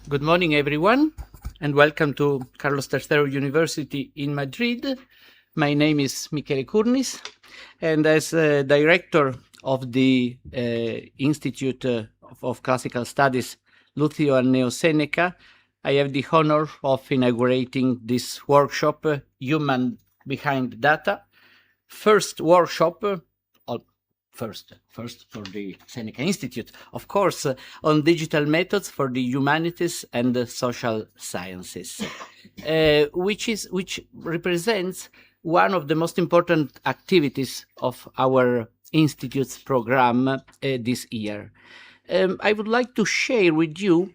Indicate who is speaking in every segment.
Speaker 1: Good morning, everyone, and welcome to Carlos III University in Madrid. My name is Michele Curnis, and as director of the Institute of Classical Studies Lucio Anneo Seneca, I have the honor of inaugurating this workshop, Human Behind Data, first workshop, first for the Seneca Institute, of course, on digital methods for the humanities and the social sciences, which represents one of the most important activities of our institute's program this year. I would like to share with you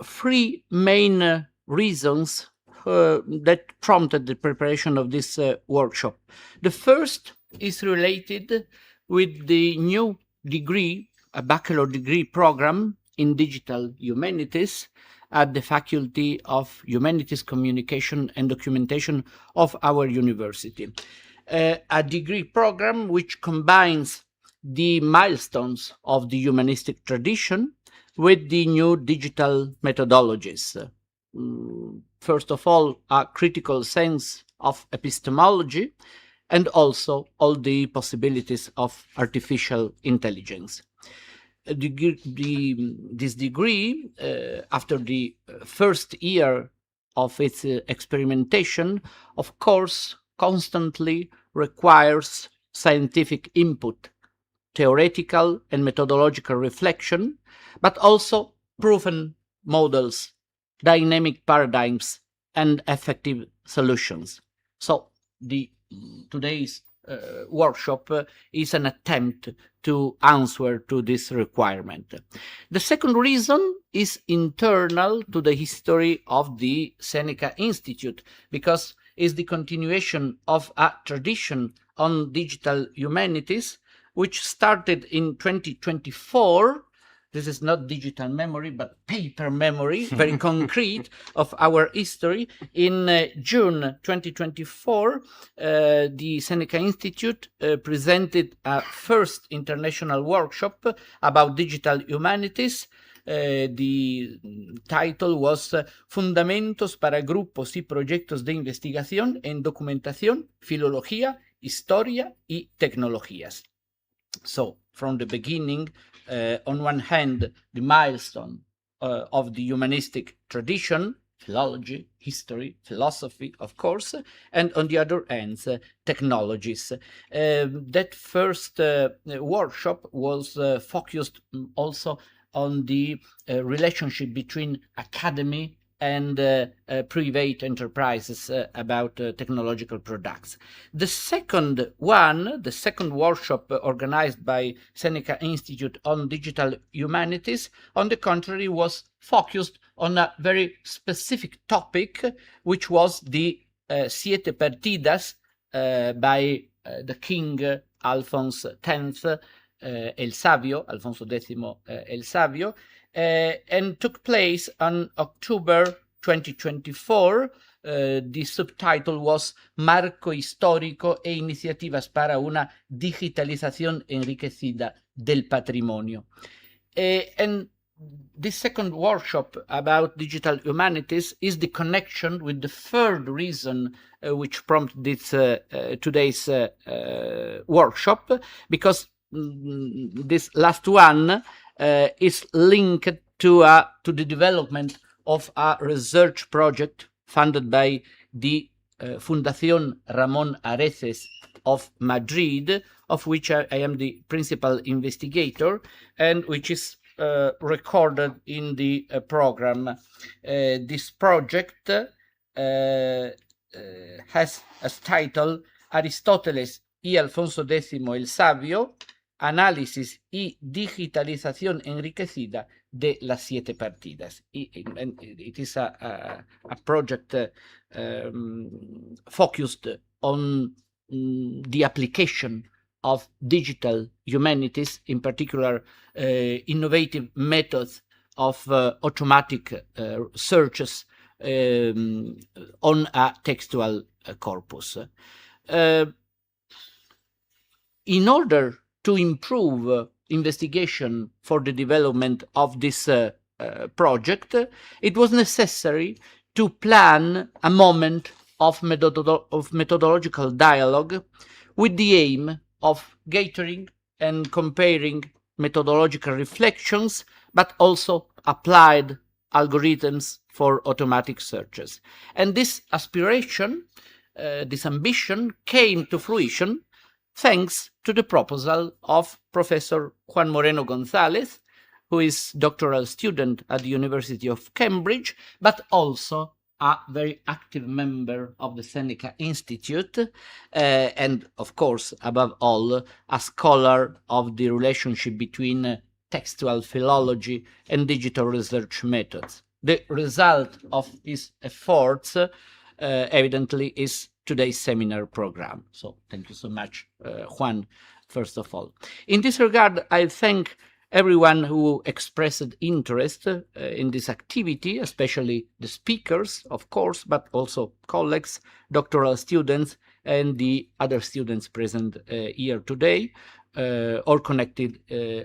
Speaker 1: three main reasons that prompted the preparation of this workshop. The first is related with the new degree, a bachelor degree program in digital humanities at the Faculty of Humanities, Communication and Documentation of our university. A degree program which combines the milestones of the humanistic tradition with the new digital methodologies. First of all, a critical sense of epistemology, and also all the possibilities of artificial intelligence. This degree, after the first year of its experimentation, of course, constantly requires scientific input, theoretical and methodological reflection, but also proven models, dynamic paradigms, and effective solutions. So today's workshop is an attempt to answer to this requirement. The second reason is internal to the history of the Seneca Institute, because it's the continuation of a tradition on digital humanities, which started in 2024. This is not digital memory, but paper memory, very concrete, of our history. In June 2024, the Seneca Institute presented a first international workshop about digital humanities. The title was Fundamentos para grupos y proyectos de investigación en documentación, filología, historia y tecnologías. So, from the beginning, on one hand, the milestone of the humanistic tradition, philology, history, philosophy, of course, and on the other hand, technologies. That first workshop was focused also on the relationship between academy and private enterprises about technological products. The second workshop organized by Seneca Institute on Digital Humanities, on the contrary, was focused on a very specific topic, which was the Siete Partidas by the King Alphonse X, Alfonso X El Sabio, and took place on October 2024. The subtitle was Marco Histórico e Iniciativas para una Digitalización Enriquecida del Patrimonio. And this second workshop about digital humanities is the connection with the third reason which prompted this today's workshop, because this last one is linked to the development of a research project funded by the Fundación Ramón Areces of Madrid, of which I am the principal investigator, and which is recorded in the program. This project has as title Aristóteles y Alfonso X el Sabio, Análisis y digitalización enriquecida de las siete partidas. And it is a project focused on the application of digital humanities, in particular innovative methods of automatic searches on a textual corpus. In order to improve investigation for the development of this project, it was necessary to plan a moment of methodological dialogue with the aim of gathering and comparing methodological reflections, but also applied algorithms for automatic searches. And this aspiration, this ambition came to fruition thanks to the proposal of Professor Juan Moreno González, who is doctoral student at the University of Cambridge, but also a very active member of the Seneca Institute, and of course, above all, a scholar of the relationship between textual philology and digital research methods. The result of his efforts, evidently, is today's seminar program. So thank you so much, Juan, first of all. In this regard, I thank everyone who expressed interest in this activity, especially the speakers, of course, but also colleagues, doctoral students, and the other students present here today, or connected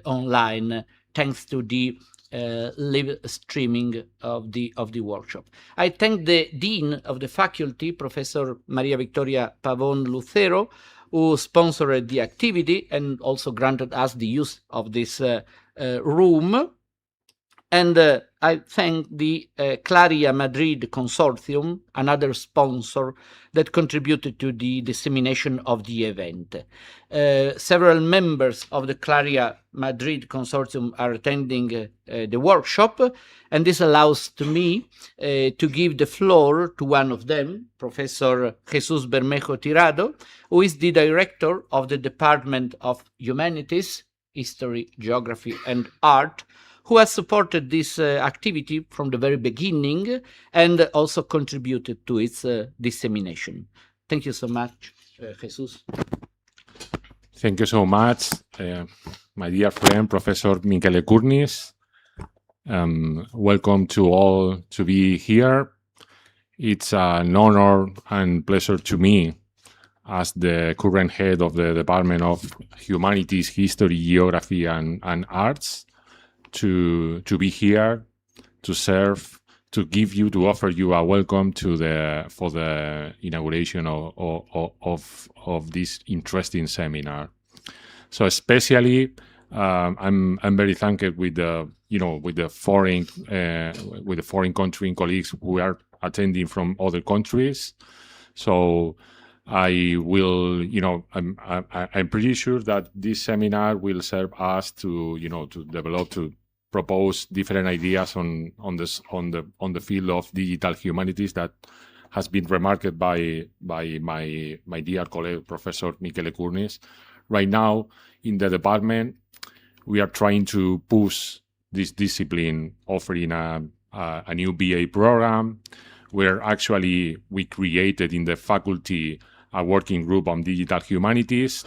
Speaker 1: online, thanks to the live streaming of the workshop. I thank the Dean of the faculty, Professor Maria Victoria Pavon Lucero, who sponsored the activity and also granted us the use of this room. And I thank the Claria Madrid Consortium, another sponsor that contributed to the dissemination of the event. Several members of the Claria Madrid Consortium are attending the workshop, and this allows to me to give the floor to one of them, Professor Jesus Bermejo Tirado, who is the director of the Department of Humanities, History, Geography, and Art, who has supported this activity from the very beginning and also contributed to its dissemination. Thank you so much, Jesus.
Speaker 2: Thank you so much, my dear friend, Professor Michele Kurnis. Welcome to all to be here. It's an honor and pleasure to me as the current head of the Department of Humanities, History, Geography, and Arts to be here, to serve, to offer you a welcome for the inauguration of this interesting seminar. So especially, I'm very thankful with the foreign country colleagues who are attending from other countries. So I will, I'm pretty sure that this seminar will serve us to propose different ideas on the field of digital humanities that has been remarked by my dear colleague, Professor Michele Kurnis. Right now, in the department, we are trying to push this discipline, offering a new BA program, where actually we created in the faculty a working group on digital humanities,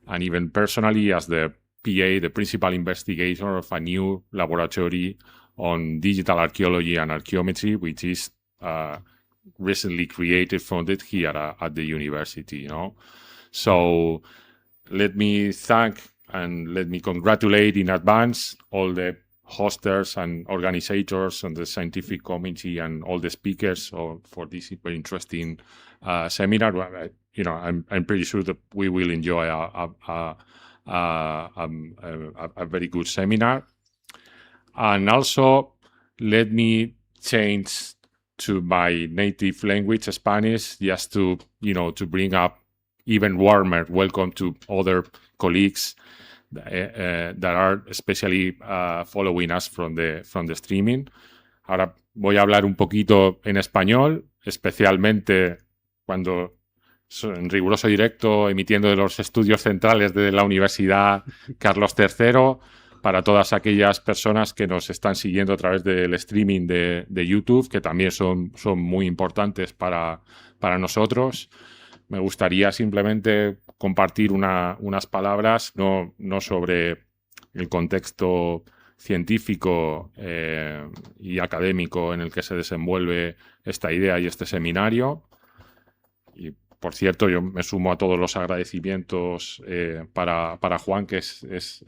Speaker 2: and even personally as the PA, the principal investigator of a new laboratory on digital archaeology and archaeometry, which is recently created, funded here at the university. So let me thank and let me congratulate in advance all the hosters and organizers and the scientific committee and all the speakers for this very interesting seminar. I'm pretty sure that we will enjoy a very good seminar. And also, let me change to my native language, Spanish, just to bring up even warmer welcome to other colleagues that are especially following us from the streaming. Ahora voy a hablar un poquito en español, especialmente cuando en riguroso directo, emitiendo de los estudios centrales de la Universidad Carlos III, para todas aquellas personas que nos están siguiendo a través del streaming de YouTube, que también son muy importantes para nosotros. Me gustaría simplemente compartir unas palabras, no sobre el contexto científico y académico en el que se desenvuelve esta idea y este seminario. Y, por cierto, yo me sumo a todos los agradecimientos para Juan, que es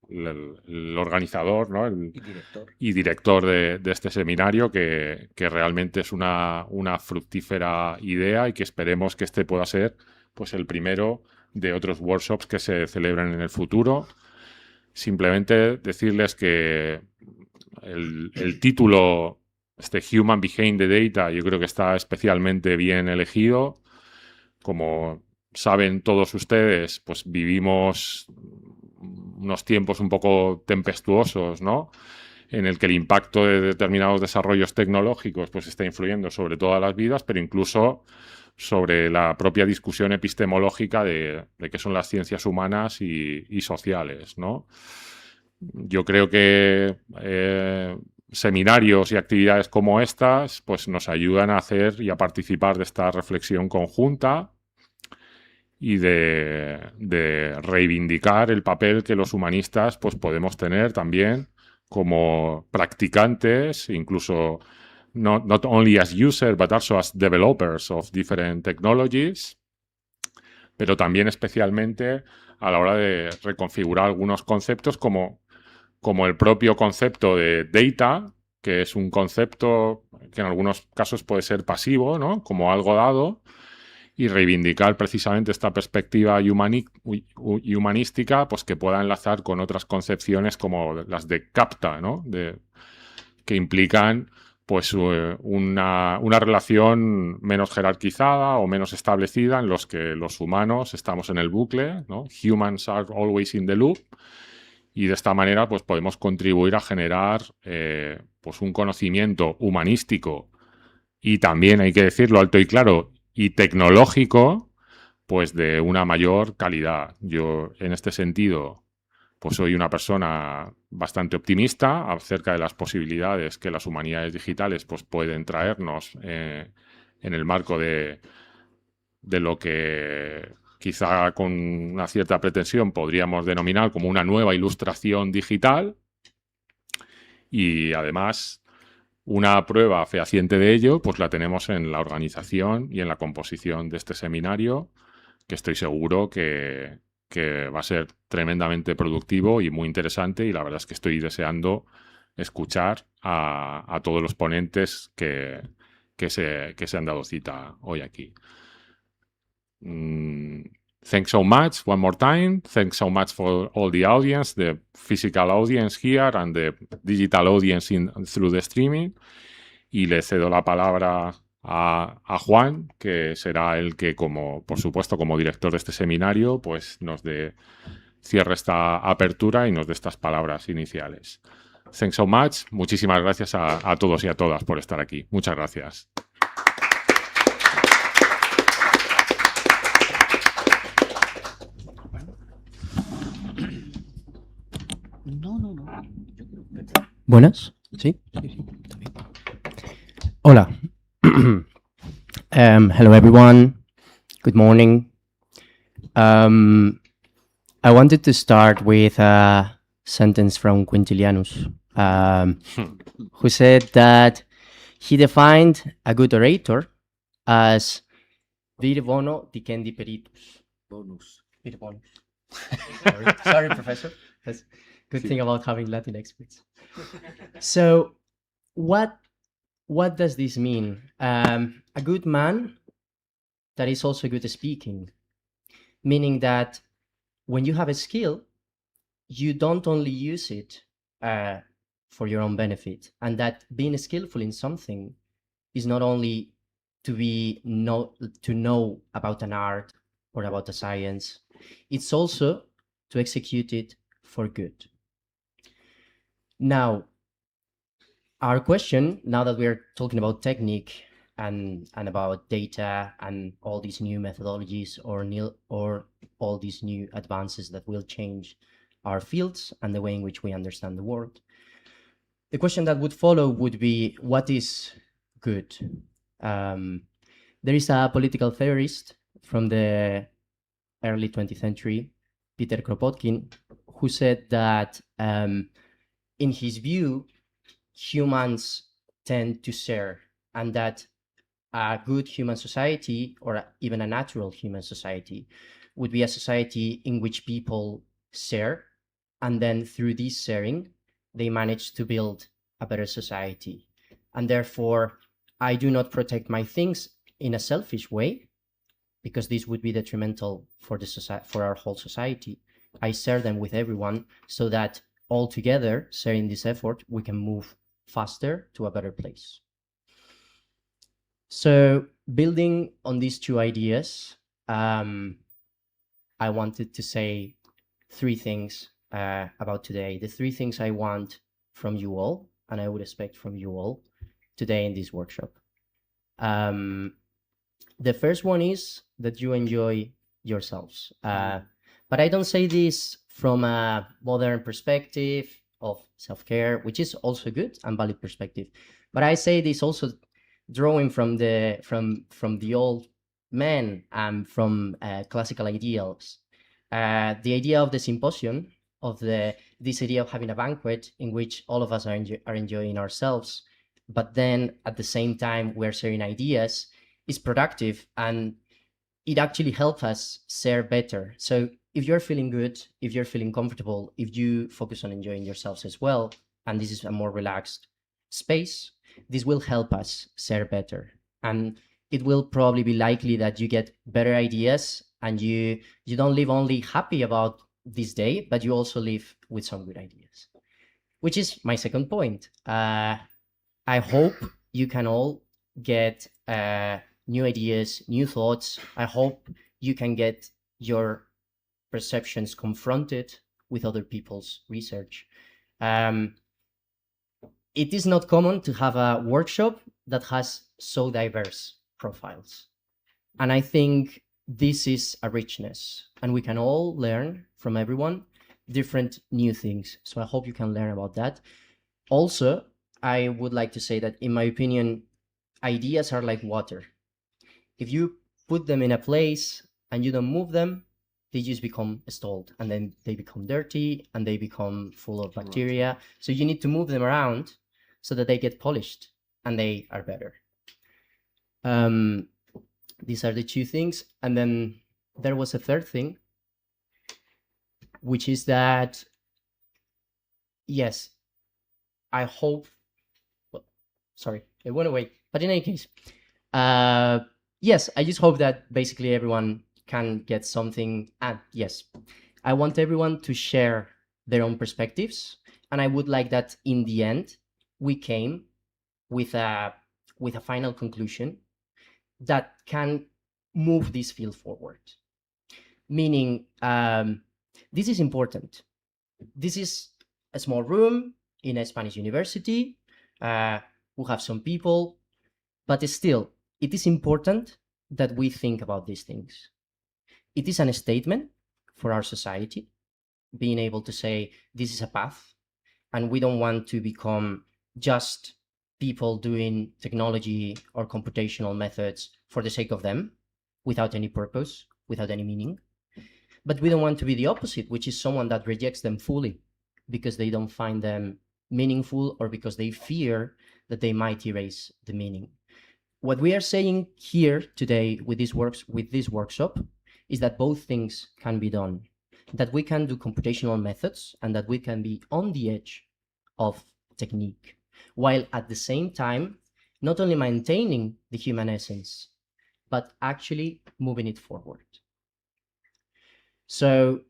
Speaker 2: el organizador, ¿no?
Speaker 1: director.
Speaker 2: Y director de este seminario, que realmente es una fructífera idea y que esperemos que este pueda ser pues, el primero de otros workshops que se celebren en el futuro. Simplemente decirles que el título, este Human Behind the Data, yo creo que está especialmente bien elegido. Como saben todos ustedes, pues vivimos unos tiempos un poco tempestuosos, ¿no? En el que el impacto de determinados desarrollos tecnológicos pues está influyendo sobre todas las vidas, pero incluso sobre la propia discusión epistemológica de qué son las ciencias humanas y sociales, ¿no? Yo creo que seminarios y actividades como estas pues nos ayudan a hacer y a participar de esta reflexión conjunta y de reivindicar el papel que los humanistas pues podemos tener también como practicantes, incluso not only as users but also as developers of different technologies, pero también especialmente a la hora de reconfigurar algunos conceptos como el propio concepto de data, que es un concepto que en algunos casos puede ser pasivo, ¿no? Como algo dado, y reivindicar precisamente esta perspectiva humanística, pues que pueda enlazar con otras concepciones como las de CAPTA, ¿no? Que implican pues una relación menos jerarquizada o menos establecida en los que los humanos estamos en el bucle, ¿no? Humans are always in the loop. Y de esta manera pues podemos contribuir a generar pues un conocimiento humanístico y también, hay que decirlo alto y claro, y tecnológico, pues de una mayor calidad. Yo, en este sentido, pues soy una persona bastante optimista acerca de las posibilidades que las humanidades digitales pues pueden traernos en el marco de lo que quizá con una cierta pretensión podríamos denominar como una nueva ilustración digital. Y además, una prueba fehaciente de ello, pues la tenemos en la organización y en la composición de este seminario, que estoy seguro que va a ser tremendamente productivo y muy interesante, y la verdad es que estoy deseando escuchar a todos los ponentes que se han dado cita hoy aquí. Thanks so much one more time. Thanks so much for all the audience, the physical audience here and the digital audience through the streaming. Y le cedo la palabra a Juan, que será el que, como por supuesto, como director de este seminario, pues nos cierre esta apertura y nos dé estas palabras iniciales. Thanks so much. Muchísimas gracias a todos y a todas por estar aquí. Muchas gracias.
Speaker 1: No.
Speaker 3: Buenas, ¿sí? Sí, también. Hola. Hello, everyone. Good morning. I wanted to start with a sentence from Quintilianus, who said that he defined a good orator as vir bono dicendi peritus.
Speaker 1: Bonus.
Speaker 3: Vir bonus. Sorry, professor. That's good thing about having Latin experts. So, what does this mean? A good man that is also good at speaking, meaning that when you have a skill, you don't only use it for your own benefit, and that being skillful in something is not only to know about an art or about a science, it's also to execute it for good. Now, our question, now that we're talking about technique and about data and all these new methodologies or all these new advances that will change our fields and the way in which we understand the world, the question that would follow would be, what is good? There is a political theorist from the early 20th century, Peter Kropotkin, who said that in his view, humans tend to share, and that a good human society, or even a natural human society, would be a society in which people share And then through this sharing, they manage to build a better society. And therefore, I do not protect my things in a selfish way, because this would be detrimental for the society, for our whole society. I share them with everyone so that all together, sharing this effort, we can move faster to a better place. So building on these two ideas, I wanted to say three things about today. The three things I want from you all, and I would expect from you all today in this workshop. The first one is that you enjoy yourselves. But I don't say this from a modern perspective of self-care, which is also good and valid perspective. But I say this also drawing from the old men and from classical ideals. The idea of the symposium, of this idea of having a banquet in which all of us are enjoying ourselves, but then at the same time we're sharing ideas, is productive, and it actually helps us share better. So if you're feeling good, if you're feeling comfortable, if you focus on enjoying yourselves as well, and this is a more relaxed space, this will help us share better. And it will probably be likely that you get better ideas, and you don't live only happy about this day, but you also live with some good ideas, which is my second point. I hope you can all get new ideas, new thoughts. I hope you can get your perceptions confronted with other people's research. It is not common to have a workshop that has so diverse profiles. And I think this is a richness, and we can all learn from everyone different new things. So I hope you can learn about that. Also, I would like to say that, in my opinion, ideas are like water. If you put them in a place and you don't move them, they just become stalled, and then they become dirty and they become full of bacteria. So you need to move them around so that they get polished and they are better. These are the two things. And then there was a third thing, which is that, yes, I hope, well, sorry, it went away. But in any case, yes, I just hope that basically everyone can get something. And yes, I want everyone to share their own perspectives. And I would like that in the end, we came with a final conclusion that can move this field forward. Meaning, this is important. This is a small room in a Spanish university. We have some people, but still, it is important that we think about these things. It is a statement for our society, being able to say this is a path, and we don't want to become just people doing technology or computational methods for the sake of them, without any purpose, without any meaning. But we don't want to be the opposite, which is someone that rejects them fully because they don't find them meaningful, or because they fear that they might erase the meaning. What we are saying here today with this workshop is that both things can be done, that we can do computational methods and that we can be on the edge of technique, while at the same time not only maintaining the human essence, but actually moving it forward. So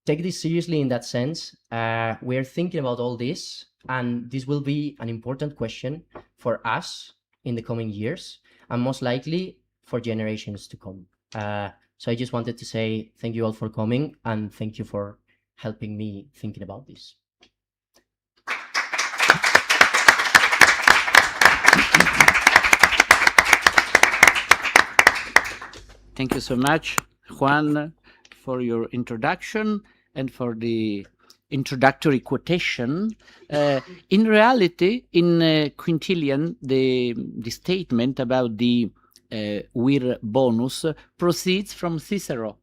Speaker 3: take this seriously in that sense. We're thinking about all this, and this will be an important question for us in the coming years, and most likely for generations to come. So I just wanted to say thank you all for coming, and thank you for helping me thinking about this.
Speaker 1: Thank you so much, Juan, for your introduction and for the introductory quotation. In reality, in Quintilian, the statement about the vir bonus proceeds from Cicero.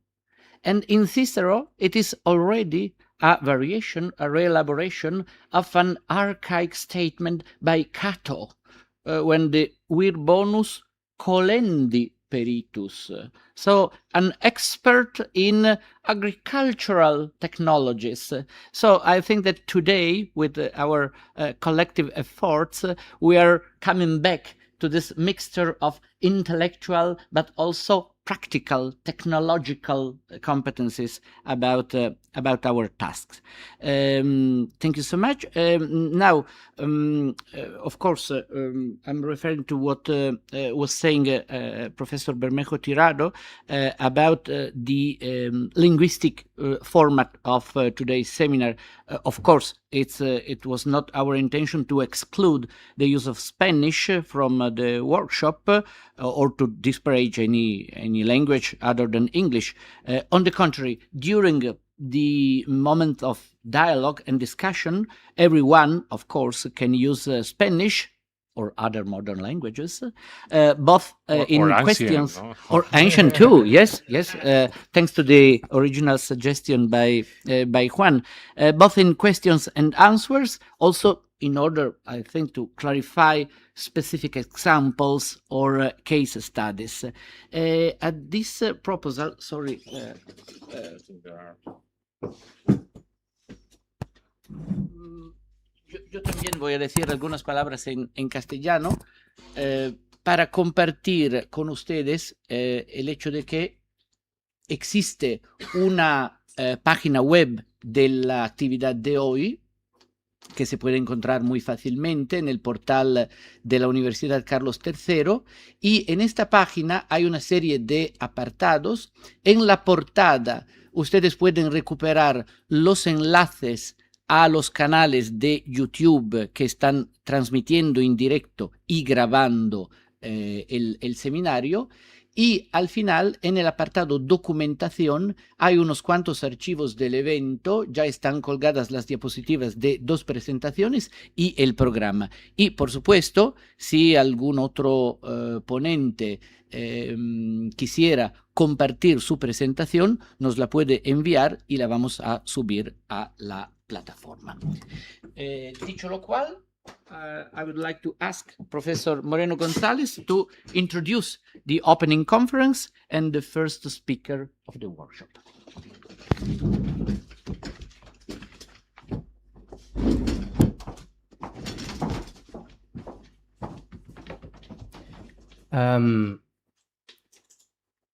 Speaker 1: And in Cicero, it is already a variation, a reelaboration of an archaic statement by Cato, when the vir bonus colendi peritus. So an expert in agricultural technologies. So I think that today, with our collective efforts, we are coming back to this mixture of intellectual but also practical, technological competencies about our tasks. Thank you so much. Now, of course, I'm referring to what was saying Professor Bermejo Tirado about the linguistic format of today's seminar. Of course, it was not our intention to exclude the use of Spanish from the workshop or to disparage any language other than English. On the contrary, during the moment of dialogue and discussion, everyone, of course, can use Spanish or other modern languages, both in
Speaker 2: ancient,
Speaker 1: questions,
Speaker 2: no?
Speaker 1: or ancient too. Yes. Thanks to the original suggestion by Juan, both in questions and answers. Also, in order, I think, to clarify specific examples or case studies. At this proposal, sorry. Yo también voy a decir algunas palabras en castellano para compartir con ustedes el hecho de que existe una página web de la actividad de hoy que se puede encontrar muy fácilmente en el portal de la Universidad Carlos III, y en esta página hay una serie de apartados. En la portada ustedes pueden recuperar los enlaces a los canales de YouTube que están transmitiendo en directo y grabando el seminario. Y al final, en el apartado documentación, hay unos cuantos archivos del evento. Ya están colgadas las diapositivas de 2 presentaciones y el programa. Y, por supuesto, si algún otro ponente quisiera compartir su presentación, nos la puede enviar y la vamos a subir a la plataforma. Dicho lo cual, I would like to ask Professor Moreno Gonzalez to introduce the opening conference and the first speaker of the workshop.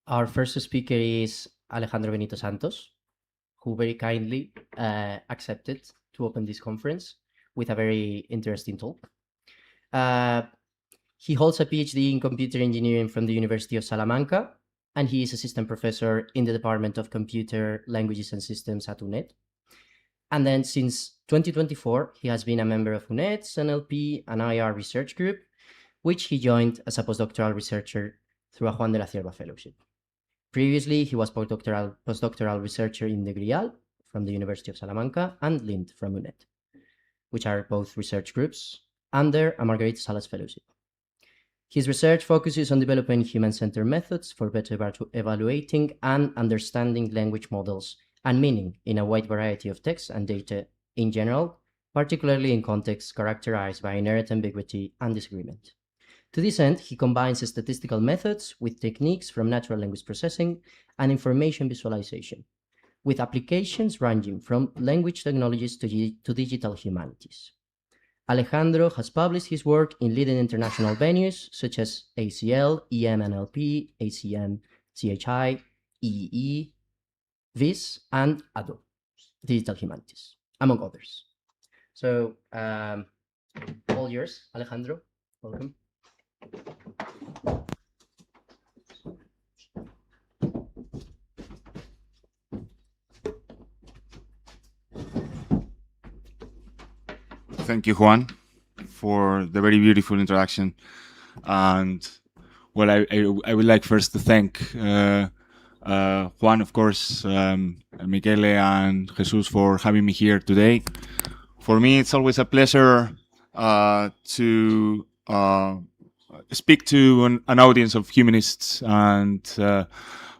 Speaker 3: Our first speaker is Alejandro Benito Santos, who very kindly accepted to open this conference with a very interesting talk. He holds a PhD in computer engineering from the University of Salamanca, and he is assistant professor in the Department of Computer Languages and Systems at UNED. And then since 2024, he has been a member of UNED's NLP and IR research group, which he joined as a postdoctoral researcher through a Juan de la Cierva Fellowship. Previously, he was postdoctoral researcher in the GRIAL from the University of Salamanca and LIND from UNED, which are both research groups under a Margarita Salas Fellowship. His research focuses on developing human-centered methods for better evaluating and understanding language models and meaning in a wide variety of texts and data in general, particularly in contexts characterized by inherent ambiguity and disagreement. To this end, he combines statistical methods with techniques from natural language processing and information visualization, with applications ranging from language technologies to digital humanities. Alejandro has published his work in leading international venues such as ACL, EMNLP, ACM, CHI, EEE, VIS, and ADO, Digital Humanities, among others. So, all yours, Alejandro. Welcome.
Speaker 4: Thank you, Juan, for the very beautiful introduction. And well, I would like first to thank Juan, of course, Michele and Jesus for having me here today. For me, it's always a pleasure to speak to an audience of humanists, and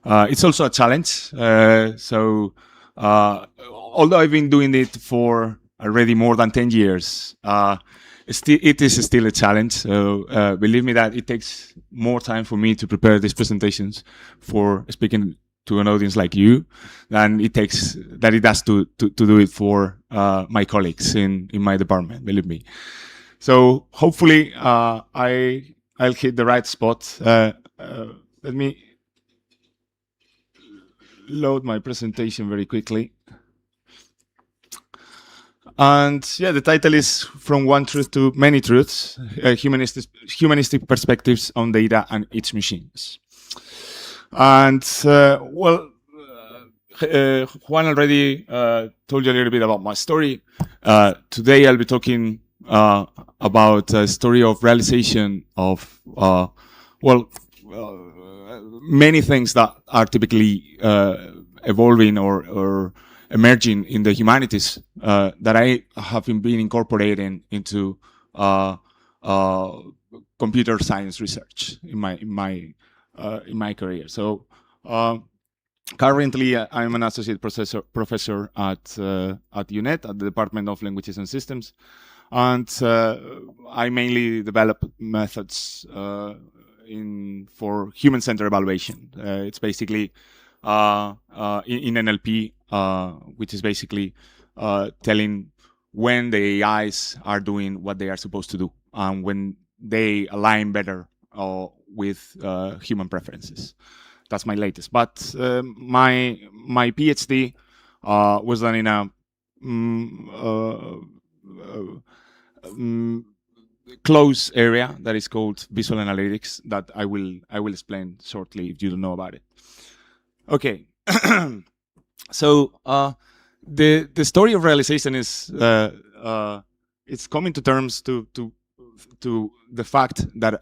Speaker 4: it's also a challenge. So although I've been doing it for already more than 10 years, it is still a challenge. So believe me that it takes more time for me to prepare these presentations for speaking to an audience like you than it does to do it for my colleagues in my department. Believe me. So hopefully I'll hit the right spot. Let me load my presentation very quickly. And yeah, the title is From One Truth to Many Truths, humanistic perspectives on data and its machines. And Juan already told you a little bit about my story. Today I'll be talking about a story of realization of, many things that are typically evolving or emerging in the humanities that I have been incorporating into computer science research in my career. So currently, I'm an associate professor at UNED at the Department of Languages and Systems, and I mainly develop methods for human-centered evaluation. It's basically in NLP, which is basically telling when the AIs are doing what they are supposed to do and when they align better with human preferences. That's my latest. But my PhD was done in a close area that is called visual analytics that I will explain shortly if you don't know about it. Okay. So the story of realization is it's coming to terms to the fact that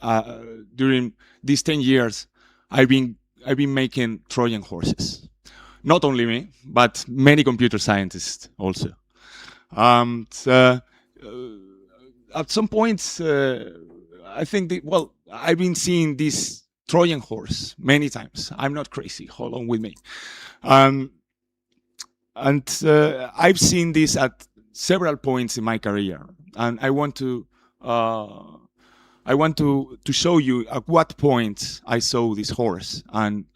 Speaker 4: during these 10 years I've been making Trojan horses. Not only me, but many computer scientists also. At some points, I think I've been seeing this Trojan horse many times. I'm not crazy. Hold on with me. And I've seen this at several points in my career, and I want to show you at what point I saw this horse and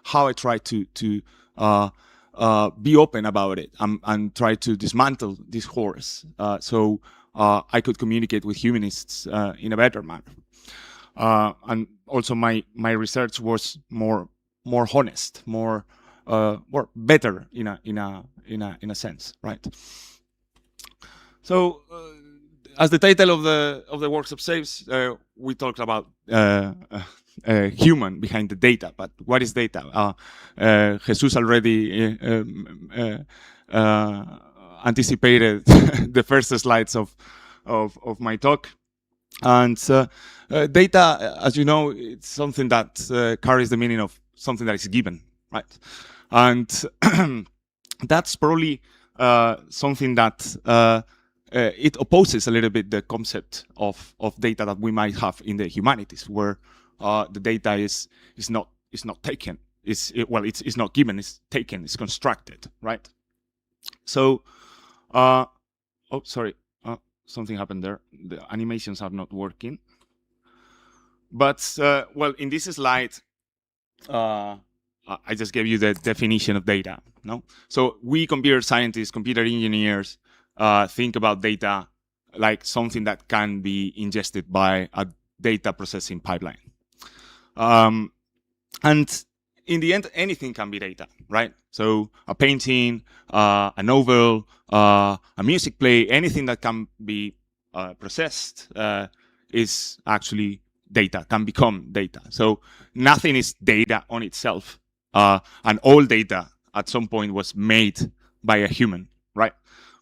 Speaker 4: how I try to be open about it and try to dismantle this horse so I could communicate with humanists in a better manner. And also my research was more honest, more better in a sense, right? So as the title of the workshop says, we talked about human behind the data, but what is data? Jesus already anticipated the first slides of my talk. And data, as you know, it's something that carries the meaning of something that is given, right? And that's probably something that it opposes a little bit the concept of data that we might have in the humanities, where the data is not taken. It's not given. It's taken. It's constructed, right? So, sorry. Something happened there. The animations are not working. But, in this slide, I just gave you the definition of data. No? So we computer scientists, computer engineers, think about data like something that can be ingested by a data processing pipeline. And in the end, anything can be data, right? So a painting, a novel, a music play, anything that can be processed is actually data, can become data. So nothing is data on itself. And all data at some point was made by a human, right?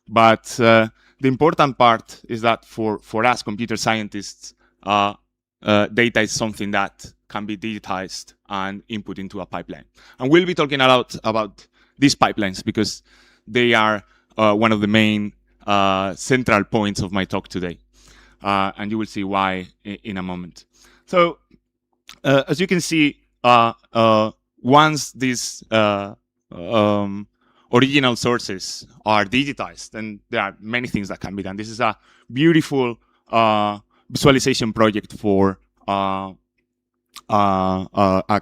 Speaker 4: But the important part is that for us computer scientists, data is something that can be digitized and input into a pipeline. And we'll be talking a lot about these pipelines because they are one of the main central points of my talk today. And you will see why in a moment. So as you can see, once these original sources are digitized, then there are many things that can be done. This is a beautiful visualization project for a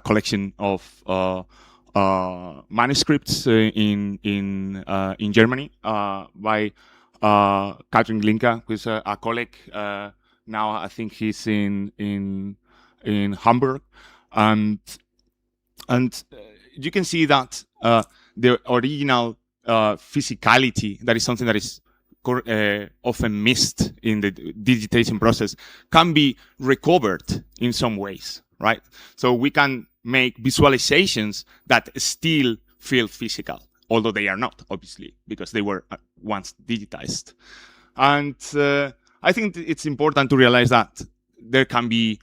Speaker 4: collection of manuscripts in Germany by Katrin Glinka, who is a colleague. Now I think he's in Hamburg, and you can see that the original physicality, that is something that is often missed in the digitization process, can be recovered in some ways, right? So we can make visualizations that still feel physical, although they are not, obviously, because they were once digitized. And I think it's important to realize that there can be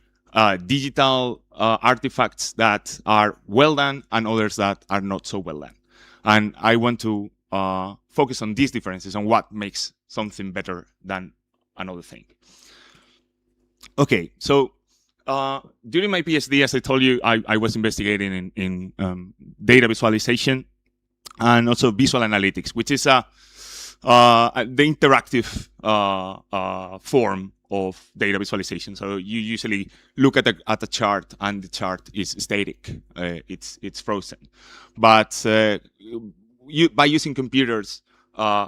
Speaker 4: digital artifacts that are well done and others that are not so well done. And I want to focus on these differences, on what makes something better than another thing. Okay, so during my PhD, as I told you, I was investigating in data visualization and also visual analytics, which is the interactive form of data visualization. So you usually look at a chart, and the chart is static; it's frozen. But by using computers,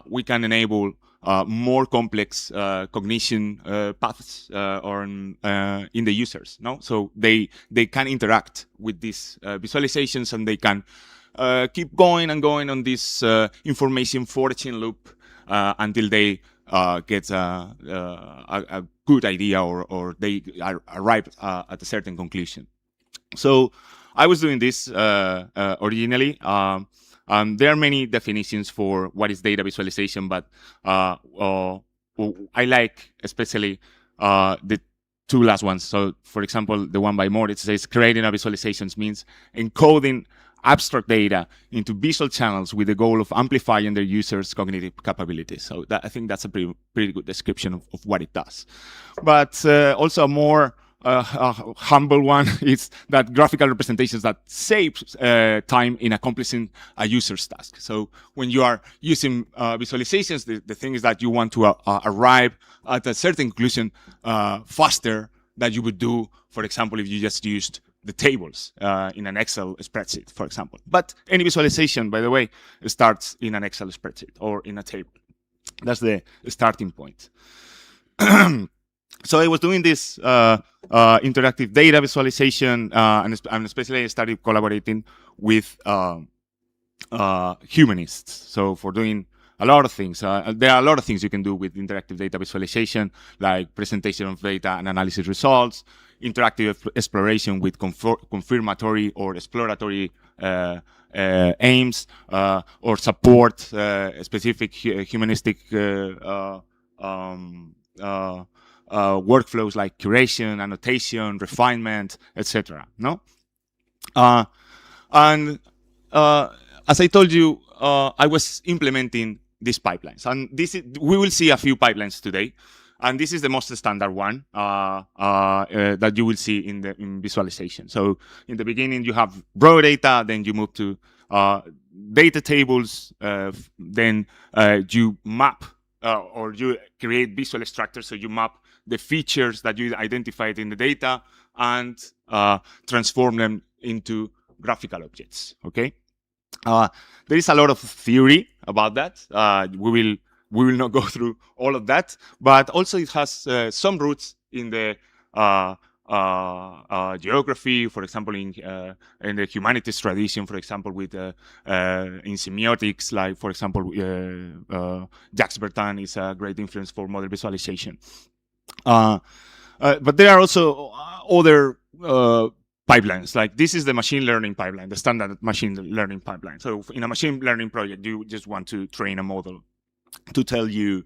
Speaker 4: we can enable more complex cognition paths in the users. No, so they can interact with these visualizations, and they can keep going and going on this information foraging loop until they get a good idea, or they arrive at a certain conclusion. So I was doing this originally. There are many definitions for what is data visualization, but I like especially the two last ones. So, for example, the one by Moritz says creating a visualization means encoding abstract data into visual channels with the goal of amplifying their users' cognitive capabilities. So I think that's a pretty good description of what it does. But also a more humble one is that graphical representations that save time in accomplishing a user's task. So when you are using visualizations, the thing is that you want to arrive at a certain conclusion faster than you would do, for example, if you just used the tables in an Excel spreadsheet, for example. But any visualization, by the way, starts in an Excel spreadsheet or in a table. That's the starting point. So I was doing this interactive data visualization, and especially I started collaborating with humanists. So for doing a lot of things, there are a lot of things you can do with interactive data visualization, like presentation of data and analysis results, interactive exploration with confirmatory or exploratory aims, or support specific humanistic workflows like curation, annotation, refinement, etc. No, and as I told you, I was implementing these pipelines, and we will see a few pipelines today. And this is the most standard one that you will see in visualization. So in the beginning, you have raw data, then you move to data tables, then you map or you create visual structures. So you map the features that you identified in the data and transform them into graphical objects. Okay, there is a lot of theory about that. We will not go through all of that, but also it has some roots in the geography, for example, in the humanities tradition, for example, with in semiotics, like, for example, Jacques Bertin is a great influence for model visualization. But there are also other pipelines, like this is the machine learning pipeline, the standard machine learning pipeline. So in a machine learning project, you just want to train a model to tell you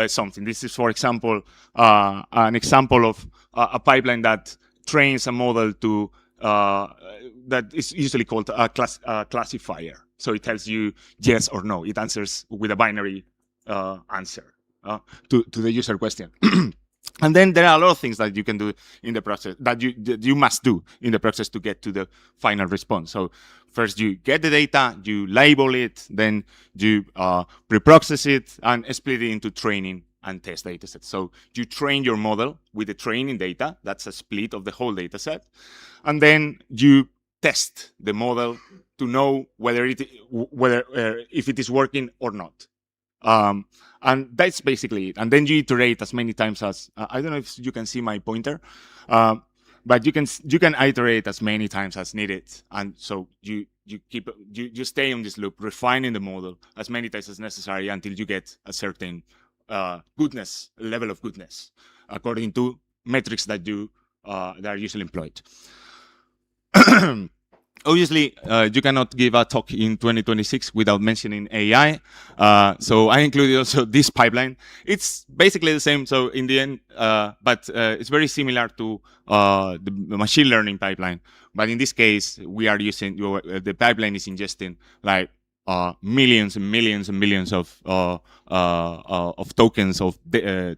Speaker 4: something. This is, for example, an example of a pipeline that trains a model to that is usually called a classifier. So it tells you yes or no. It answers with a binary answer to the user question. And then there are a lot of things that you can do in the process, that you must do in the process to get to the final response. So first you get the data, you label it, then you pre-process it and split it into training and test data sets. So you train your model with the training data. That's a split of the whole data set. And then you test the model to know whether if it is working or not. And that's basically it. And then you iterate as many times as I don't know if you can see my pointer, but you can iterate as many times as needed. And so you stay on this loop, refining the model as many times as necessary until you get a certain level of goodness, according to metrics that are usually employed. Obviously, you cannot give a talk in 2026 without mentioning AI. So I included also this pipeline. It's basically the same. So in the end, but it's very similar to the machine learning pipeline. But in this case, we are using the pipeline is ingesting like millions and millions and millions of tokens of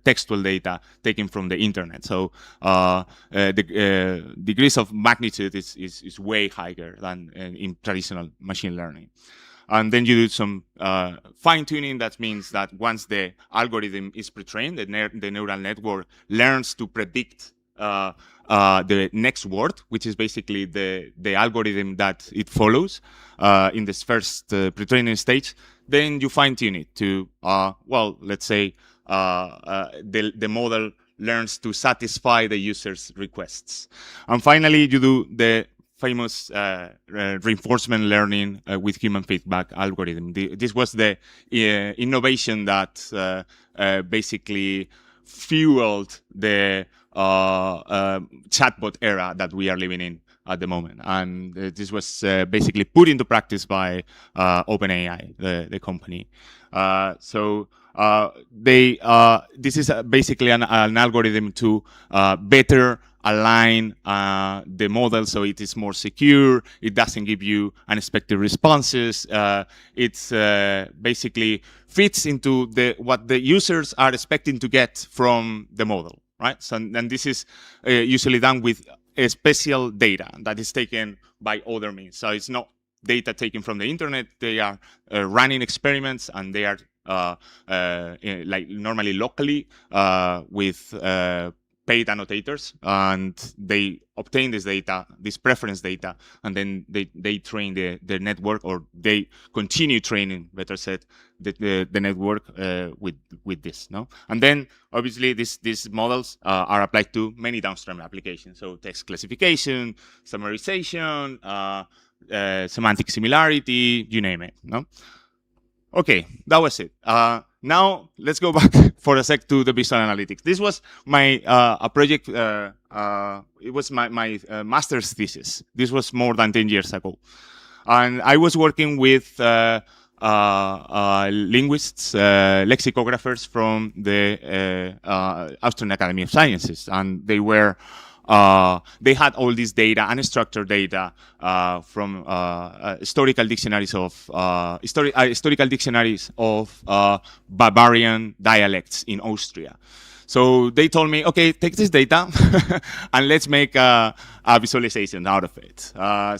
Speaker 4: textual data taken from the internet. So the degrees of magnitude is way higher than in traditional machine learning. And then you do some fine tuning. That means that once the algorithm is pre-trained, the neural network learns to predict the next word, which is basically the algorithm that it follows in this first pre-training stage. Then you fine-tune it to, well, let's say the model learns to satisfy the user's requests. And finally, you do the famous reinforcement learning with human feedback algorithm. This was the innovation that basically fueled the chatbot era that we are living in at the moment. And this was basically put into practice by OpenAI, the company. This is basically an algorithm to better align the model so it is more secure. It doesn't give you unexpected responses. It's basically fits into what the users are expecting to get from the model, right? So, and this is usually done with special data that is taken by other means. So it's not data taken from the internet. They are running experiments, and they are like normally locally with paid annotators, and they obtain this data, this preference data, and then they train the network, or they continue training, better said, the network with this. No, and then obviously these models are applied to many downstream applications. So text classification, summarization, semantic similarity, you name it. No. Okay, that was it. Now let's go back for a sec to the visual analytics. This was my a project. It was my master's thesis. This was more than 10 years ago, and I was working with linguists, lexicographers from the Austrian Academy of Sciences, and they were. They had all this data, unstructured data from historical dictionaries of Bavarian dialects in Austria. So they told me, okay, take this data and let's make a visualization out of it. I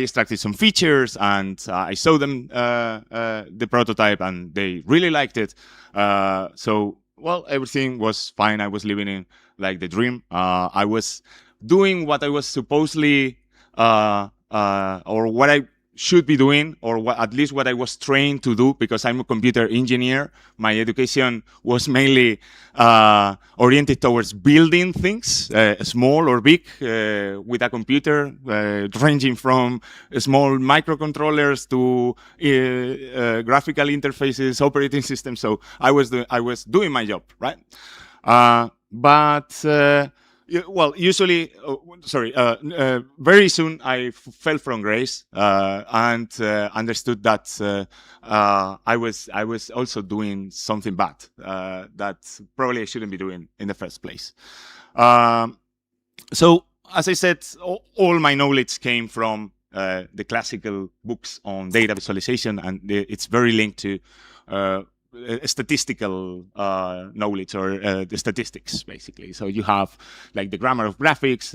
Speaker 4: extracted some features and I showed them the prototype, and they really liked it. Well, everything was fine. I was living in like the dream. I was doing what I was supposedly, or what I should be doing, or at least what I was trained to do, because I'm a computer engineer. My education was mainly oriented towards building things, small or big, with a computer, ranging from small microcontrollers to graphical interfaces, operating systems. So I was doing my job, right? Well, usually, very soon I fell from grace and understood that I was also doing something bad that probably I shouldn't be doing in the first place. So, as I said, all my knowledge came from the classical books on data visualization, and it's very linked to statistical knowledge, or the statistics, basically. So you have like the Grammar of Graphics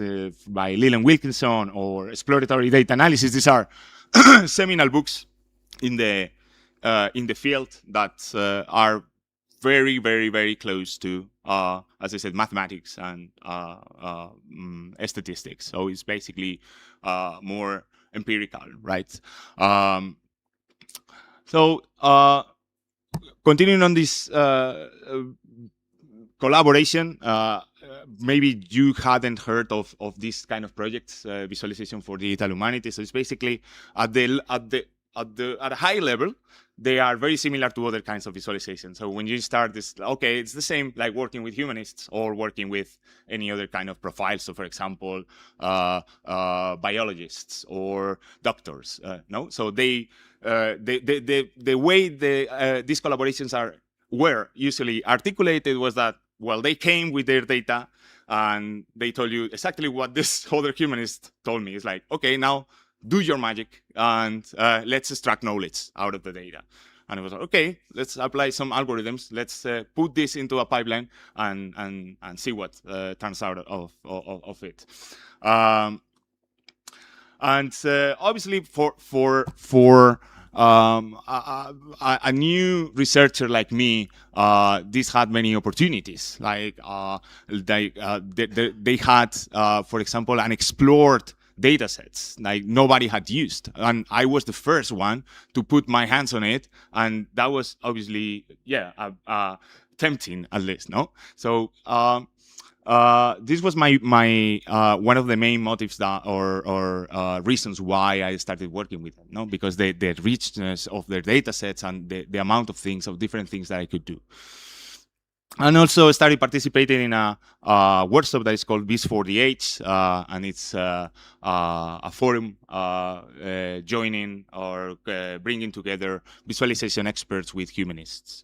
Speaker 4: by Leland Wilkinson, or Exploratory Data Analysis. These are seminal books in the field that are very, very, very close to, as I said, mathematics and statistics. So it's basically more empirical, right? So continuing on this collaboration, maybe you hadn't heard of this kind of projects, visualization for digital humanities. So it's basically at a high level, they are very similar to other kinds of visualization. So when you start this, okay, it's the same like working with humanists or working with any other kind of profile. So for example, biologists or doctors. No, so the way these collaborations were usually articulated was that, well, they came with their data and they told you exactly what this other humanist told me. It's like, okay, now do your magic and let's extract knowledge out of the data. And it was like, okay, let's apply some algorithms. Let's put this into a pipeline and see what turns out of it. Obviously, for a new researcher like me, this had many opportunities. Like they had, for example, unexplored data sets like nobody had used, and I was the first one to put my hands on it, and that was obviously tempting, at least, no? So this was my one of the main motives or reasons why I started working with them, no? Because the richness of their data sets and the amount of different things that I could do. And also started participating in a workshop that is called Biz for the Age, and it's a forum joining or bringing together visualization experts with humanists.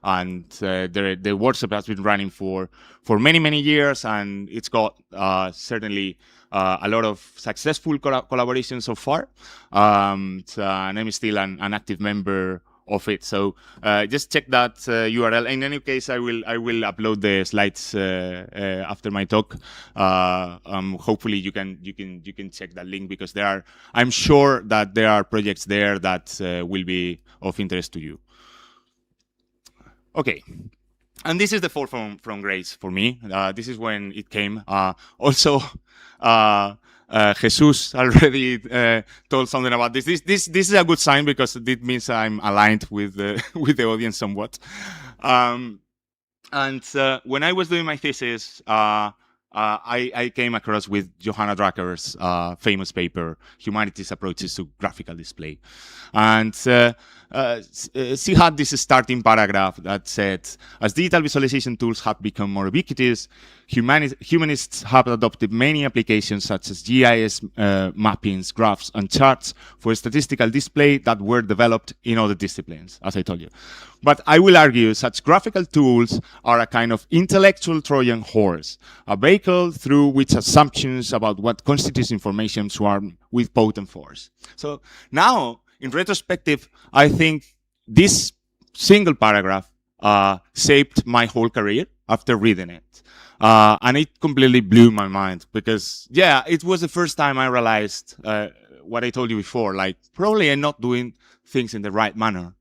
Speaker 4: And the workshop has been running for many years, and it's got certainly a lot of successful collaborations so far. And I'm still an active member of it. So just check that URL. In any case, I will upload the slides after my talk. Hopefully you can check that link, because I'm sure that there are projects there that will be of interest to you. Okay. And this is the fall from grace for me. This is when it came. Also, Jesus already told something about this. This is a good sign, because it means I'm aligned with with the audience somewhat. And when I was doing my thesis, I came across with Johanna Drucker's famous paper, Humanities Approaches to Graphical Display. And she had this starting paragraph that said, as digital visualization tools have become more ubiquitous, humanists have adopted many applications such as GIS mappings, graphs, and charts for statistical display that were developed in other disciplines, as I told you. But I will argue such graphical tools are a kind of intellectual Trojan horse, a vehicle through which assumptions about what constitutes information swarm with potent force. So now, in retrospective, I think this single paragraph shaped my whole career after reading it. And it completely blew my mind, because, yeah, it was the first time I realized what I told you before, like, probably I'm not doing things in the right manner.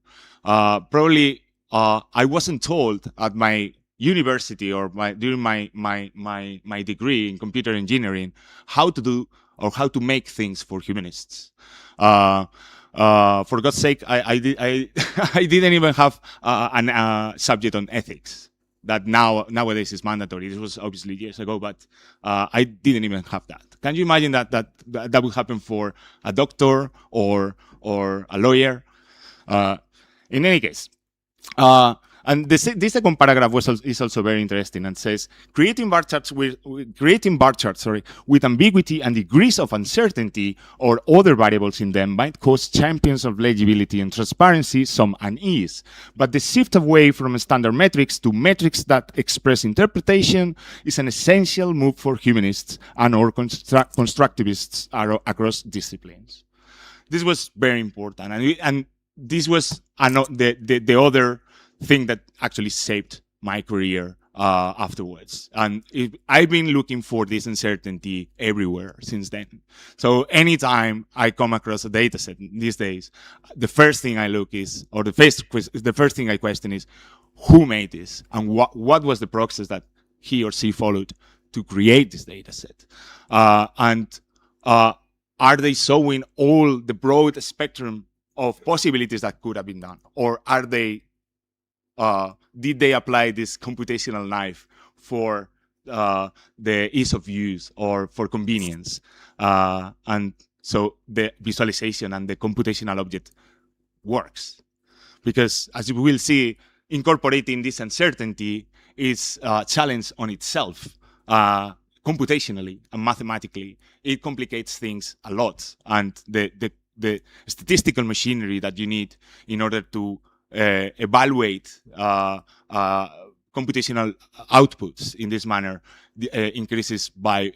Speaker 4: Probably I wasn't told at my university or during my degree in computer engineering how to do or how to make things for humanists. For God's sake, I didn't even have a subject on ethics that nowadays is mandatory. This was obviously years ago, but I didn't even have that. Can you imagine that would happen for a doctor or a lawyer? In any case, and this second paragraph is also very interesting, and says creating bar charts with ambiguity and degrees of uncertainty or other variables in them might cause champions of legibility and transparency some unease. But the shift away from standard metrics to metrics that express interpretation is an essential move for humanists and or constructivists across disciplines. This was very important, and this was the other thing that actually shaped my career afterwards. And I've been looking for this uncertainty everywhere since then. So anytime I come across a data set these days, the first thing I look is, or the first thing I question is, who made this and what was the process that he or she followed to create this data set. And are they showing all the broad spectrum of possibilities that could have been done? Or are they, did they apply this computational knife for the ease of use or for convenience? And so the visualization and the computational object works. Because as we will see, incorporating this uncertainty is a challenge on itself. Computationally and mathematically, it complicates things a lot. And the statistical machinery that you need in order to evaluate computational outputs in this manner increases by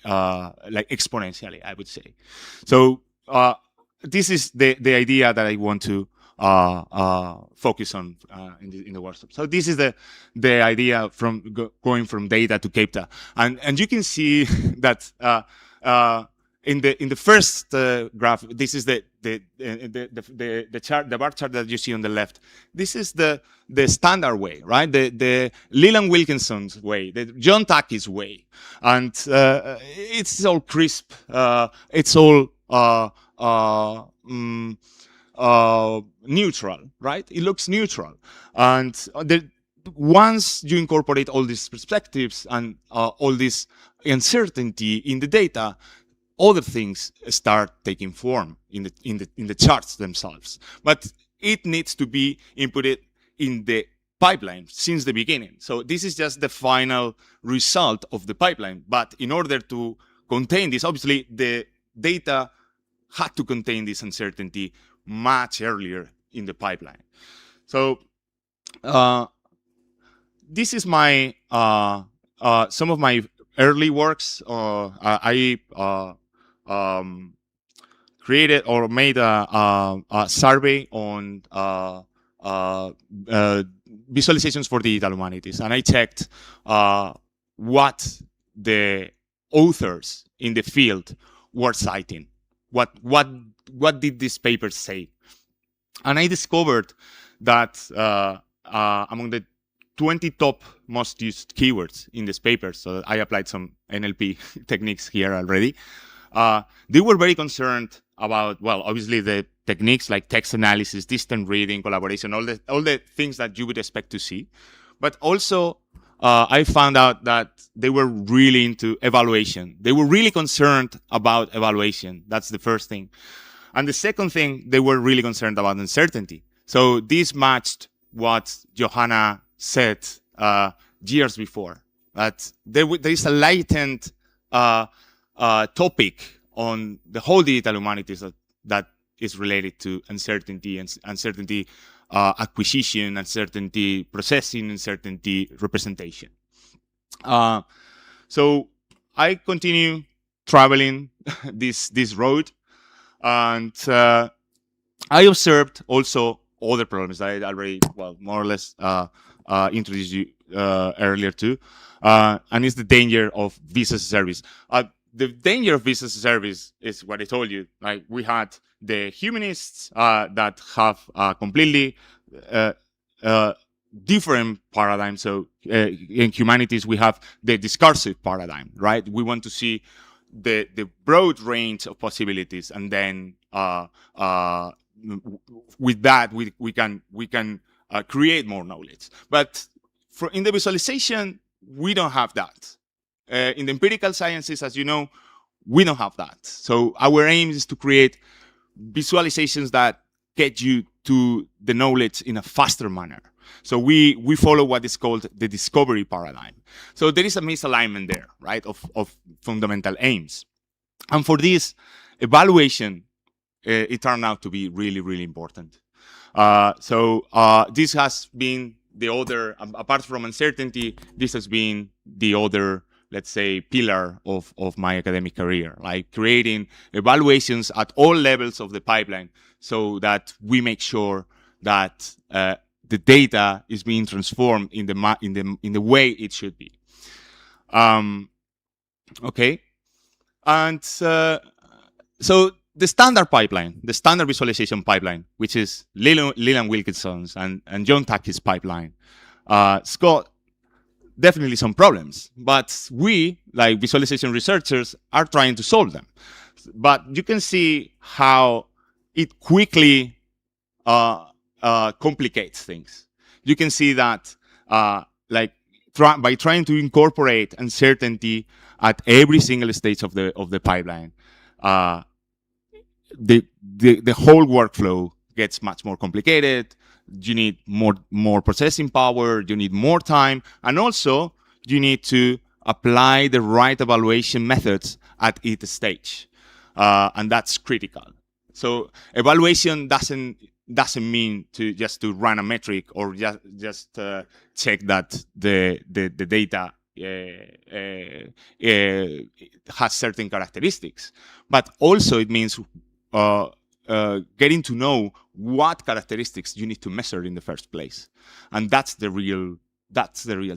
Speaker 4: like exponentially, I would say. So this is the idea that I want to focus on in the workshop. So this is the idea from going from data to CAPTA, and you can see that in the first graph, this is the chart, the bar chart that you see on the left. This is the standard way, right? The Leland Wilkinson's way, the John Takey's way, and it's all crisp. It's all neutral, right? It looks neutral. And once you incorporate all these perspectives and all this uncertainty in the data, other things start taking form in the charts themselves. But it needs to be inputted in the pipeline since the beginning. So this is just the final result of the pipeline. But in order to contain this, obviously the data had to contain this uncertainty much earlier in the pipeline. So this is my some of my early works. I created or made a survey on visualizations for digital humanities, and I checked what the authors in the field were citing. What did these papers say? And I discovered that among the 20 top most used keywords in this paper, so I applied some NLP techniques here already, they were very concerned about, well, obviously the techniques like text analysis, distant reading, collaboration, all the things that you would expect to see. But also, I found out that they were really into evaluation. They were really concerned about evaluation. That's the first thing. And the second thing, they were really concerned about uncertainty. So this matched what Johanna said years before, that there is a latent topic on the whole digital humanities that is related to uncertainty and uncertainty acquisition, uncertainty processing, uncertainty representation. So I continue traveling this road, and I observed also other problems that I already, well, more or less introduced you earlier too, and it's the danger of visa as a service. The danger of visa as a service is what I told you. Like, we had the humanists that have a completely different paradigm. So in humanities, we have the discursive paradigm, right? We want to see the broad range of possibilities, and then with that we can create more knowledge. But in the visualization, we don't have that. In the empirical sciences, as you know, we don't have that. So our aim is to create visualizations that get you to the knowledge in a faster manner. So we follow what is called the discovery paradigm. So there is a misalignment there, right, of fundamental aims. And for this, evaluation, it turned out to be really, really important. So this has been the other, apart from uncertainty, this has been the other, let's say, pillar of my academic career, like creating evaluations at all levels of the pipeline so that we make sure that the data is being transformed in the way it should be. Okay, and so the standard pipeline, the standard visualization pipeline, which is Leland Wilkinson's and John Takey's pipeline, it's got definitely some problems, but we, like visualization researchers, are trying to solve them. But you can see how it quickly complicates things. You can see that like by trying to incorporate uncertainty at every single stage of the pipeline, the whole workflow gets much more complicated. You need more processing power. You need more time, and also you need to apply the right evaluation methods at each stage, and that's critical. So evaluation doesn't mean to run a metric or just check that the data has certain characteristics, but also it means getting to know what characteristics you need to measure in the first place, and that's the real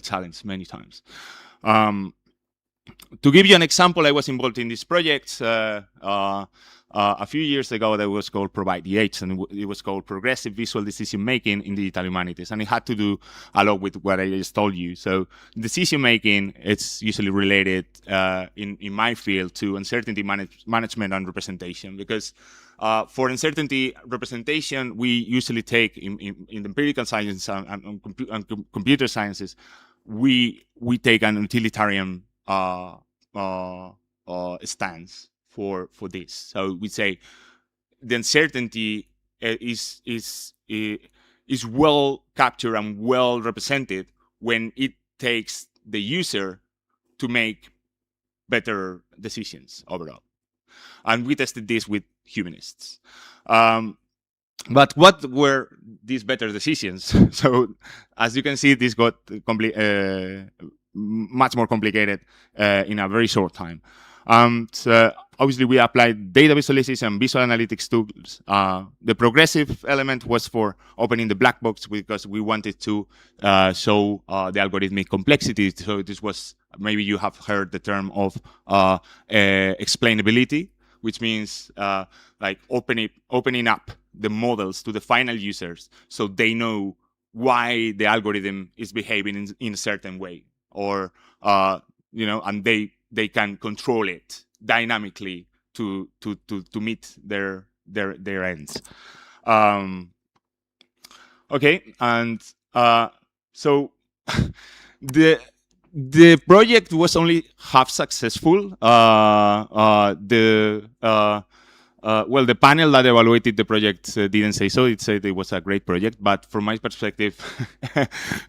Speaker 4: challenge many times. To give you an example, I was involved in this project a few years ago that was called Provide the H, and it was called Progressive Visual Decision Making in Digital Humanities, and it had to do a lot with what I just told you. So decision making, it's usually related in my field to uncertainty management and representation, because for uncertainty representation, we usually take in empirical science and computer sciences, we take an utilitarian stance for this. So we say the uncertainty is well captured and well represented when it takes the user to make better decisions overall. And we tested this with humanists. But what were these better decisions? So as you can see, this got much more complicated in a very short time. So obviously, we applied data visualization and visual analytics tools. The progressive element was for opening the black box because we wanted to show the algorithmic complexity. So this was, maybe you have heard the term of explainability, which means like opening up the models to the final users so they know why the algorithm is behaving in a certain way, or and they can control it dynamically to meet their ends. Okay, and so the project was only half successful. The panel that evaluated the project didn't say so. It said it was a great project, but from my perspective,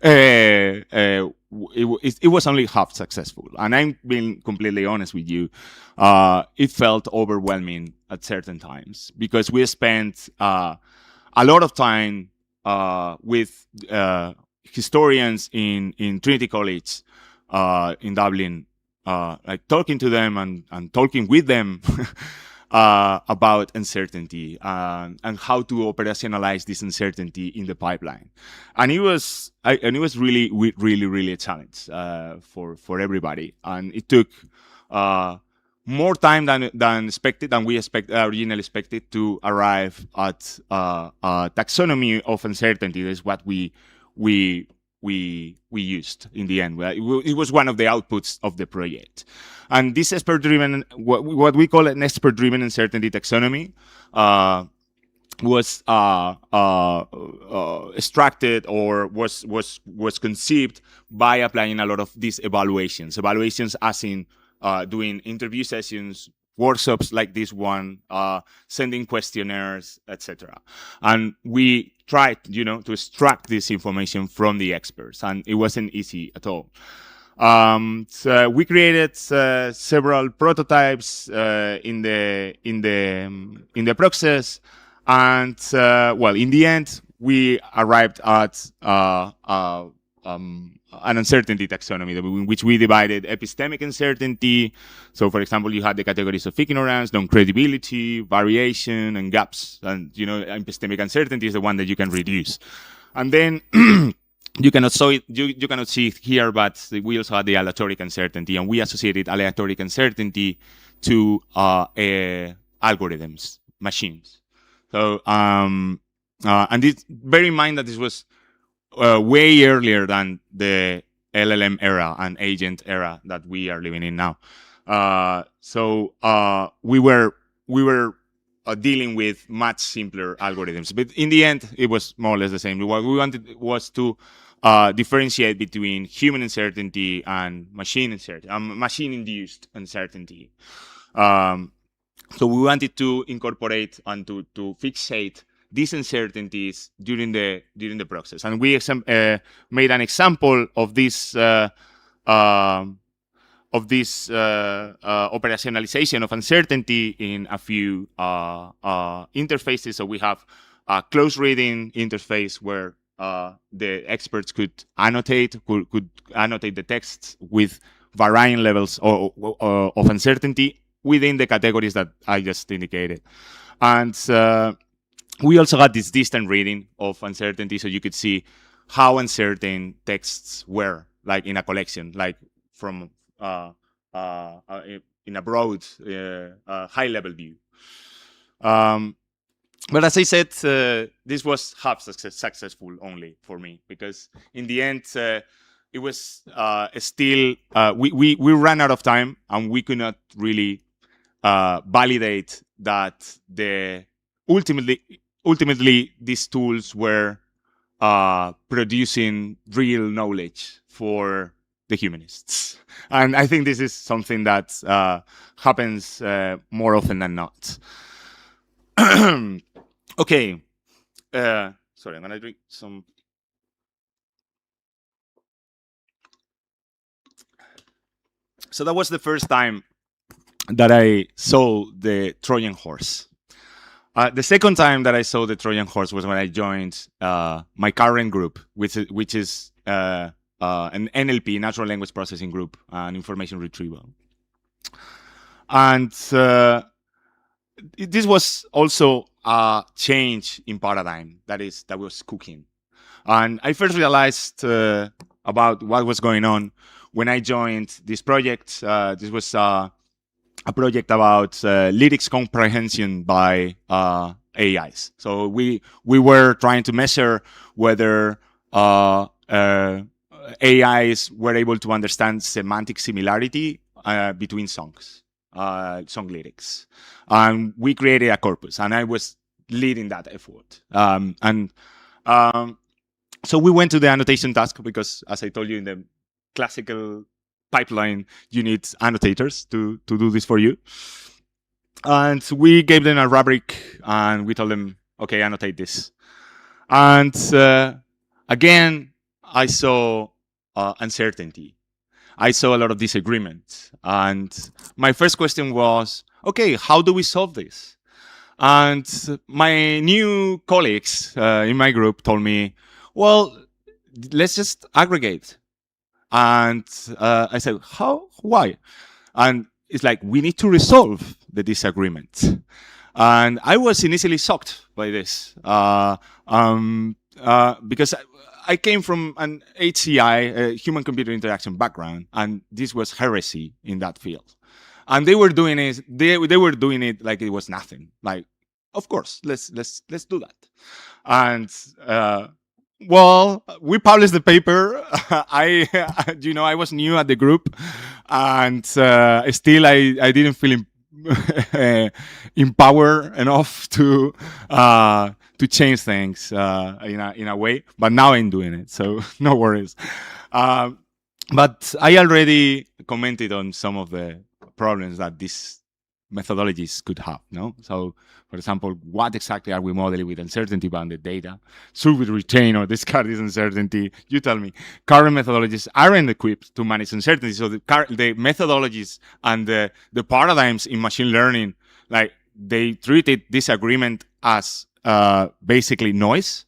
Speaker 4: it was only half successful. And I'm being completely honest with you. It felt overwhelming at certain times because we spent a lot of time with historians in Trinity College in Dublin, like talking to them and talking with them about uncertainty and how to operationalize this uncertainty in the pipeline. And it was really a challenge for everybody. And it took more time than we originally expected to arrive at taxonomy of uncertainty. That's what we used in the end. It was one of the outputs of the project. And this expert-driven, what we call an expert-driven uncertainty taxonomy, was extracted or was conceived by applying a lot of these evaluations as in doing interview sessions, workshops like this one, sending questionnaires, etc. And we tried, to extract this information from the experts, and it wasn't easy at all. So we created several prototypes in the process, and in the end, we arrived at an uncertainty taxonomy in which we divided epistemic uncertainty. So, for example, you had the categories of ignorance, non-credibility, variation, and gaps. And epistemic uncertainty is the one that you can reduce. And then you cannot see it here, but we also had the aleatoric uncertainty, and we associated aleatoric uncertainty to algorithms, machines. So, and bear in mind that this was way earlier than the LLM era and agent era that we are living in now. So we were dealing with much simpler algorithms, but in the end, it was more or less the same. What we wanted was to differentiate between human uncertainty and machine-induced uncertainty. So we wanted to incorporate and to fixate these uncertainties during the process, and we made an example of this operationalization of uncertainty in a few interfaces. So we have a close reading interface where the experts could annotate the texts with varying levels of uncertainty within the categories that I just indicated. And we also had this distant reading of uncertainty, so you could see how uncertain texts were, like in a collection, like from in a broad, high-level view. But as I said, this was half successful only for me, because in the end, it was still we ran out of time, and we could not really validate that ultimately these tools were producing real knowledge for the humanists. And I think this is something that happens more often than not. Okay. Sorry, I'm going to drink some. So that was the first time that I saw the Trojan horse. The second time that I saw the Trojan horse was when I joined my current group, which is an NLP, natural language processing group, and information retrieval. And this was also a change in paradigm that was cooking. And I first realized about what was going on when I joined this project. This was a project about lyrics comprehension by AIs. So we were trying to measure whether AIs were able to understand semantic similarity between songs, song lyrics. And we created a corpus, and I was leading that effort. So we went to the annotation task because, as I told you, in the classical pipeline, you need annotators to do this for you. And we gave them a rubric, and we told them, okay, annotate this. And again, I saw uncertainty. I saw a lot of disagreement. And my first question was, okay, how do we solve this? And my new colleagues in my group told me, well, let's just aggregate. And I said, how? Why? And it's like, we need to resolve the disagreement. And I was initially shocked by this because I came from an HCI, human-computer interaction background, and this was heresy in that field. And they were doing it. They were doing it like it was nothing. Like, of course, let's do that. And well, we published the paper. I was new at the group, and still I didn't feel empowered enough to change things in a way. But now I'm doing it, so no worries. But I already commented on some of the problems that these methodologies could have. No, so for example, what exactly are we modeling with uncertainty-bounded data? Should we retain or discard this uncertainty? You tell me. Current methodologies aren't equipped to manage uncertainty. So the methodologies and the paradigms in machine learning, like they treated disagreement as basically noise.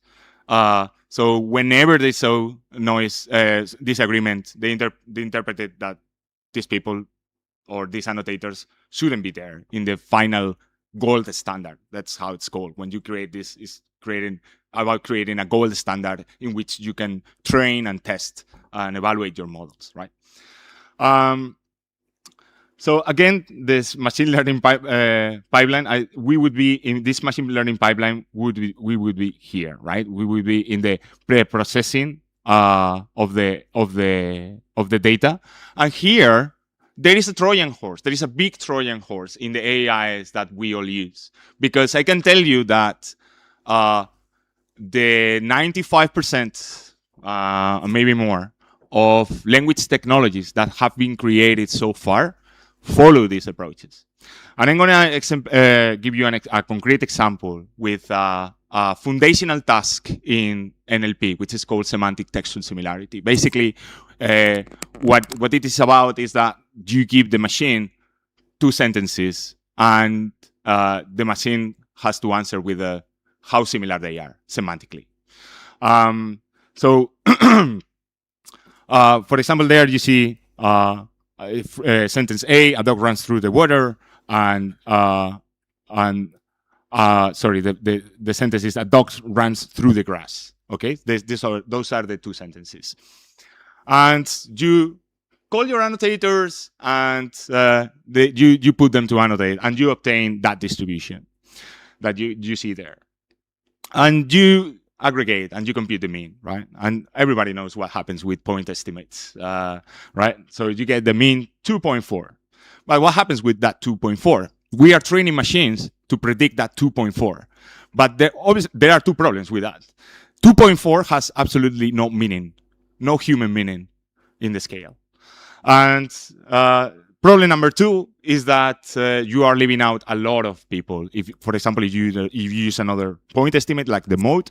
Speaker 4: So whenever they saw noise, disagreement, they interpreted that these people or these annotators shouldn't be there in the final gold standard. That's how it's called. When you create this, is creating a gold standard in which you can train and test and evaluate your models, right? So again, this machine learning pipeline, we would be in this machine learning pipeline. We would be here, right? We would be in the pre-processing of the data, and here there is a Trojan horse. There is a big Trojan horse in the AIs that we all use, because I can tell you that the 95%, maybe more, of language technologies that have been created so far follow these approaches. And I'm going to give you a concrete example with a foundational task in NLP, which is called semantic textual similarity. Basically, what it is about is that you give the machine two sentences, and the machine has to answer with how similar they are semantically. So, for example, there you see sentence A: a dog runs through the water, and sorry, the sentence is: a dog runs through the grass. Okay, those are the two sentences, and you call your annotators, and you put them to annotate, and you obtain that distribution that you see there, and you aggregate and you compute the mean, right? And everybody knows what happens with point estimates, right? So you get the mean 2.4. But what happens with that 2.4? We are training machines to predict that 2.4. But there are two problems with that. 2.4 has absolutely no meaning, no human meaning in the scale. And problem number two is that you are leaving out a lot of people. If, for example, if you use another point estimate like the mode,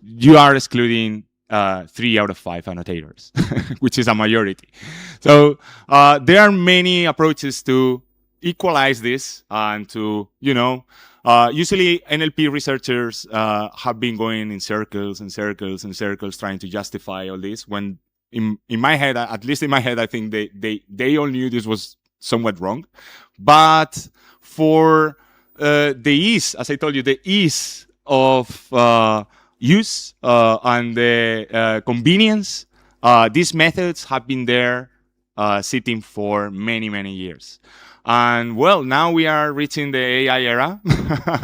Speaker 4: you are excluding 3 out of 5 annotators, which is a majority. So there are many approaches to equalize this and to, usually NLP researchers have been going in circles and circles and circles trying to justify all this, when in my head, at least in my head, I think they all knew this was somewhat wrong. But for the ease, as I told you, the ease of use and the convenience, these methods have been there sitting for many, many years. And well, now we are reaching the AI era,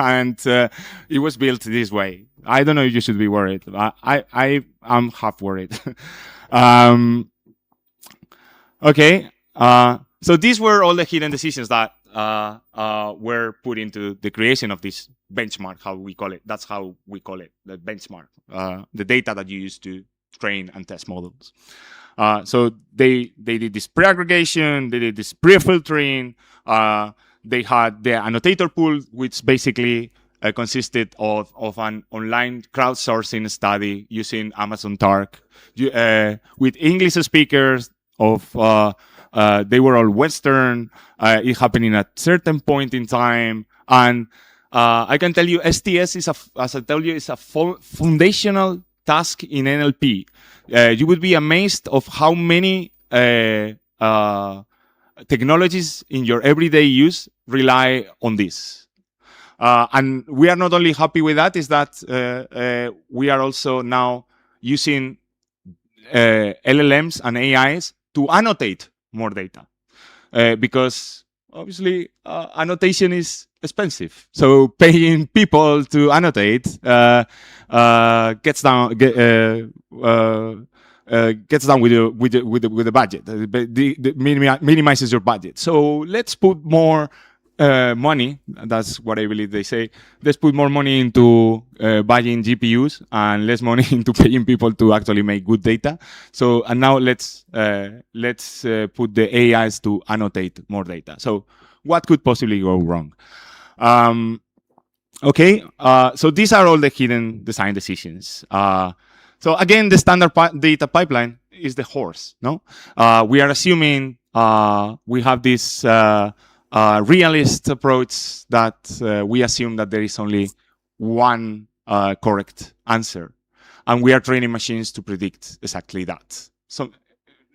Speaker 4: and it was built this way. I don't know if you should be worried. I am half worried. Okay, so these were all the hidden decisions that were put into the creation of this benchmark, how we call it. That's how we call it, the benchmark, the data that you use to train and test models. So they did this pre-aggregation, they did this pre-filtering, they had the annotator pool, which basically consisted of an online crowdsourcing study using Amazon Tark, with English speakers of they were all Western. It happened in a certain point in time, and I can tell you, STS is is a foundational task in NLP. You would be amazed of how many technologies in your everyday use rely on this. And we are not only happy with that, is that we are also now using LLMs and AIs to annotate more data. Because obviously annotation is expensive. So paying people to annotate gets down with the budget. Minimizes your budget. So let's put more money. That's what I believe they say. Let's put more money into buying GPUs and less money into paying people to actually make good data. So, and now let's put the AIs to annotate more data. So what could possibly go wrong? Okay, so these are all the hidden design decisions. So again, the standard data pipeline is the horse. No, we are assuming we have this realist approach that we assume that there is only one correct answer, and we are training machines to predict exactly that. So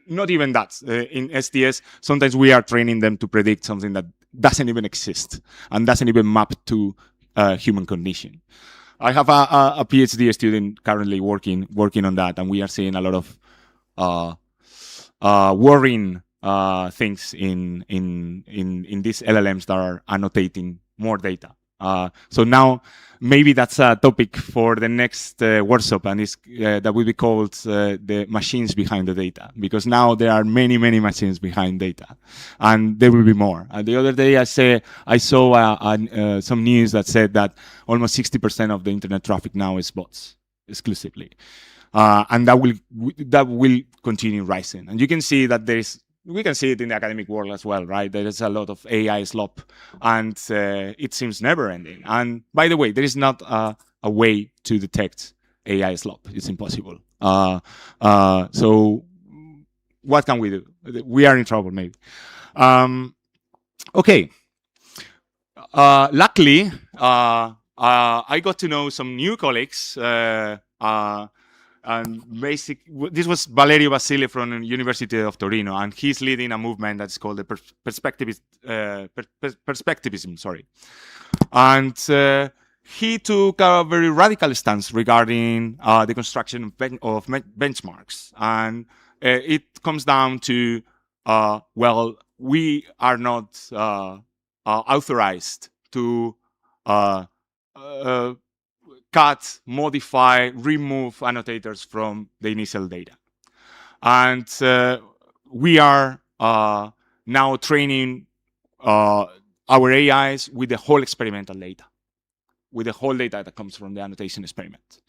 Speaker 4: not even that. In STS, sometimes we are training them to predict something that doesn't even exist and doesn't even map to human cognition. I have a PhD student currently working on that, and we are seeing a lot of worrying things in these LLMs that are annotating more data. So now maybe that's a topic for the next workshop, and that will be called the machines behind the data, because now there are many machines behind data, and there will be more. The other day I saw some news that said that almost 60% of the internet traffic now is bots exclusively, and that will continue rising. And you can see that we can see it in the academic world as well, right? There is a lot of AI slop, and it seems never ending. And by the way, there is not a way to detect AI slop. It's impossible. So what can we do? We are in trouble, maybe. Okay. Luckily, I got to know some new colleagues. And this was Valerio Basile from the University of Torino, and he's leading a movement that's called the perspectivism. Sorry, and he took a very radical stance regarding the construction of benchmarks, and it comes down to well, we are not authorized to cut, modify, remove annotators from the initial data. And we are now training our AIs with the whole experimental data, with the whole data that comes from the annotation experiment.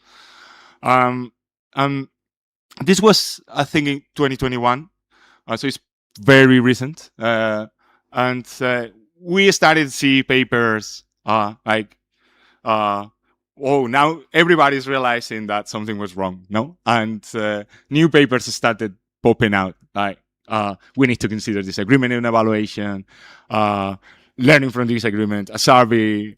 Speaker 4: This was, I think, in 2021, so it's very recent. And we started to see papers like, oh, now everybody's realizing that something was wrong, no? And new papers started popping out, like, we need to consider disagreement in evaluation, learning from disagreement, a survey.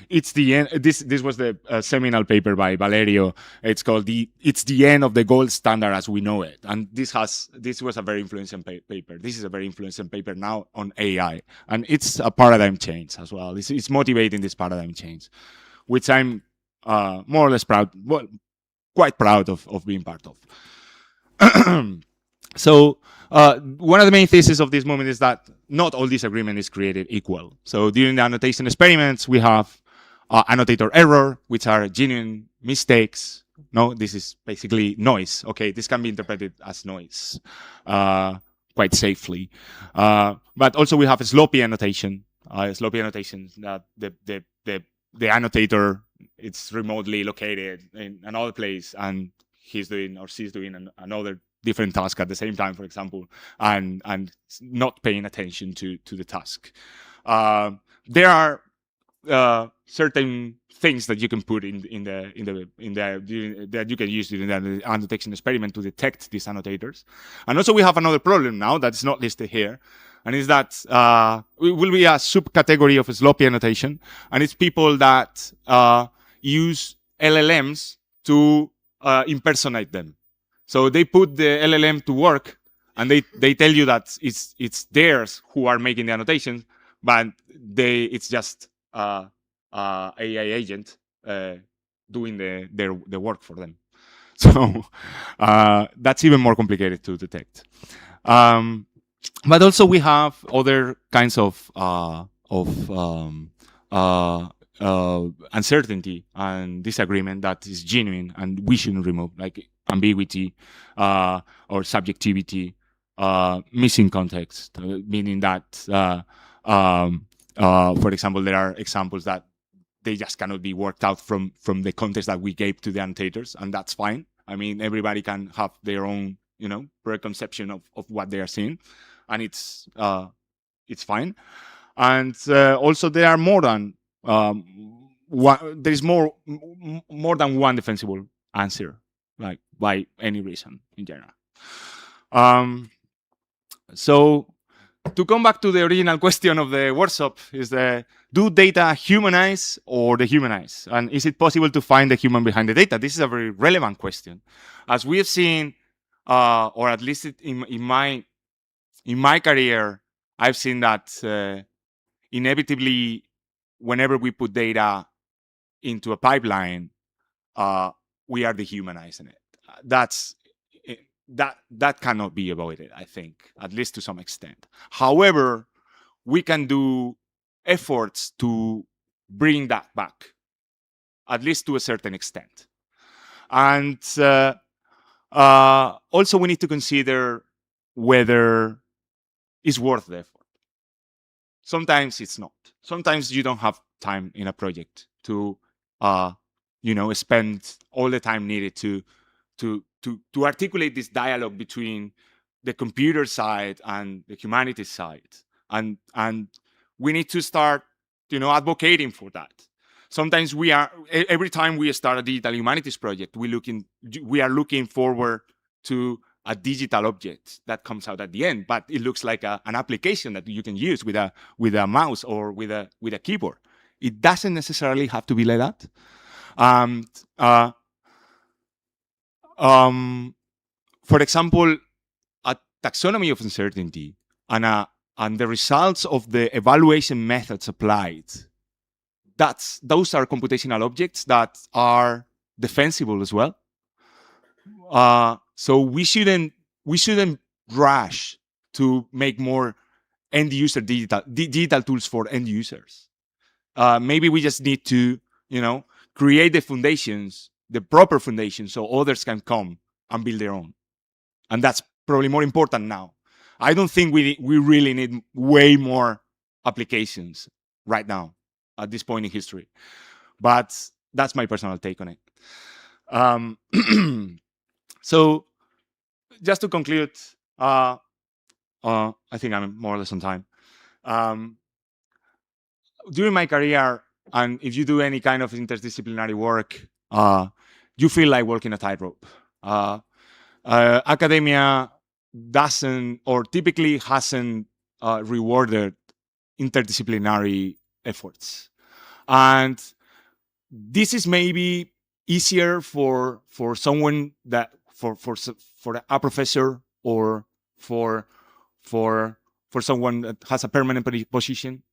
Speaker 4: It's the end. This was the seminal paper by Valerio. It's called "It's the End of the Gold Standard as We Know It." And this was a very influential paper. This is a very influential paper now on AI, and it's a paradigm change as well. It's motivating this paradigm change, which I'm more or less proud, well, quite proud of being part of. So one of the main theses of this movement is that not all disagreement is created equal. So during the annotation experiments, we have annotator error, which are genuine mistakes. No, this is basically noise. Okay, this can be interpreted as noise quite safely. But also we have sloppy annotation. Sloppy annotation that the annotator, it's remotely located in another place, and he's doing or she's doing another different task at the same time, for example, and not paying attention to the task. There are certain things that you can put that you can use during the annotation experiment to detect these annotators. And also we have another problem now that's not listed here, and is that it will be a subcategory of sloppy annotation, and it's people that use LLMs to impersonate them. So they put the LLM to work, and they tell you that it's theirs who are making the annotations, but it's just AI agent doing the work for them. So that's even more complicated to detect. But also we have other kinds of uncertainty and disagreement that is genuine and we shouldn't remove, like ambiguity or subjectivity, missing context, meaning that, for example, there are examples that they just cannot be worked out from the context that we gave to the annotators, and that's fine. I mean, everybody can have their own, preconception of what they are seeing, and it's fine. And also there are more than there is more than one defensible answer, like by any reason in general. So to come back to the original question of the workshop, is do data humanize or dehumanize? And is it possible to find the human behind the data? This is a very relevant question. As we have seen, or at least in my career, I've seen that inevitably, whenever we put data into a pipeline, we are dehumanizing it. That's that cannot be avoided, I think, at least to some extent. However, we can do efforts to bring that back, at least to a certain extent. And also, we need to consider whether it's worth the effort. Sometimes it's not. Sometimes you don't have time in a project to, spend all the time needed to articulate this dialogue between the computer side and the humanities side, and we need to start, advocating for that. Sometimes every time we start a digital humanities project, we are looking forward to a digital object that comes out at the end, but it looks like an application that you can use with a mouse or with a keyboard. It doesn't necessarily have to be like that. For example, a taxonomy of uncertainty and the results of the evaluation methods applied, those are computational objects that are defensible as well. So we shouldn't rush to make more end user digital tools for end users. Maybe we just need to, create the proper foundations, so others can come and build their own. And that's probably more important now. I don't think we really need way more applications right now at this point in history. But that's my personal take on it. So just to conclude, I think I'm more or less on time. During my career, and if you do any kind of interdisciplinary work, you feel like walking a tightrope. Academia doesn't, or typically hasn't, rewarded interdisciplinary efforts, and this is maybe easier for someone that for a professor or for someone that has a permanent position,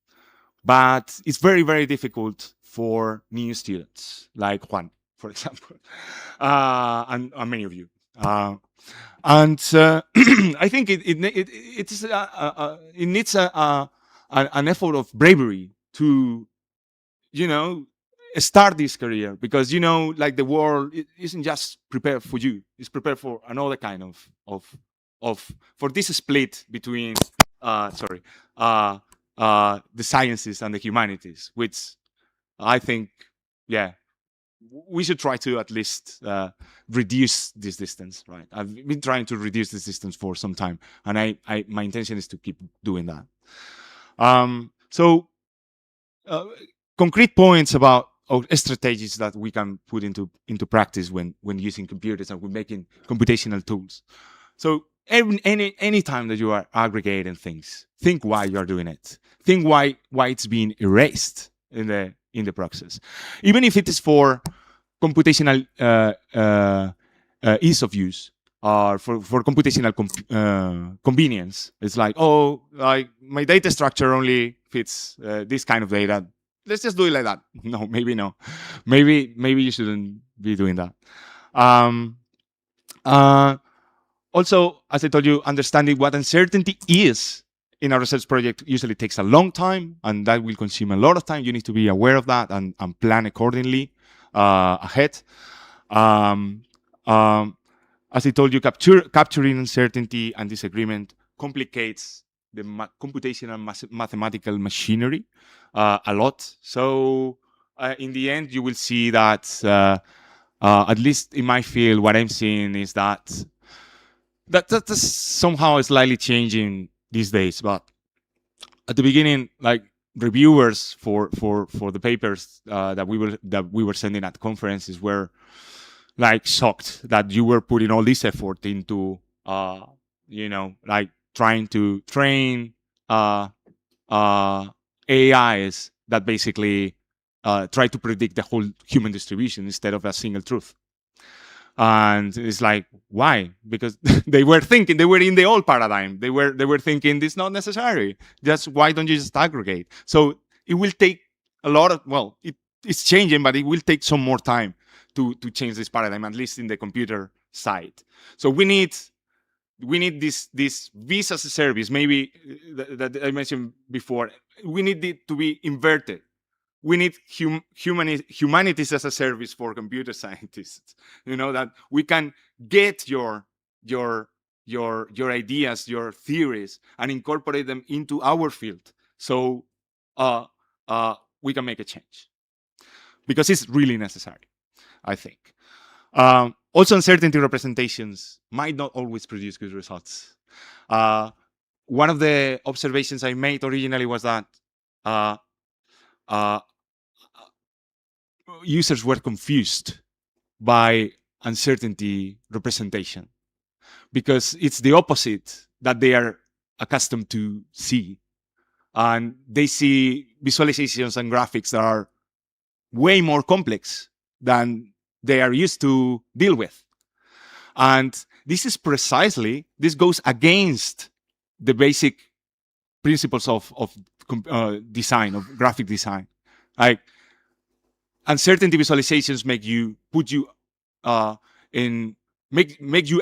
Speaker 4: but it's very, very difficult for new students like Juan, for example, and many of you. And I think it needs an effort of bravery to, start this career, because like the world isn't just prepared for you; it's prepared for another kind of for this split between the sciences and the humanities, which I think, we should try to at least reduce this distance, right? I've been trying to reduce this distance for some time, and my intention is to keep doing that. So concrete points about strategies that we can put into practice when using computers and when making computational tools. So any time that you are aggregating things, think why you are doing it. Think why it's being erased in the process, even if it is for computational ease of use or for computational convenience. It's like, like my data structure only fits this kind of data. Let's just do it like that. No, maybe no. Maybe you shouldn't be doing that. Also, as I told you, understanding what uncertainty is in a research project usually takes a long time, and that will consume a lot of time. You need to be aware of that and plan accordingly ahead. As I told you, capturing uncertainty and disagreement complicates the computational mathematical machinery a lot. So in the end, you will see that, at least in my field, what I'm seeing is that's somehow slightly changing these days. But at the beginning, like reviewers for the papers that we were sending at conferences were like shocked that you were putting all this effort into like trying to train AIs that basically try to predict the whole human distribution instead of a single truth. And it's like, why? Because they were in the old paradigm. They were thinking this is not necessary. Just why don't you just aggregate? So it will take a lot of, it's changing, but it will take some more time to change this paradigm, at least in the computer side. So we need we need this visa as a service, maybe that I mentioned before. We need it to be inverted. We need humanities as a service for computer scientists. That we can get your ideas, your theories, and incorporate them into our field, so we can make a change, because it's really necessary, I think. Also, uncertainty representations might not always produce good results. One of the observations I made originally was that uh, users were confused by uncertainty representation, because it's the opposite that they are accustomed to see. And they see visualizations and graphics that are way more complex than they are used to deal with. And this goes against the basic principles of design, of graphic design. Like, uncertainty visualizations make you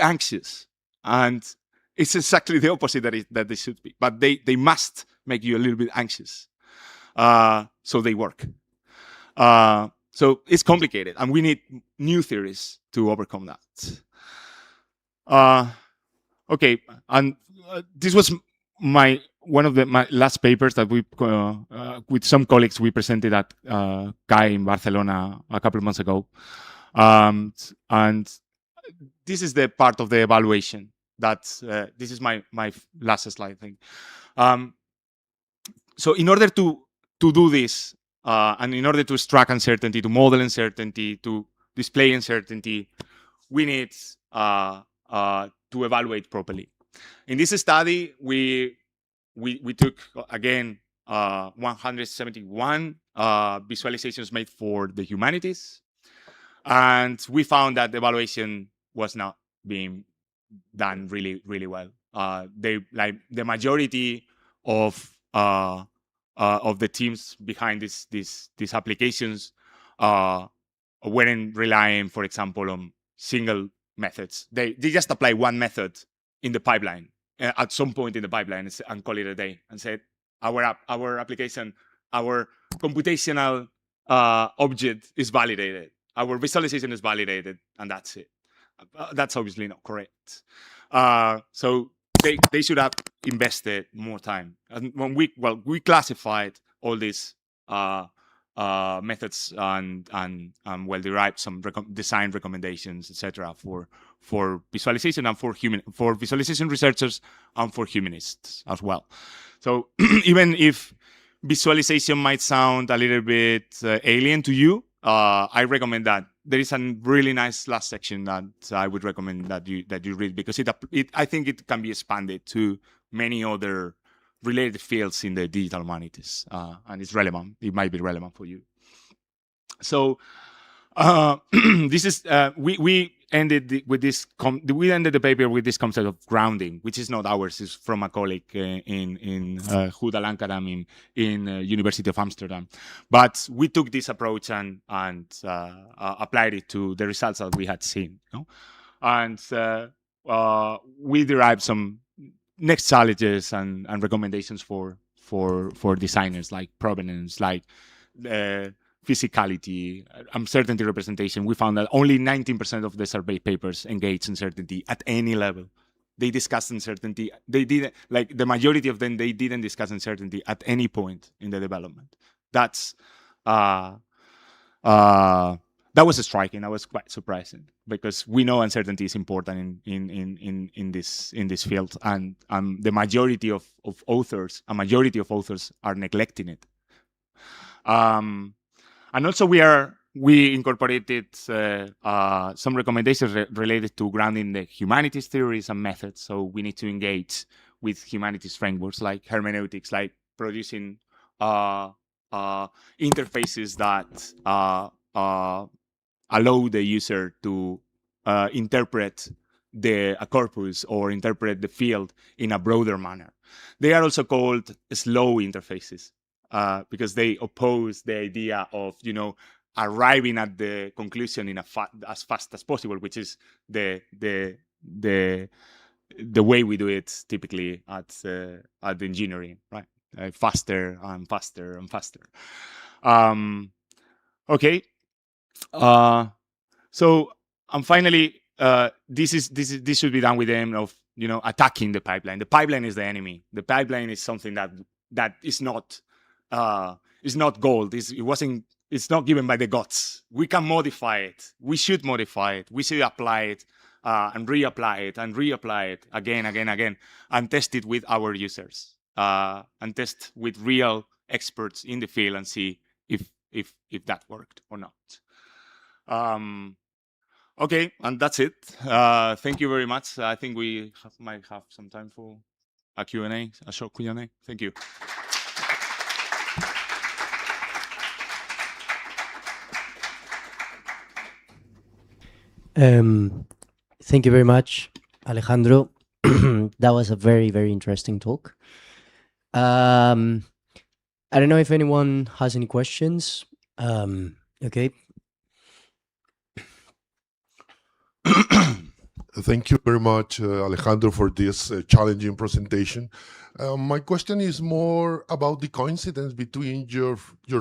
Speaker 4: anxious, and it's exactly the opposite that they should be. But they must make you a little bit anxious, so they work. So it's complicated, and we need new theories to overcome that. Okay, and this was one of my last papers that we, with some colleagues, we presented at CAI in Barcelona a couple of months ago. And this is the part of the evaluation that, this is my last slide, I think. So in order to do this, and in order to extract uncertainty, to model uncertainty, to display uncertainty, we need to evaluate properly. In this study, we took, again, 171 visualizations made for the humanities, and we found that the evaluation was not being done really, really well. The majority of the teams behind these applications weren't relying, for example, on single methods. They just apply one method in the pipeline, at some point in the pipeline, and call it a day, and said, our application, our computational object is validated, our visualization is validated, and that's it. That's obviously not correct. So they should have invested more time. And when we classified all these methods and derived some design recommendations, etc., for visualization, and for visualization researchers, and for humanists as well. So even if visualization might sound a little bit alien to you, I recommend that there is a really nice last section that I would recommend that you read, because I think it can be expanded to many other related fields in the digital humanities, and it's relevant. It might be relevant for you. So this is we ended with this. We ended the paper with this concept of grounding, which is not ours; it's from a colleague in Huda Lankaram in University of Amsterdam. But we took this approach and applied it to the results that we had seen. And we derived some next challenges and recommendations for designers, like provenance, like physicality, uncertainty representation. We found that only 19% of the survey papers engage uncertainty at any level. They discussed uncertainty. They didn't, like the majority of them, they didn't discuss uncertainty at any point in the development. That was striking. That was quite surprising, because we know uncertainty is important in this field, and the majority of authors are neglecting it. And also we incorporated some recommendations related to grounding the humanities theories and methods. So we need to engage with humanities frameworks like hermeneutics, like producing interfaces that allow the user to interpret a corpus or interpret the field in a broader manner. They are also called slow interfaces, because they oppose the idea of arriving at the conclusion in as fast as possible, which is the the way we do it typically at engineering, right? Faster and faster and faster. Okay. So and finally, this should be done with the aim of attacking the pipeline. The pipeline is the enemy. The pipeline is something that is not gold. It's not given by the gods. We can modify it. We should modify it. We should apply it and reapply it and reapply it again, and test it with our users and test with real experts in the field and see if that worked or not. Okay, and that's it. Thank you very much. I think we might have some time for a Q&A, a short Q&A. Thank you.
Speaker 3: Thank you very much, Alejandro. That was a very, very interesting talk. I don't know if anyone has any questions. Okay.
Speaker 5: Thank you very much, Alejandro, for this challenging presentation. My question is more about the coincidence between your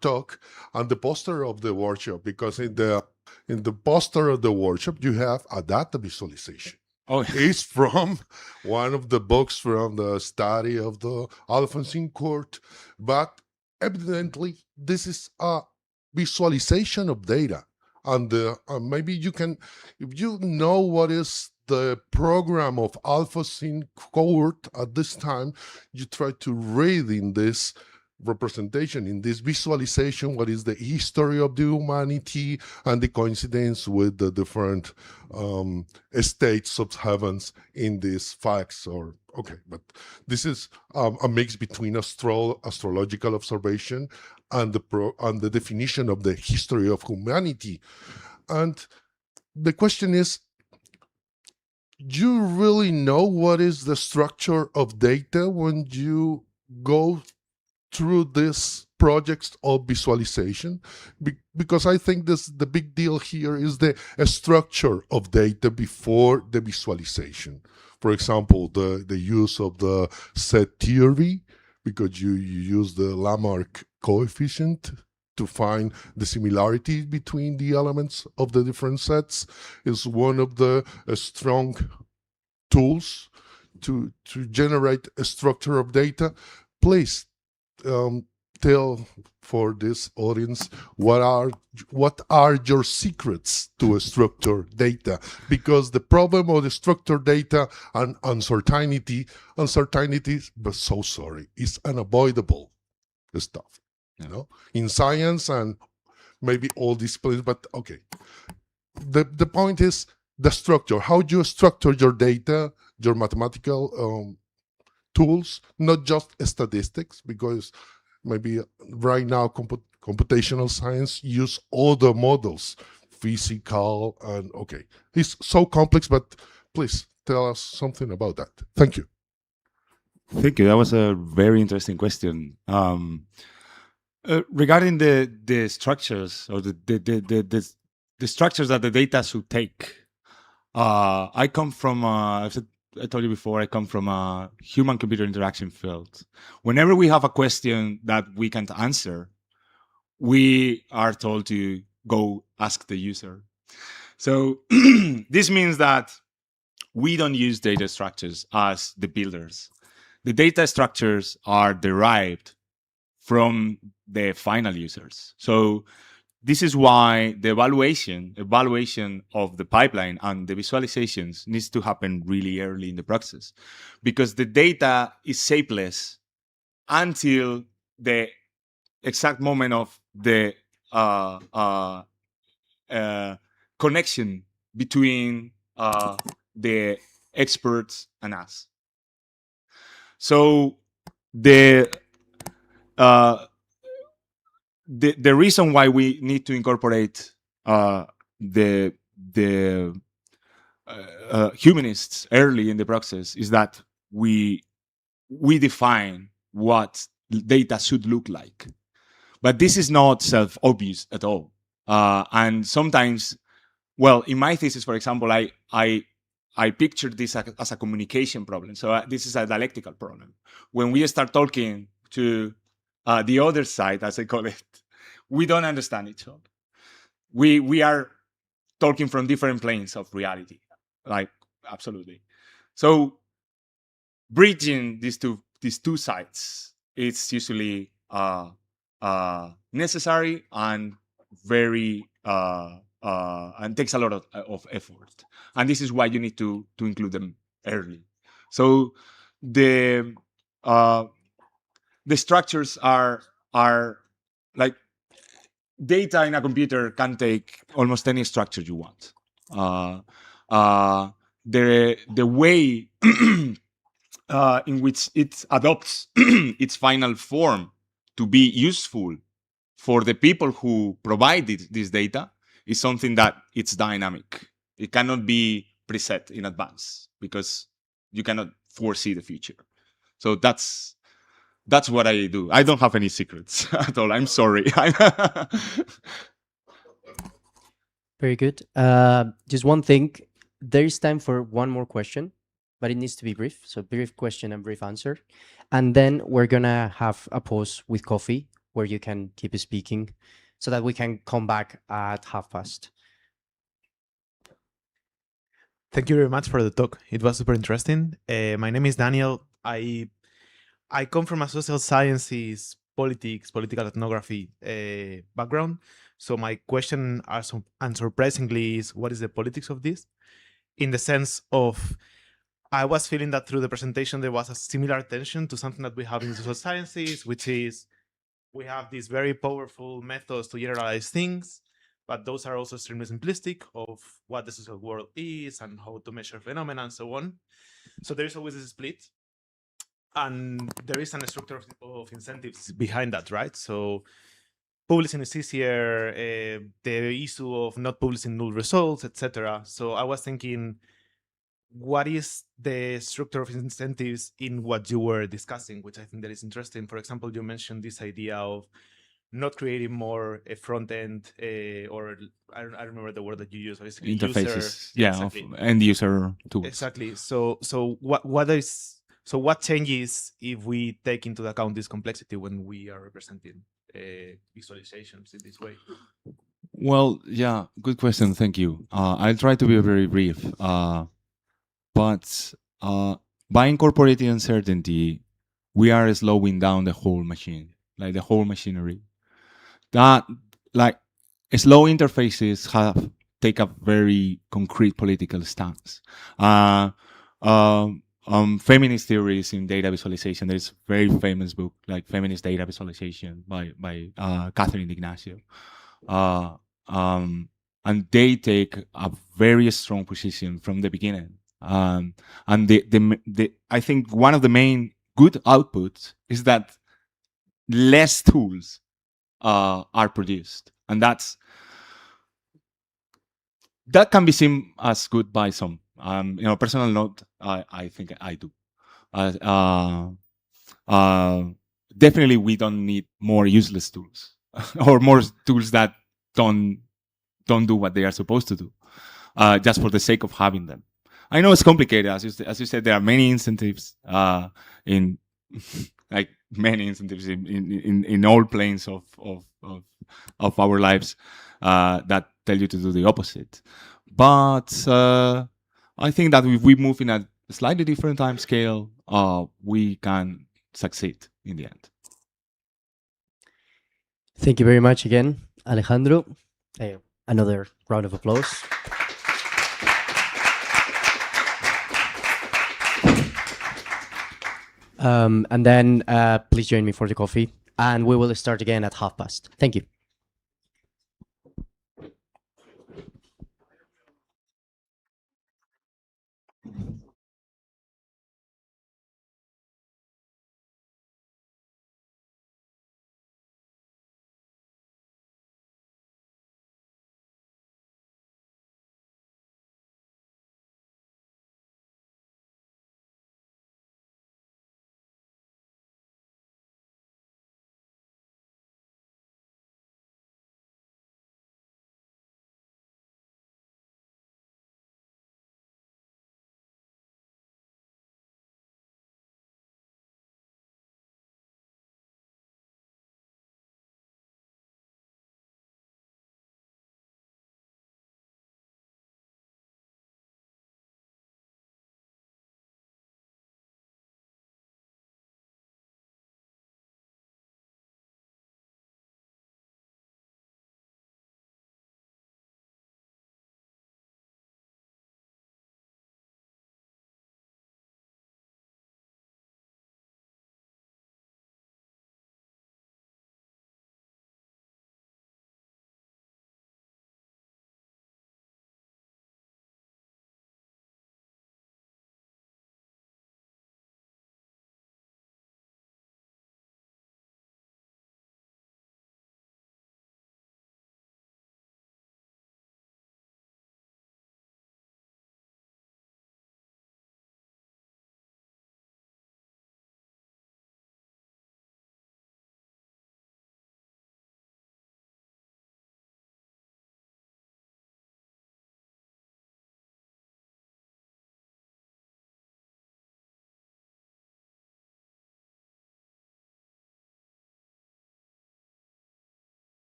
Speaker 5: talk and the poster of the workshop, because in the poster of the workshop you have a data visualization.
Speaker 4: Oh,
Speaker 5: It's from one of the books from the study of the Alphonsine court, but evidently this is a visualization of data. And maybe you can, if you know what is the program of Alphonsine court at this time, you try to read in this representation, in this visualization, what is the history of the humanity and the coincidence with the different states of heavens in these facts. Or okay, but this is a mix between astrological observation and the definition of the history of humanity. And the question is, you really know what is the structure of data when you go through these projects of visualization? Because I think the big deal here is the structure of data before the visualization. For example, the use of the set theory, because you use the Lamarck coefficient to find the similarity between the elements of the different sets, is one of the strong tools to generate a structure of data. Please tell for this audience what are your secrets to a structured data, because the problem of the structured data and uncertainty, but so sorry, is unavoidable stuff, in science and maybe all disciplines. But okay, the point is the structure, how you structure your data, your mathematical tools, not just statistics, because maybe right now computational science use all the models, physical, and okay, it's so complex. But please tell us something about that. Thank you.
Speaker 4: Thank you. That was a very interesting question. Regarding the structures or the structures that the data should take, I come from I told you before, I come from a human-computer interaction field. Whenever we have a question that we can't answer, we are told to go ask the user. So this means that we don't use data structures as the builders. The data structures are derived from the final users. So this is why the evaluation of the pipeline and the visualizations needs to happen really early in the process, because the data is shapeless until the exact moment of the connection between the experts and us. So the reason why we need to incorporate the humanists early in the process is that we define what data should look like, but this is not self-obvious at all. And sometimes, well, in my thesis, for example, I I pictured this as a communication problem. So this is a dialectical problem. When we start talking to the other side, as I call it, we don't understand each other. We are talking from different planes of reality, like absolutely. So bridging these two sides, it's usually necessary and very and takes a lot of effort. And this is why you need to include them early. So the structures are like data in a computer can take almost any structure you want. The way in which it adopts its final form to be useful for the people who provide this data is something that it's dynamic. It cannot be preset in advance because you cannot foresee the future. So that's what I do. I don't have any secrets at all. I'm sorry.
Speaker 3: Very good. Just one thing. There is time for one more question, but it needs to be brief. So brief question and brief answer. And then we're going to have a pause with coffee where you can keep speaking so that we can come back at past.
Speaker 6: Thank you very much for the talk. It was super interesting. My name is Daniel. I come from a social sciences, politics, political ethnography background. So my question, unsurprisingly, is what is the politics of this? In the sense of, I was feeling that through the presentation there was a similar tension to something that we have in social sciences, which is we have these very powerful methods to generalize things, but those are also extremely simplistic of what the social world is and how to measure phenomena and so on. So there is always this split. And there is a structure of incentives behind that, right? So publishing is easier, the issue of not publishing null results, etc. So I was thinking, what is the structure of incentives in what you were discussing, which I think that is interesting. For example, you mentioned this idea of not creating more a front end or I don't remember the word that you use. Basically,
Speaker 4: Interfaces,
Speaker 6: exactly.
Speaker 4: of end user tools.
Speaker 6: Exactly. So what changes if we take into account this complexity when we are representing visualizations in this way?
Speaker 4: Well, yeah, good question. Thank you. I'll try to be very brief. But by incorporating uncertainty, we are slowing down the whole machine, like the whole machinery. That, like, slow interfaces take a very concrete political stance. Feminist theories in data visualization. There's a very famous book, like Feminist Data Visualization by Catherine Ignacio. And they take a very strong position from the beginning. And I think one of the main good outputs is that less tools are produced, and that can be seen as good by some. Personal note, I think I do. Definitely, we don't need more useless tools or more tools that don't do what they are supposed to do, just for the sake of having them. I know it's complicated, as you said. There are many incentives in like many incentives in all planes of our lives that tell you to do the opposite. But I think that if we move in a slightly different time scale, we can succeed in the end.
Speaker 3: Thank you very much again, Alejandro. Another round of applause. And then please join me for the coffee, and we will start again at past. Thank you.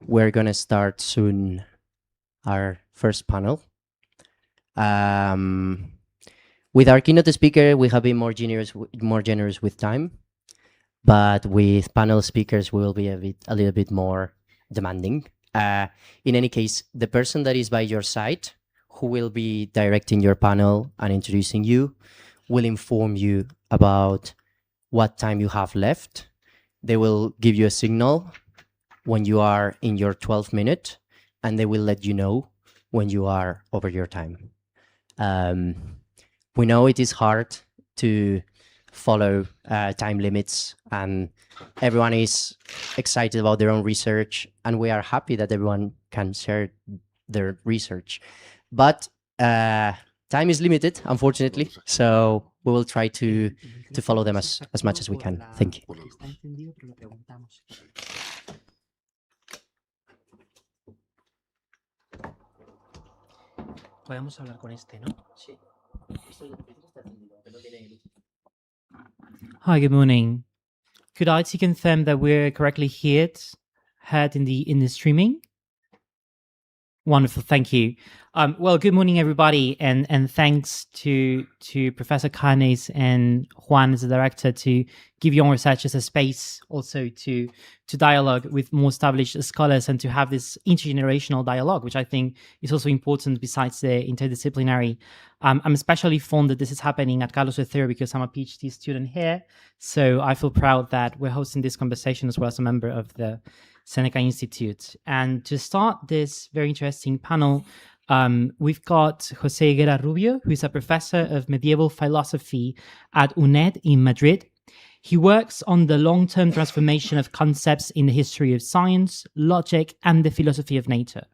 Speaker 3: we're gonna start soon our first panel. With our keynote speaker, we have been more generous with time, but with panel speakers, we will be a little bit more demanding. In any case, the person that is by your side, who will be directing your panel and introducing you, will inform you about what time you have left. They will give you a signal when you are in your 12 minute, and they will let you know when you are over your time. We know it is hard to follow time limits, and everyone is excited about their own research, and we are happy that everyone can share their research. But time is limited, unfortunately, so we will try to follow them as much as we can. Thank you.
Speaker 7: Podemos hablar con este, ¿no? Sí. Hi, good morning. Could I confirm that we're correctly heard in the streaming? Wonderful, thank you. Well, good morning, everybody, and thanks to Professor Canes and Juan as the director to give young researchers a space also to dialogue with more established scholars and to have this intergenerational dialogue, which I think is also important besides the interdisciplinary. I'm especially fond that this is happening at Carlos III because I'm a PhD student here, so I feel proud that we're hosting this conversation as well as a member of the Seneca Institute. And to start this very interesting panel, we've got Jose Higuera Rubio, who is a professor of medieval philosophy at UNED in Madrid. He works on the long-term transformation of concepts in the history of science, logic, and the philosophy of nature,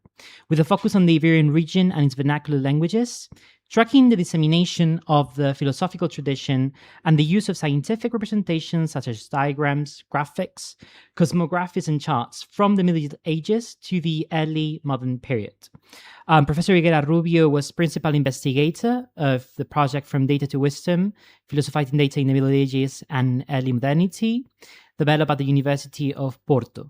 Speaker 7: with a focus on the Iberian region and its vernacular languages, tracking the dissemination of the philosophical tradition and the use of scientific representations such as diagrams, graphics, cosmographies, and charts from the Middle Ages to the early modern period. Professor Higuera Rubio was principal investigator of the project From Data to Wisdom, Philosophizing Data in the Middle Ages and Early Modernity, developed at the University of Porto.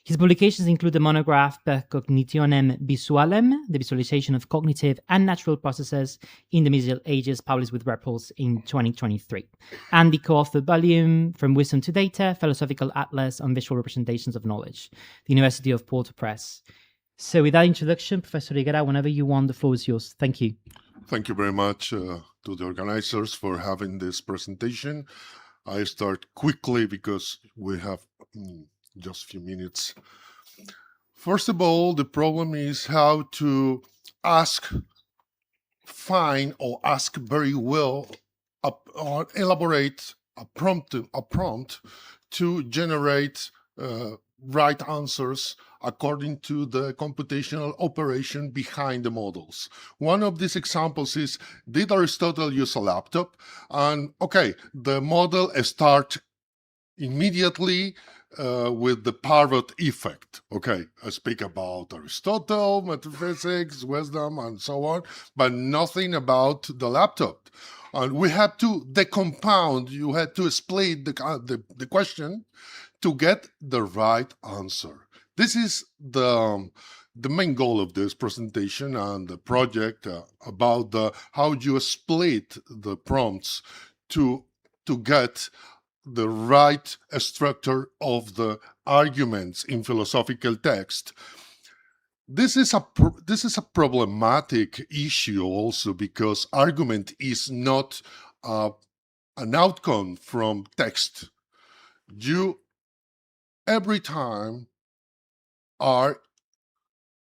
Speaker 7: His publications include the monograph Per Cognitionem Visualem, the visualization of cognitive and natural processes in the Middle Ages, published with Repulse in 2023, and the co-authored volume From Wisdom to Data, Philosophical Atlas on Visual Representations of Knowledge, the University of Porto Press. So with that introduction, Professor Higuera, whenever you want, the floor is yours. Thank you.
Speaker 5: Thank you very much to the organizers for having this presentation. I start quickly because we have just a few minutes. First of all, the problem is how to find or ask very well, or elaborate a prompt to generate right answers according to the computational operation behind the models. One of these examples is, did Aristotle use a laptop? And okay, the model start immediately with the Parrot effect. Okay, I speak about Aristotle, metaphysics, wisdom, and so on, but nothing about the laptop. And we had to decompound, you had to split the question to get the right answer. This is the main goal of this presentation and the project about how you split the prompts to get the right structure of the arguments in philosophical text. This is a problematic issue also because argument is not an outcome from text. You every time are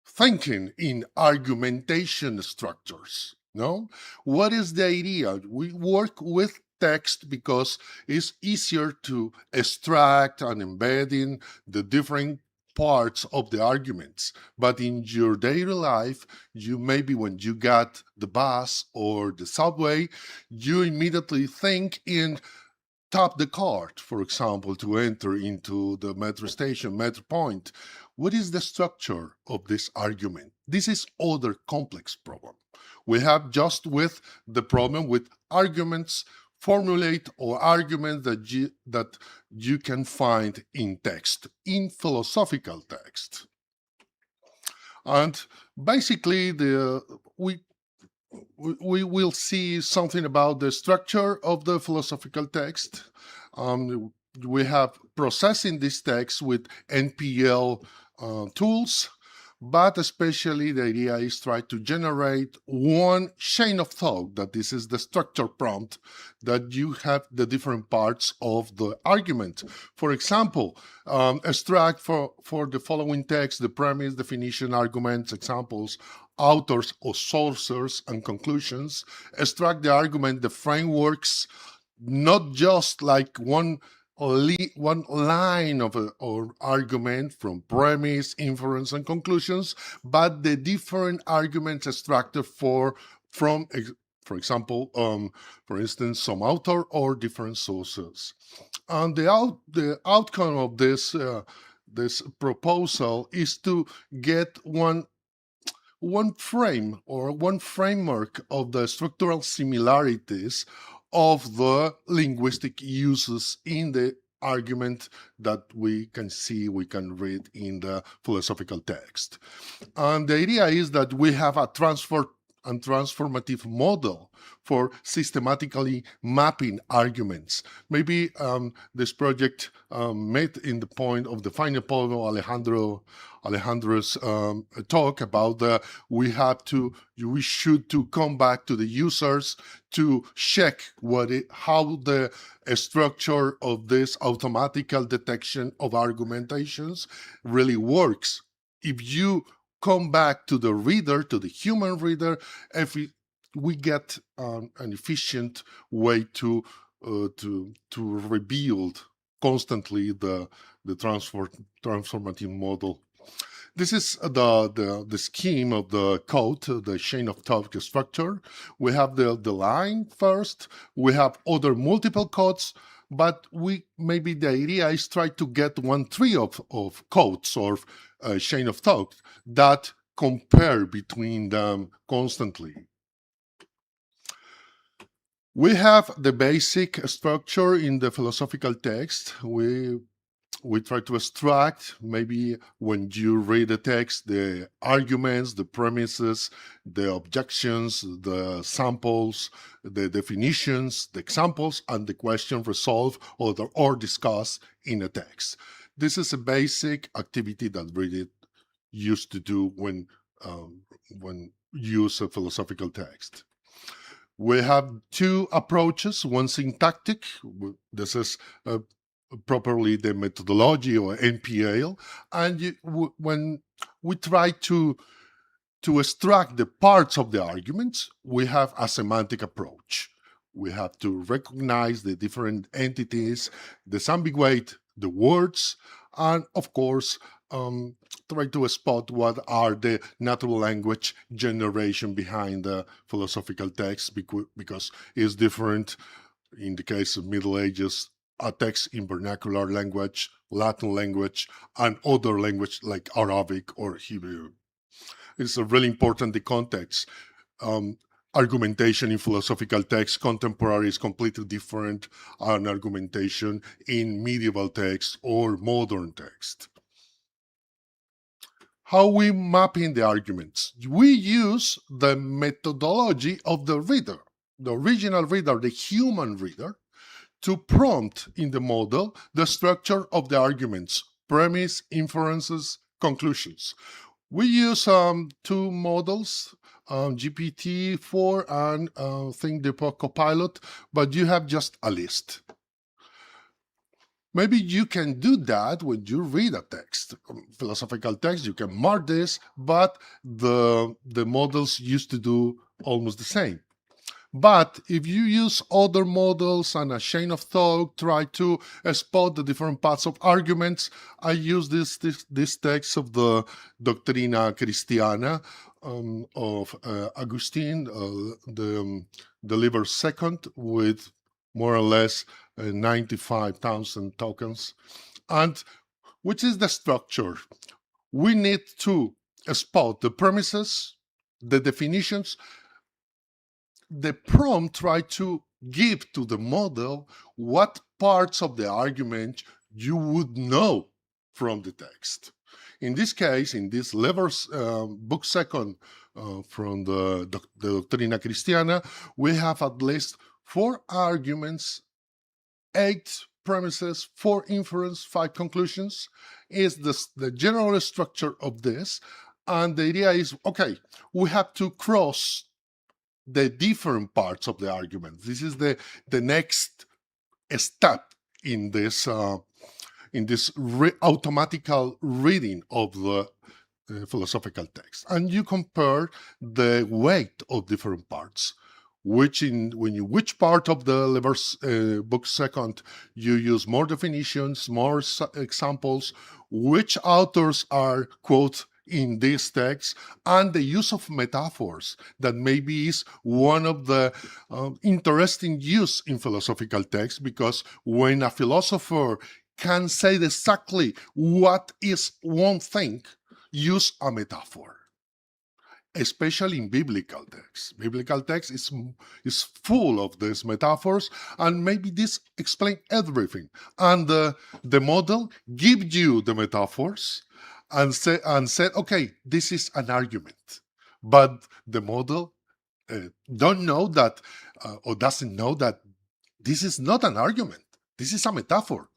Speaker 5: thinking in argumentation structures. No? What is the idea? We work with text because it's easier to extract and embed in the different parts of the arguments. But in your daily life, you maybe when you got the bus or the subway, you immediately think in tap the card, for example, to enter into the metro station, metro point. What is the structure of this argument? This is other complex problem. We have just with the problem with arguments, formulate or arguments that you can find in text, in philosophical text. And basically, we will see something about the structure of the philosophical text. We have processing this text with NPL tools, but especially the idea is try to generate one chain of thought, that this is the structure prompt, that you have the different parts of the argument. For example, extract for the following text the premise, definition, arguments, examples, authors or sources, and conclusions. Extract the argument, the frameworks, not just like one line of or argument from premise, inference, and conclusions, but the different arguments extracted from, for example, for instance, some author or different sources. And the outcome of this this proposal is to get one frame or one framework of the structural similarities of the linguistic uses in the argument that we can see, we can read in the philosophical text. And the idea is that we have a transformative model for systematically mapping arguments. Maybe this project made in the point of the final point of Alejandro's talk about we should to come back to the users to check how the structure of this automatical detection of argumentations really works. If you come back to the reader, to the human reader, if we get an efficient way to rebuild constantly the transformative model. This is the scheme of the code, the chain of thought structure. We have the line first. We have other multiple codes, but maybe the idea is try to get one tree of codes or chain of thought that compare between them constantly. We have the basic structure in the philosophical text. We try to extract, maybe when you read the text, the arguments, the premises, the objections, the samples, the definitions, the examples, and the question resolved or discussed in a text. This is a basic activity that reader used to do when use a philosophical text. We have two approaches, one syntactic. This is properly the methodology or NPL, and when we try to extract the parts of the arguments, we have a semantic approach. We have to recognize the different entities, disambiguate the words, and of course, try to spot what are the natural language generation behind the philosophical text, because it's different in the case of Middle Ages, a text in vernacular language, Latin language, and other language like Arabic or Hebrew. It's really important, the context. Argumentation in philosophical text contemporary is completely different than argumentation in medieval text or modern text. How we map in the arguments? We use the methodology of the reader, the original reader, the human reader, to prompt in the model the structure of the arguments, premise, inferences, conclusions. We use two models, GPT-4 and Think the Copilot, but you have just a list. Maybe you can do that when you read a text, philosophical text, you can mark this, but the models used to do almost the same. But if you use other models and a chain of thought, try to spot the different parts of arguments. I use this text of the Doctrina Christiana of Augustine, delivered second, with more or less 95,000 tokens. And which is the structure? We need to spot the premises, the definitions. The prompt try to give to the model what parts of the argument you would know from the text. In this case, in this Lever's book second from the Doctrina Cristiana, we have at least 4 arguments, 8 premises, 4 inference, 5 conclusions is the general structure of this. And the idea is, okay, we have to cross the different parts of the argument. This is the next step in this automatical reading of the philosophical text, and you compare the weight of different parts. Which part of the Lever's book second you use more definitions, more examples, which authors are quote in this text, and the use of metaphors that maybe is one of the interesting use in philosophical texts, because when a philosopher can say exactly what is one thing, use a metaphor, especially in biblical texts. Biblical text is full of these metaphors, and maybe this explains everything. And the model gives you the metaphors and said, okay, this is an argument. But the model don't know that or doesn't know that this is not an argument. This is a metaphor.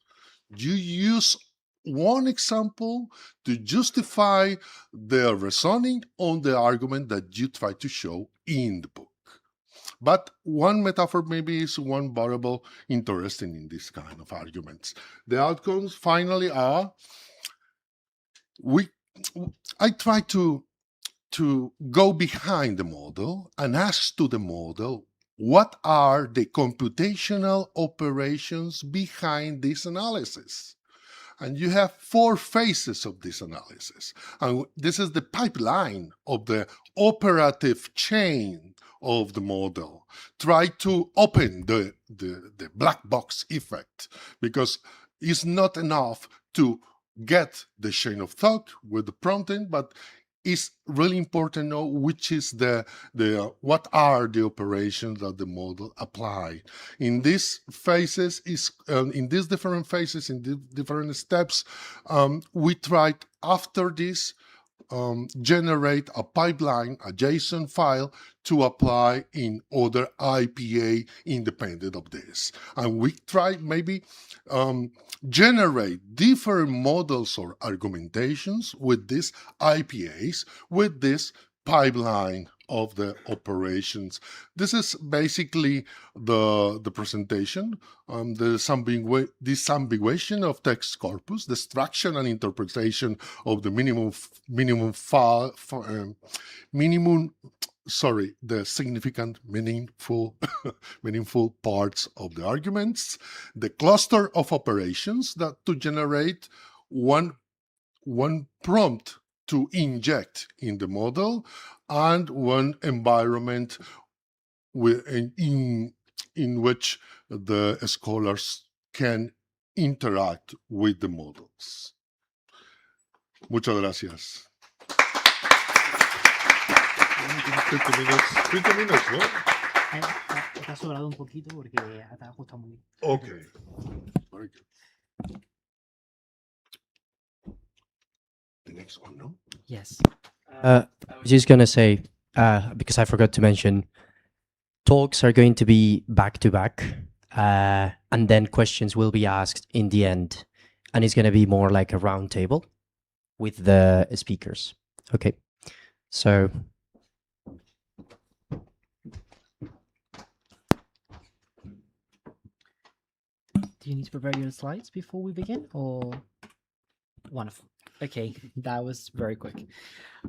Speaker 5: You use one example to justify the reasoning on the argument that you try to show in the book. But one metaphor maybe is one variable interesting in this kind of arguments. The outcomes finally are, I try to go behind the model and ask to the model, what are the computational operations behind this analysis? And you have 4 phases of this analysis. And this is the pipeline of the operative chain of the model. Try to open the black box effect, because it's not enough to get the chain of thought with the prompting, but it's really important to know which is what are the operations that the model apply. In these phases in these different phases, in the different steps, we tried after this generate a pipeline, a JSON file to apply in other IPA independent of this. And we tried maybe generate different models or argumentations with these IPAs, with this pipeline of the operations. This is basically the presentation. Disambiguation of text corpus, the structure and interpretation of the the significant, meaningful parts of the arguments, the cluster of operations that to generate one prompt to inject in the model, and one environment in which the scholars can interact with the models. Muchas gracias. 20 minutes, ¿no?
Speaker 7: Está sobrado un poquito porque está justo muy bien.
Speaker 5: Okay. Very good. The next one, no?
Speaker 7: Yes.
Speaker 3: I was just gonna say, because I forgot to mention, talks are going to be back to back, and then questions will be asked in the end, and it's gonna be more like a round table with the speakers. Okay, so.
Speaker 7: Do you need to prepare your slides before we begin, or wonderful? Okay, that was very quick.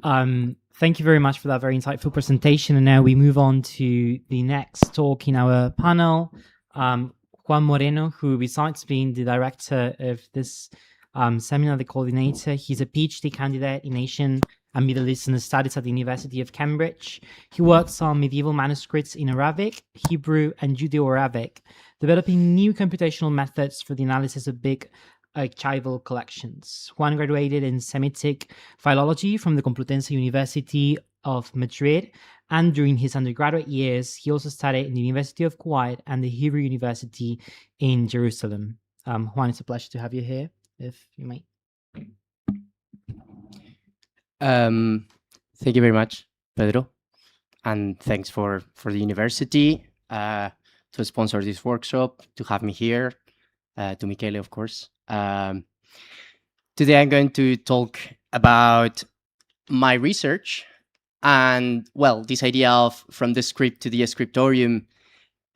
Speaker 7: Thank you very much for that very insightful presentation. And now we move on to the next talk in our panel. Juan Moreno, who besides being the director of this seminar, the coordinator, he's a PhD candidate in Asian and Middle Eastern Studies at the University of Cambridge. He works on medieval manuscripts in Arabic, Hebrew, and Judeo-Arabic, developing new computational methods for the analysis of big archival collections. Juan graduated in Semitic philology from the Complutense University of Madrid, and during his undergraduate years, he also studied in the University of Kuwait and the Hebrew University in Jerusalem. Juan, it's a pleasure to have you here, if you might.
Speaker 3: Thank you very much, Pedro, and thanks for the university to sponsor this workshop, to have me here, to Michele, of course. Today I'm going to talk about my research and, well, this idea of from the script to the scriptorium.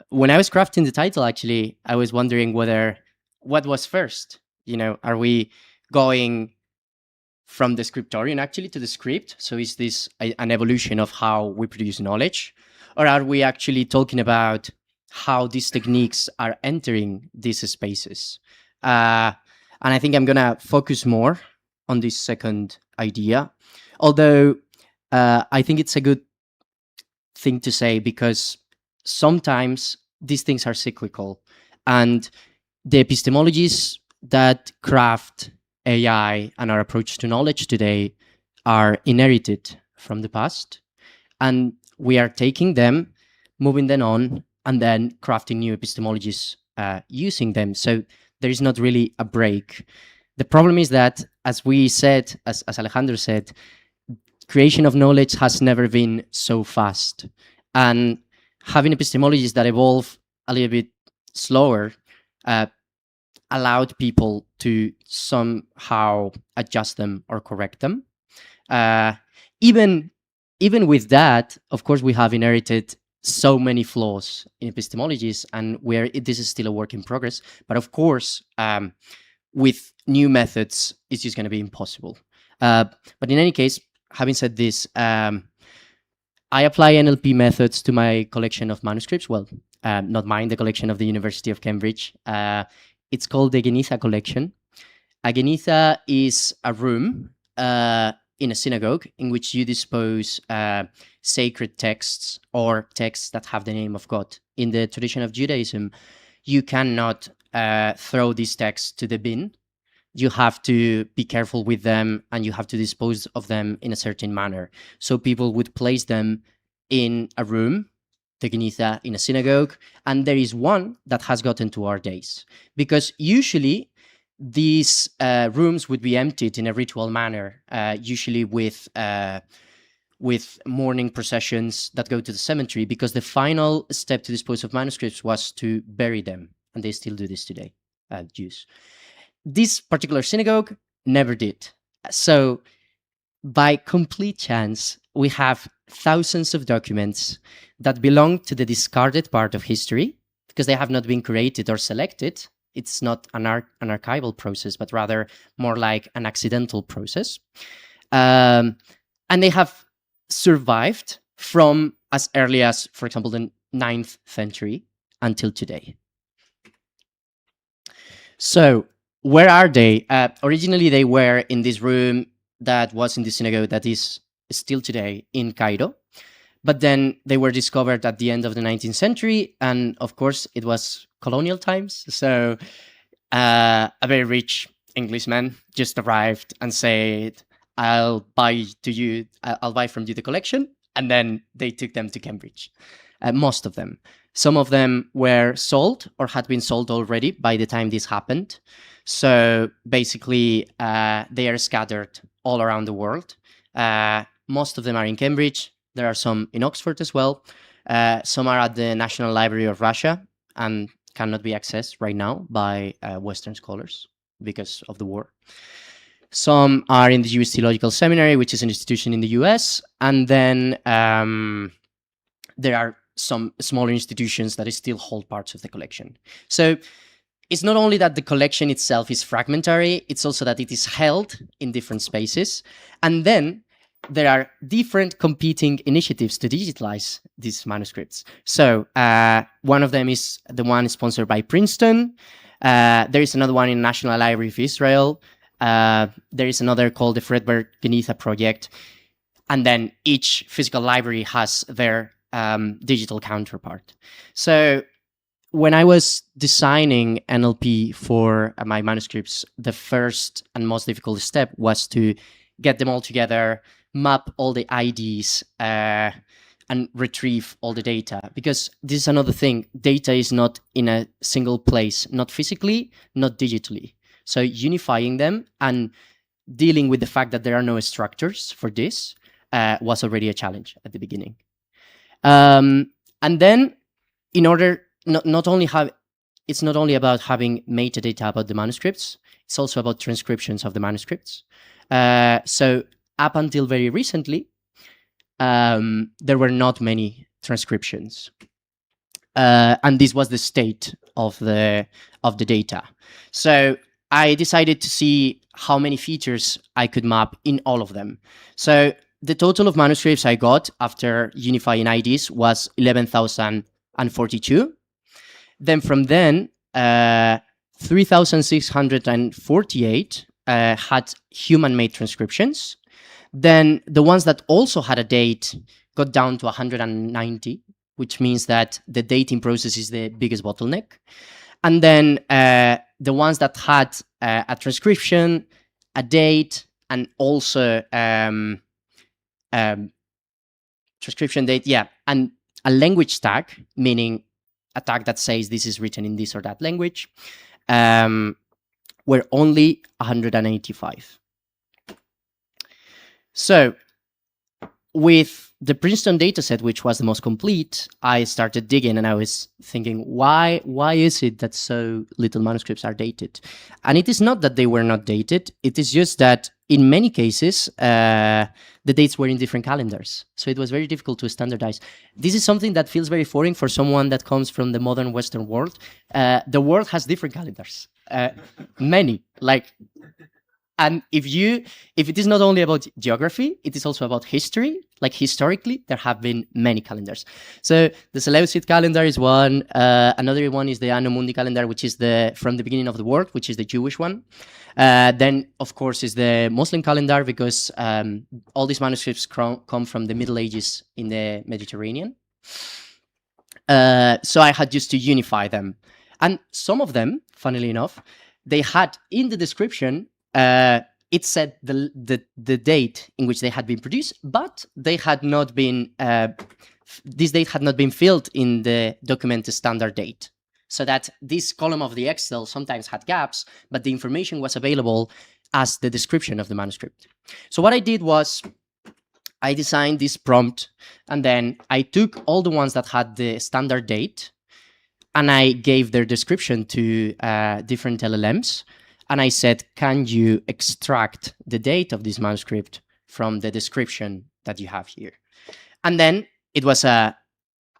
Speaker 3: When I was crafting the title, actually, I was wondering what was first. Are we going from the scriptorium actually to the script? So is this an evolution of how we produce knowledge? Or are we actually talking about how these techniques are entering these spaces? And I think I'm going to focus more on this second idea. Although I think it's a good thing to say, because sometimes these things are cyclical, and the epistemologies that craft AI and our approach to knowledge today are inherited from the past, and we are taking them, moving them on, and then crafting new epistemologies using them. So there is not really a break. The problem is that, as we said, as Alejandro said, creation of knowledge has never been so fast. And having epistemologies that evolve a little bit slower allowed people to somehow adjust them or correct them. Even with that, of course, we have inherited so many flaws in epistemologies, and this is still a work in progress. But of course, with new methods, it's just going to be impossible. But in any case, having said this, I apply NLP methods to my collection of manuscripts. Well, not mine, the collection of the University of Cambridge. It's called the Geniza collection. A Geniza is a room in a synagogue in which you dispose sacred texts or texts that have the name of God. In the tradition of Judaism, you cannot throw these texts to the bin. You have to be careful with them, and you have to dispose of them in a certain manner. So people would place them in a room, the Geniza, in a synagogue, and there is one that has gotten to our days. Because usually these rooms would be emptied in a ritual manner, usually with mourning processions that go to the cemetery, because the final step to dispose of manuscripts was to bury them, and they still do this today, Jews. This particular synagogue never did. So by complete chance, we have thousands of documents that belong to the discarded part of history, because they have not been created or selected. It's not an archival process, but rather more like an accidental process. And they have survived from as early as, for example, the 9th century until today. So where are they? Originally, they were in this room that was in the synagogue that is still today in Cairo. But then they were discovered at the end of the 19th century. And of course, it was colonial times. So a very rich Englishman just arrived and said, I'll buy from you the collection. And then they took them to Cambridge, most of them. Some of them were sold or had been sold already by the time this happened. So basically, they are scattered all around the world. Most of them are in Cambridge. There are some in Oxford as well. Some are at the National Library of Russia and cannot be accessed right now by Western scholars because of the war. Some are in the Jewish Theological Seminary, which is an institution in the US. And then there are some smaller institutions that still hold parts of the collection. So it's not only that the collection itself is fragmentary, it's also that it is held in different spaces. And then there are different competing initiatives to digitalize these manuscripts. So one of them is the one sponsored by Princeton. There is another one in National Library of Israel. There is another called the Fredberg Geniza Project. And then each physical library has their digital counterpart. So when I was designing NLP for my manuscripts, the first and most difficult step was to get them all together, map all the IDs, and retrieve all the data. Because this is another thing. Data is not in a single place, not physically, not digitally. So unifying them and dealing with the fact that there are no structures for this was already a challenge at the beginning. And then, in order it's not only about having metadata about the manuscripts, it's also about transcriptions of the manuscripts. So up until very recently, there were not many transcriptions. And this was the state of the data. So I decided to see how many features I could map in all of them. So the total of manuscripts I got after unifying IDs was 11,042. Then from then, 3,648 had human-made transcriptions. Then the ones that also had a date got down to 190, which means that the dating process is the biggest bottleneck. And then the ones that had a transcription, a date, and also transcription date, and a language tag, meaning a tag that says this is written in this or that language, were only 185. So with the Princeton dataset, which was the most complete, I started digging and I was thinking, why is it that so little manuscripts are dated? And it is not that they were not dated. It is just that in many cases, the dates were in different calendars. So it was very difficult to standardize. This is something that feels very foreign for someone that comes from the modern Western world. The world has different calendars, many, and if it is not only about geography, it is also about history. Like historically, there have been many calendars. So the Seleucid calendar is one. Another one is the Anno Mundi calendar, which is from the beginning of the world, which is the Jewish one. Then, of course, is the Muslim calendar, because all these manuscripts come from the Middle Ages in the Mediterranean. So I had just to unify them. And some of them, funnily enough, they had in the description, it said the date in which they had been produced, but they had not been this date had not been filled in the document standard date, so that this column of the Excel sometimes had gaps, but the information was available as the description of the manuscript. So what I did was I designed this prompt, and then I took all the ones that had the standard date, and I gave their description to different LLMs. And I said, can you extract the date of this manuscript from the description that you have here? And then it was like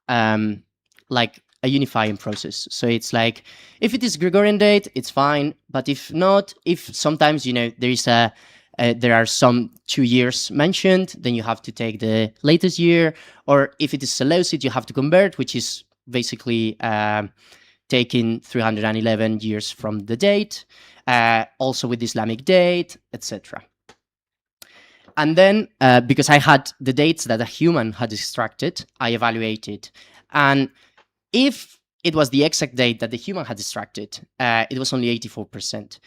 Speaker 3: a unifying process. So it's like, if it is Gregorian date, it's fine. But if not, if sometimes, there are some 2 years mentioned, then you have to take the latest year. Or if it is Seleucid, you have to convert, which is basically taking 311 years from the date. Also with Islamic date, etc. And then, because I had the dates that a human had extracted, I evaluated. And if it was the exact date that the human had extracted, it was only 84%.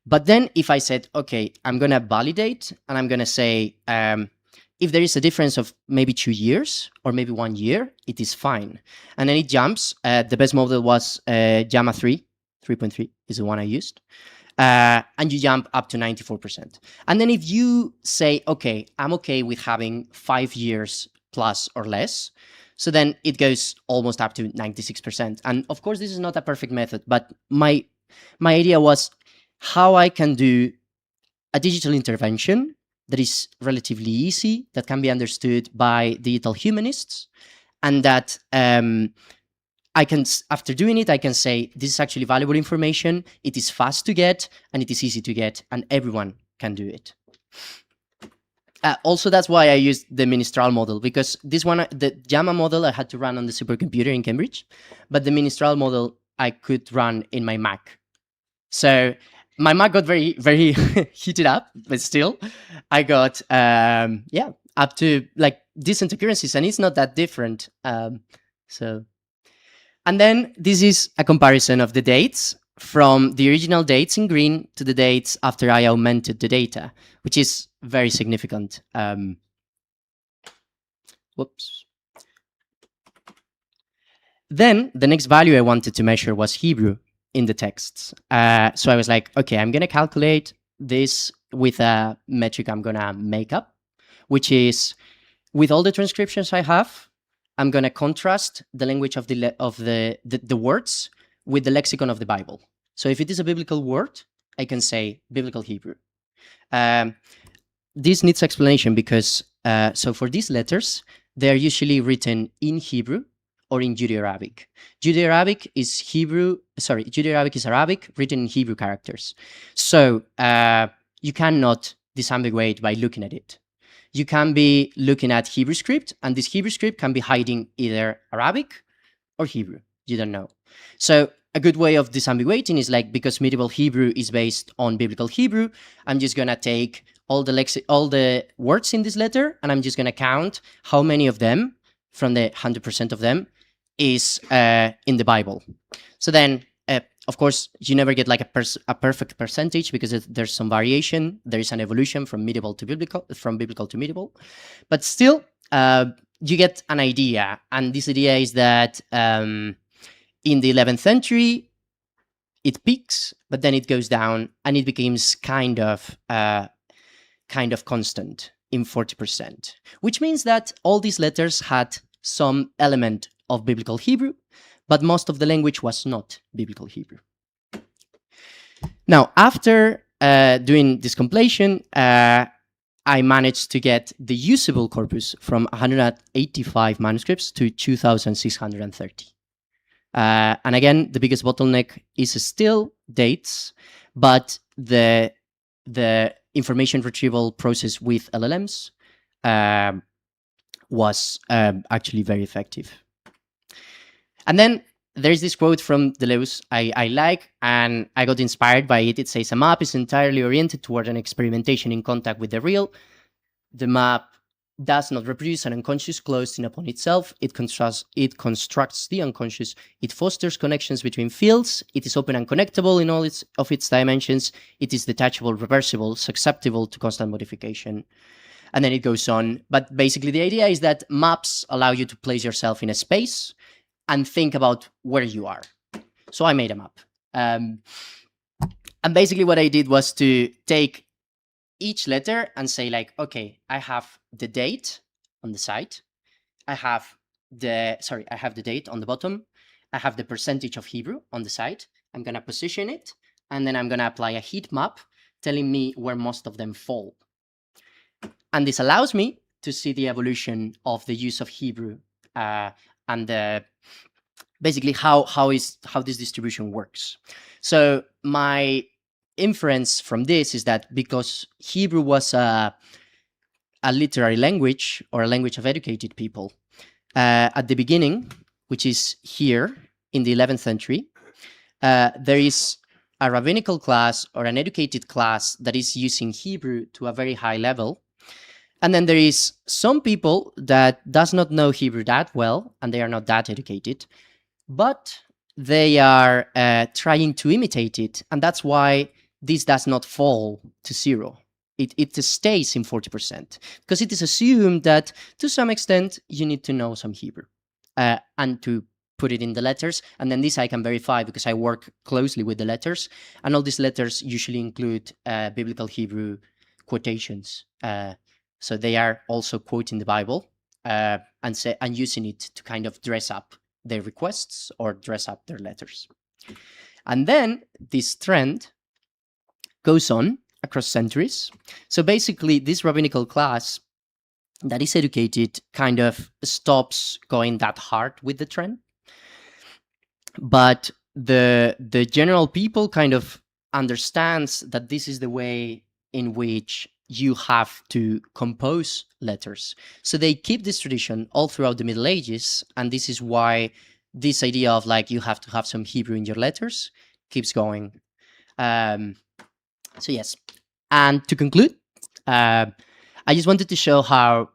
Speaker 3: But then if I said, okay, I'm going to validate, and I'm going to say, if there is a difference of maybe 2 years or maybe 1 year, it is fine. And then it jumps. The best model was JAMA 3.3 is the one I used. And you jump up to 94%. And then if you say, okay, I'm okay with having 5 years plus or less, so then it goes almost up to 96%. And of course, this is not a perfect method, but my idea was how I can do a digital intervention that is relatively easy, that can be understood by digital humanists, and that I can, after doing it, I can say, this is actually valuable information, it is fast to get, and it is easy to get, and everyone can do it. Also, that's why I used the Ministral model, because this one, the JAMA model, I had to run on the supercomputer in Cambridge, but the Ministral model I could run in my Mac. So my Mac got very, very heated up, but still, I got, up to like decent accuracies, and it's not that different. And then this is a comparison of the dates from the original dates in green to the dates after I augmented the data, which is very significant. Whoops. Then the next value I wanted to measure was Hebrew in the texts. So I was like, okay, I'm going to calculate this with a metric I'm gonna make up, which is with all the transcriptions I have, I'm gonna contrast the language of the words with the lexicon of the Bible. So if it is a biblical word, I can say biblical Hebrew. This needs explanation because so for these letters, they are usually written in Hebrew or in Judeo-Arabic. Judeo-Arabic is Arabic written in Hebrew characters. So you cannot disambiguate by looking at it. You can be looking at Hebrew script, and this Hebrew script can be hiding either Arabic or Hebrew. You don't know. So a good way of disambiguating is like, because medieval Hebrew is based on biblical Hebrew, I'm just gonna take all the words in this letter, and I'm just gonna count how many of them, from the 100% of them, is in the Bible. So then, of course, you never get like a perfect percentage because there's some variation. There is an evolution from medieval to biblical, from biblical to medieval, but still, you get an idea. And this idea is that in the 11th century, it peaks, but then it goes down, and it becomes kind of constant in 40%, which means that all these letters had some element of biblical Hebrew, but most of the language was not biblical Hebrew. Now, after doing this compilation, I managed to get the usable corpus from 185 manuscripts to 2,630. And again, the biggest bottleneck is still dates, but the information retrieval process with LLMs was actually very effective. And then there's this quote from Deleuze I like, and I got inspired by it. It says, "A map is entirely oriented toward an experimentation in contact with the real. The map does not reproduce an unconscious closed in upon itself. It constructs the unconscious. It fosters connections between fields. It is open and connectable in all of its dimensions. It is detachable, reversible, susceptible to constant modification." And then it goes on. But basically, the idea is that maps allow you to place yourself in a space and think about where you are. So I made a map. And basically what I did was to take each letter and say like, okay, I have the date on the side. I have the date on the bottom. I have the percentage of Hebrew on the side. I'm going to position it, and then I'm going to apply a heat map telling me where most of them fall. And this allows me to see the evolution of the use of Hebrew and basically how this distribution works. So my inference from this is that because Hebrew was a literary language, or a language of educated people, at the beginning, which is here in the 11th century, there is a rabbinical class or an educated class that is using Hebrew to a very high level. And then there is some people that does not know Hebrew that well, and they are not that educated, but they are trying to imitate it. And that's why this does not fall to zero. It stays in 40%, because it is assumed that to some extent you need to know some Hebrew and to put it in the letters. And then this I can verify because I work closely with the letters, and all these letters usually include biblical Hebrew quotations. So they are also quoting the Bible and using it to kind of dress up their requests or dress up their letters. And then this trend goes on across centuries. So basically, this rabbinical class that is educated kind of stops going that hard with the trend. But the general people kind of understands that this is the way in which you have to compose letters. So they keep this tradition all throughout the Middle Ages, and this is why this idea of like you have to have some Hebrew in your letters keeps going. So yes, and to conclude, I just wanted to show how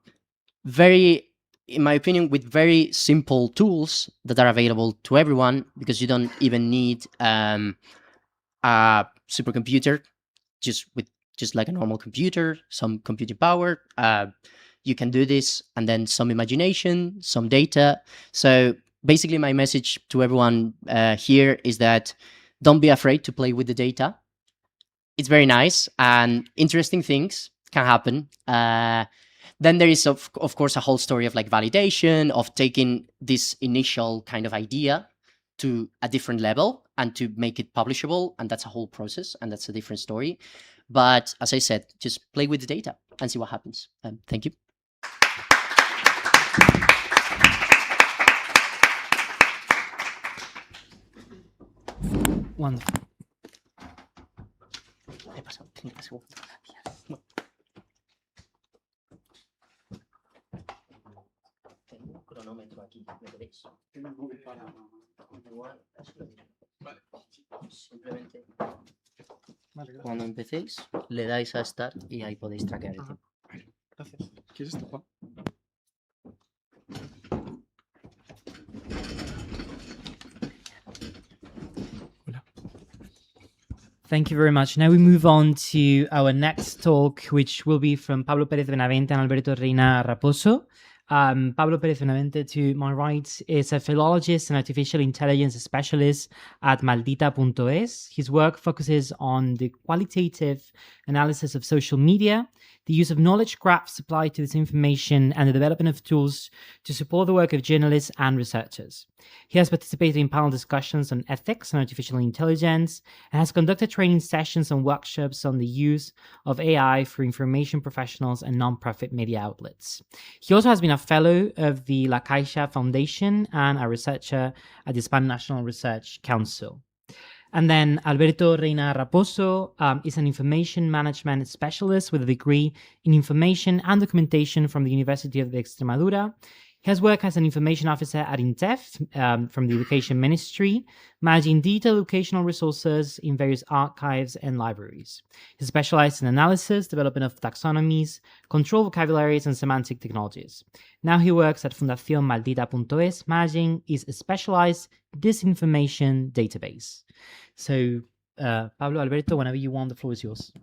Speaker 3: in my opinion, with very simple tools that are available to everyone, because you don't even need a supercomputer, just like a normal computer, some computing power, you can do this, and then some imagination, some data. So basically my message to everyone here is that don't be afraid to play with the data. it's very nice and interesting things can happen. Then there is of course a whole story of like validation, of taking this initial kind of idea to a different level and to make it publishable, and that's a whole process, and that's a different story. But as I said, just play with the data and see what happens. Thank you.
Speaker 7: Wonderful.
Speaker 3: Tengo un cronómetro aquí, ¿me veréis? Simplemente cuando empecéis le dais a Start y ahí podéis traquear el tiempo.
Speaker 6: Gracias. ¿Quieres esto, Juan?
Speaker 7: Thank you very much. Now we move on to our next talk, which will be from Pablo Pérez Benavente and Alberto Reina Raposo. Pablo Pérez Benavente, to my right, is a philologist and artificial intelligence specialist at Maldita.es. His work focuses on the qualitative analysis of social media, the use of knowledge graphs applied to this information, and the development of tools to support the work of journalists and researchers. He has participated in panel discussions on ethics and artificial intelligence, and has conducted training sessions and workshops on the use of AI for information professionals and nonprofit media outlets. He also has been a fellow of the La Caixa Foundation and a researcher at the Spanish National Research Council. And then Alberto Reina Raposo is an information management specialist with a degree in information and documentation from the University of Extremadura. He has worked as an information officer at INTEF from the Education Ministry, managing detailed educational resources in various archives and libraries. He specialized in analysis, development of taxonomies, control vocabularies, and semantic technologies. Now he works at Fundación Maldita.es, managing its specialized disinformation database. So, Pablo, Alberto, whenever you want, the floor is yours.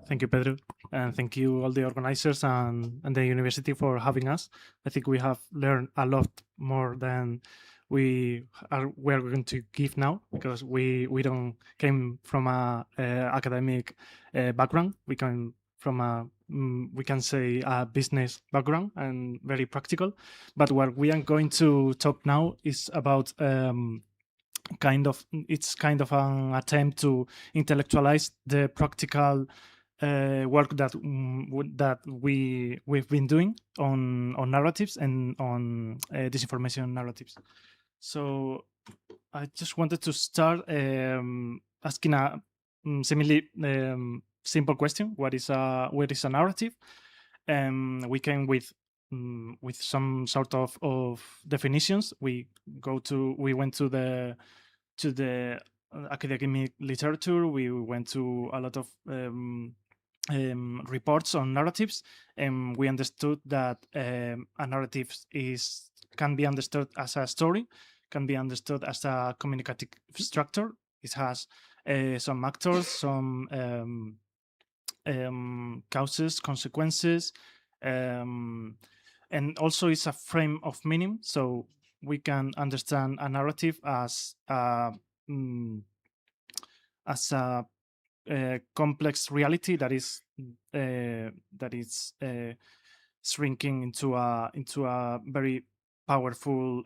Speaker 8: Thank you, Pedro. And thank you all the organizers and the university for having us. I think we have learned a lot more than we are going to give now, because we don't came from a academic background. We came from a we can say a business background and very practical. But what we are going to talk now is about it's kind of an attempt to intellectualize the practical work that we've been doing on narratives and on disinformation narratives. So I just wanted to start asking a similarly simple question: what is a narrative? We came with some sort of definitions. We went to the academic literature. We went to a lot of reports on narratives, and we understood that a narrative can be understood as a story, can be understood as a communicative structure. It has some actors, some causes, consequences, and also it's a frame of meaning. So we can understand a narrative as a complex reality that is shrinking into a very powerful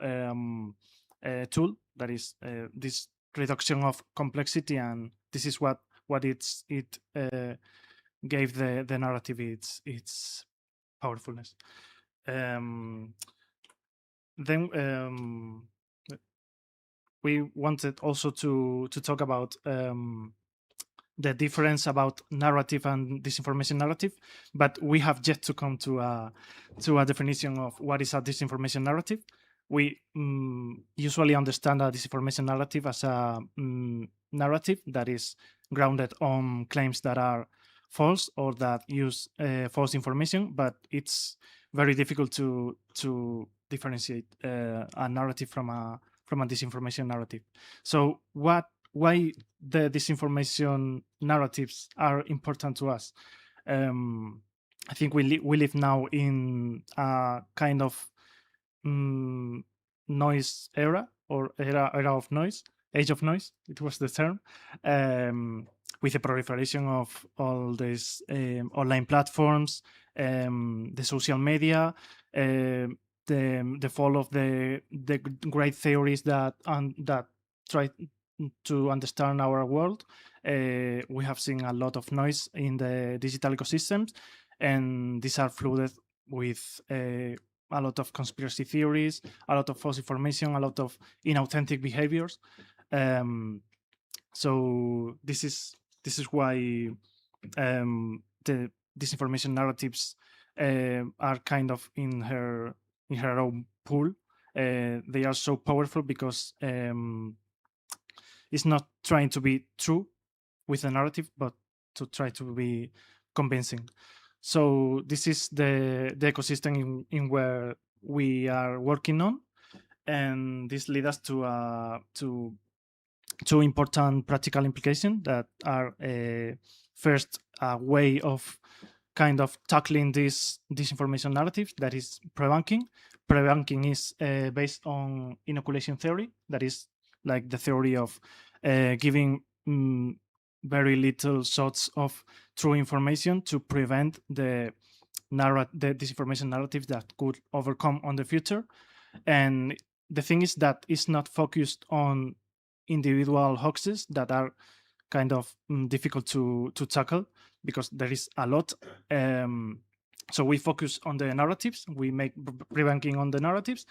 Speaker 8: tool, that is this reduction of complexity, and this is what it gave the narrative its powerfulness. Then we wanted also to talk about the difference about narrative and disinformation narrative, but we have yet to come to a definition of what is a disinformation narrative. We usually understand a disinformation narrative as a narrative that is grounded on claims that are false or that use false information, but it's very difficult to differentiate a narrative from a disinformation narrative. So why the disinformation narratives are important to us? I think we live now in a kind of noise era, or era of noise, age of noise. It was the term. with the proliferation of all these online platforms, the social media, the fall of the great theories that try to understand our world. We have seen a lot of noise in the digital ecosystems, and these are flooded with a lot of conspiracy theories, a lot of false information, a lot of inauthentic behaviors. So this is why the disinformation narratives are kind of in her own pool. They are so powerful because it's not trying to be true with the narrative, but to try to be convincing. So this is the ecosystem in where we are working on, and this leads us to two important practical implications that are first a way of kind of tackling this disinformation narrative, that is pre-banking. Pre-banking is based on inoculation theory, that is like the theory of giving very little shots of true information to prevent the disinformation narrative that could overcome on the future. And the thing is that it's not focused on individual hoaxes that are kind of difficult to tackle because there is a lot. So we focus on the narratives. We make pre-banking on the narratives,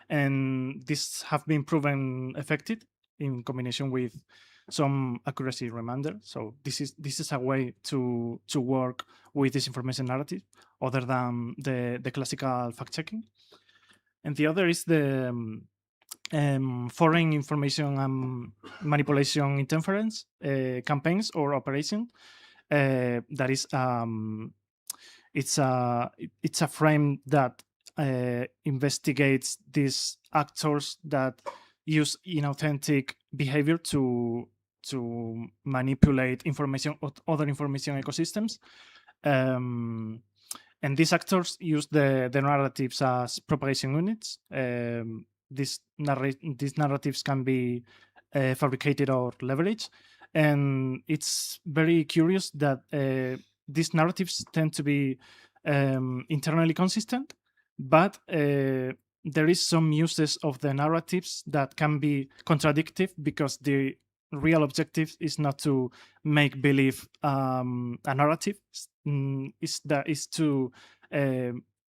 Speaker 8: and these have been proven effective in combination with some accuracy reminder. So this is a way to work with disinformation narrative other than the classical fact checking. And the other is the foreign information and manipulation interference campaigns or operation. That is it's a frame that investigates these actors that use inauthentic behavior to manipulate information or other information ecosystems. And these actors use the narratives as propagation units. These narratives can be fabricated or leveraged. And it's very curious that these narratives tend to be internally consistent, but there is some uses of the narratives that can be contradictory because the real objective is not to make believe a narrative, is to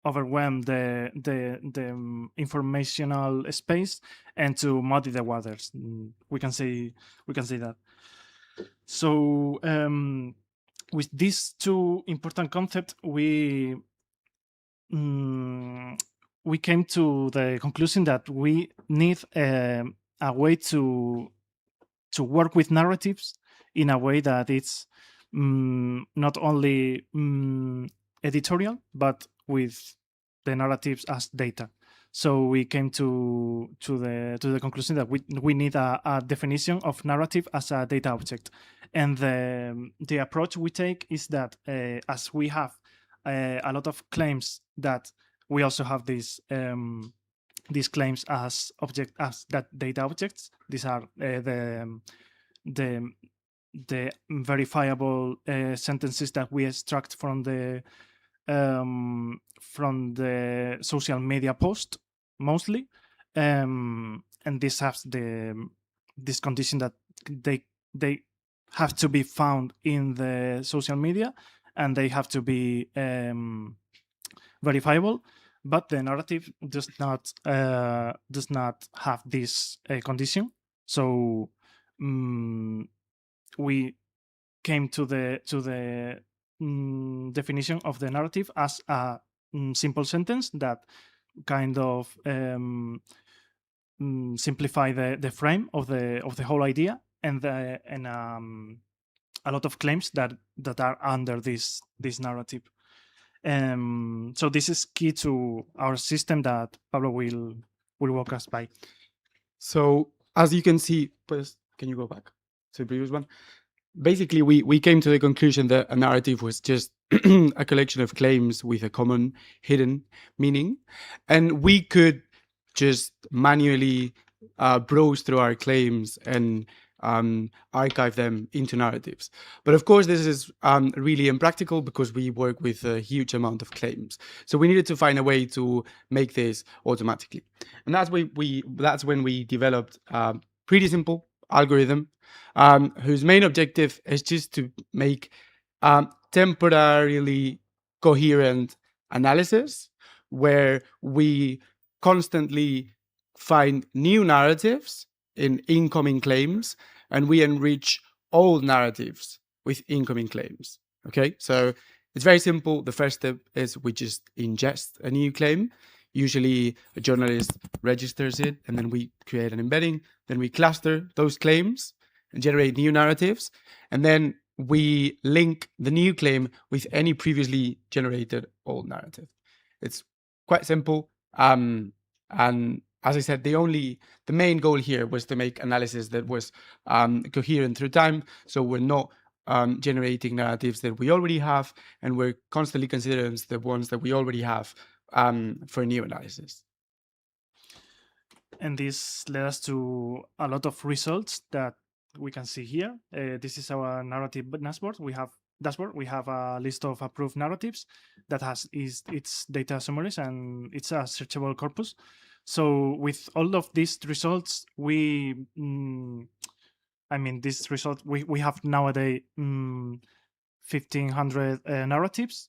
Speaker 8: overwhelm the informational space and to muddy the waters. We can say that. So with these two important concepts, we came to the conclusion that we need a way to work with narratives in a way that it's not only editorial, but with the narratives as data. So we came to the conclusion that we need a definition of narrative as a data object. And the approach we take is that as we have a lot of claims, that we also have these claims as that data objects. These are the verifiable sentences that we extract from the social media post mostly, and this has this condition that they have to be found in the social media and they have to be verifiable. But the narrative does not have this condition. So we came to the definition of the narrative as a simple sentence that kind of simplify the frame of the whole idea, and a lot of claims that are under this narrative. So this is key to our system that Pablo will walk us by.
Speaker 9: So as you can see, can you go back to the previous one? Basically, we came to the conclusion that a narrative was just a collection of claims with a common hidden meaning, and we could just manually browse through our claims and archive them into narratives. But of course, this is really impractical because we work with a huge amount of claims. So we needed to find a way to make this automatically, and that's when we developed a pretty simple algorithm whose main objective is just to make temporarily coherent analysis where we constantly find new narratives in incoming claims and we enrich old narratives with incoming claims. Okay, so it's very simple. The first step is we just ingest a new claim. Usually a journalist registers it and then we create an embedding. Then we cluster those claims and generate new narratives. And then we link the new claim with any previously generated old narrative. It's quite simple. And as I said, the main goal here was to make analysis that was coherent through time. So we're not generating narratives that we already have, and we're constantly considering the ones that we already have for new analysis.
Speaker 8: And this led us to a lot of results that we can see here. This is our narrative dashboard. We have a list of approved narratives that has its data summaries, and it's a searchable corpus. So with all of these results, we have nowadays 1,500 narratives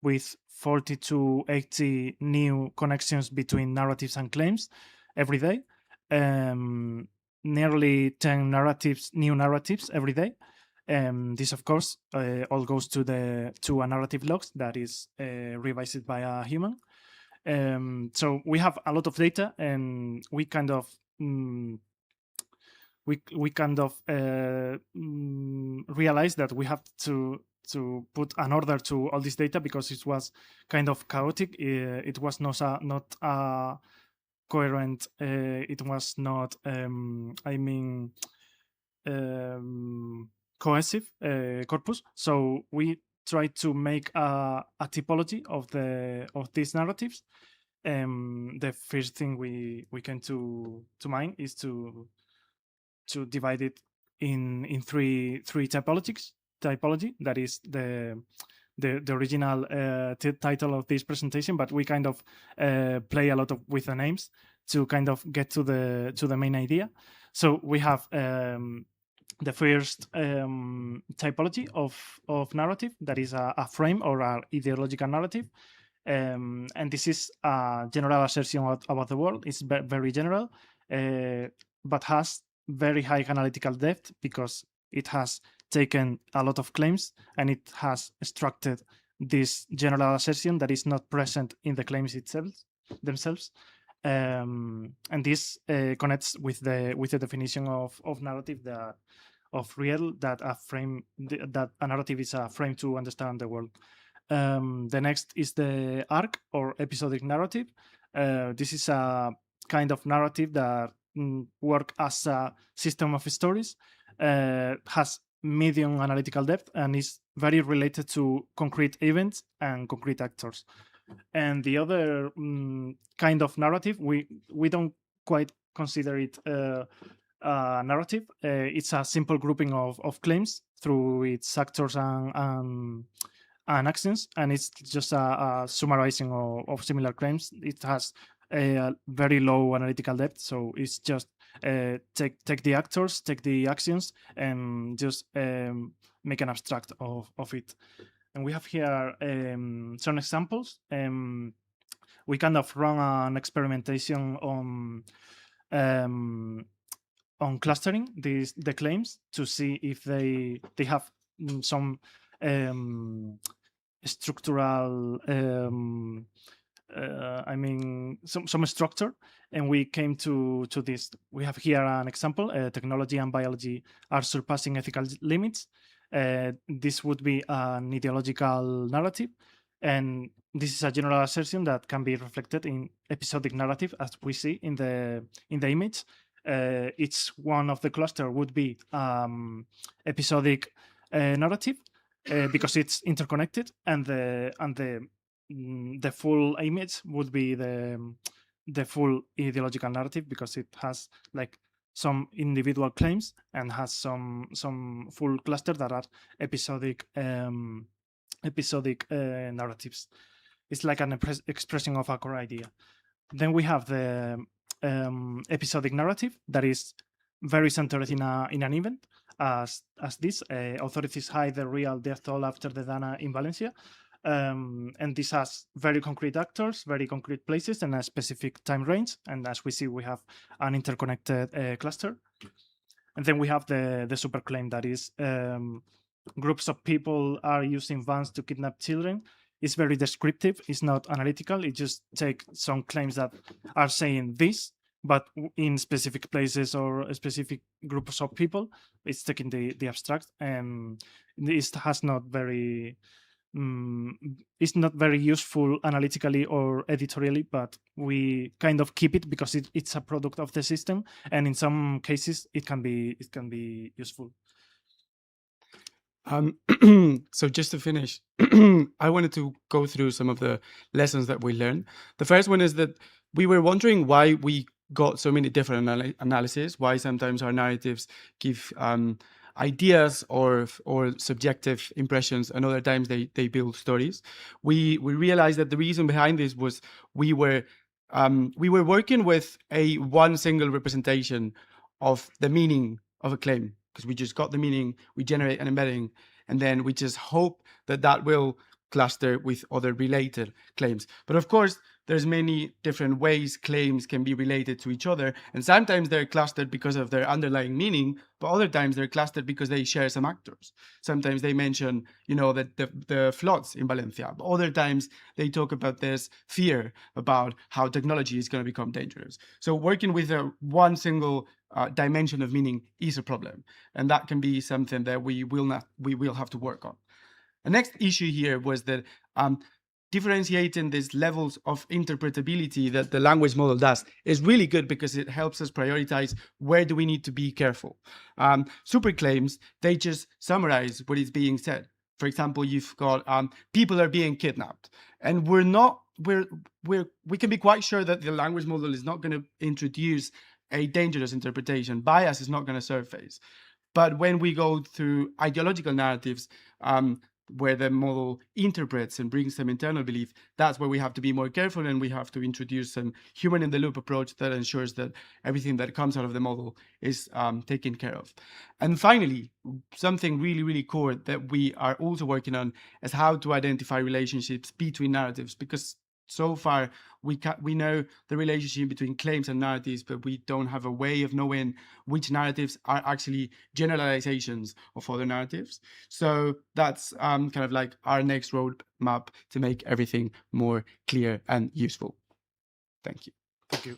Speaker 8: with 40 to 80 new connections between narratives and claims every day. Nearly 10 new narratives every day. This, of course, all goes to a narrative logs that is revised by a human. So we have a lot of data, and we kind of realize that we have to put an order to all this data because it was kind of chaotic. It was not a coherent. It was not. Cohesive corpus. So we try to make a typology of these narratives. The first thing we came to mind is to divide it in three typology. That is the original title of this presentation, but we kind of play a lot with the names to kind of get to the main idea. So we have the first typology of narrative, that is a frame or an ideological narrative. And this is a general assertion about the world. It's very general, but has very high analytical depth because it has taken a lot of claims and it has extracted this general assertion that is not present in the claims themselves. And this connects with the definition of narrative that a narrative is a frame to understand the world. The next is the arc or episodic narrative. This is a kind of narrative that work as a system of stories, has medium analytical depth, and is very related to concrete events and concrete actors. And the other kind of narrative, we don't quite consider it a narrative. It's a simple grouping of claims through its actors and actions, and it's just a summarizing of similar claims. It has a very low analytical depth, so it's just take the actors, take the actions, and just make an abstract of it. And we have here some examples. We kind of run an experimentation on clustering the claims to see if they have some structural some structure, and we came to this. We have here an example. Technology and biology are surpassing ethical limits. This would be an ideological narrative, and this is a general assertion that can be reflected in episodic narrative, as we see in the image. Each one of the cluster would be episodic narrative because it's interconnected, and the full image would be the full ideological narrative because it has like some individual claims and has some full cluster that are episodic narratives. It's like an expression of a core idea. Then we have the episodic narrative that is very centered in an event, as this authorities hide the real death toll after the Dana in Valencia. And this has very concrete actors, very concrete places, and a specific time range. And as we see, we have an interconnected cluster. And then we have the super claim that is groups of people are using vans to kidnap children. It's very descriptive. It's not analytical. It just takes some claims that are saying this, but in specific places or specific groups of people. It's taking the abstract, and it has not very. It's not very useful analytically or editorially, but we kind of keep it because it's a product of the system, and in some cases it can be useful.
Speaker 9: So just to finish, I wanted to go through some of the lessons that we learned. The first one is that we were wondering why we got so many different analyses, why sometimes our narratives give ideas or subjective impressions, and other times they build stories. We realized that the reason behind this was we were working with one single representation of the meaning of a claim, because we just got the meaning, we generate an embedding, and then we just hope that will cluster with other related claims. But of course, there's many different ways claims can be related to each other, and sometimes they're clustered because of their underlying meaning, but other times they're clustered because they share some actors. Sometimes they mention, that the floods in Valencia, but other times they talk about this fear about how technology is going to become dangerous. So working with one single dimension of meaning is a problem, and that can be something that we will have to work on. The next issue here was that differentiating these levels of interpretability that the language model does is really good because it helps us prioritize where do we need to be careful. Super claims, they just summarize what is being said. For example, you've got people are being kidnapped, and we can be quite sure that the language model is not going to introduce a dangerous interpretation. Bias is not going to surface. But when we go through ideological narratives, where the model interprets and brings some internal belief, that's where we have to be more careful, and we have to introduce some human-in-the-loop approach that ensures that everything that comes out of the model is taken care of. And finally, something really, really core that we are also working on is how to identify relationships between narratives, because so far we know the relationship between claims and narratives, but we don't have a way of knowing which narratives are actually generalizations of other narratives. So that's kind of like our next roadmap to make everything more clear and useful. Thank you.
Speaker 8: Thank you.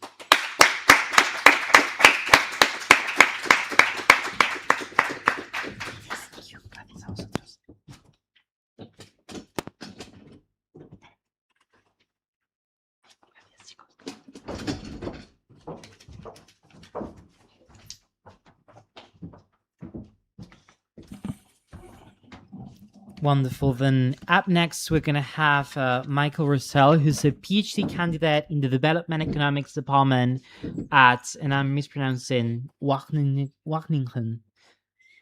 Speaker 7: Wonderful. Then up next, we're going to have Michael Russell, who's a PhD candidate in the Development Economics Department at, and I'm mispronouncing, Wageningen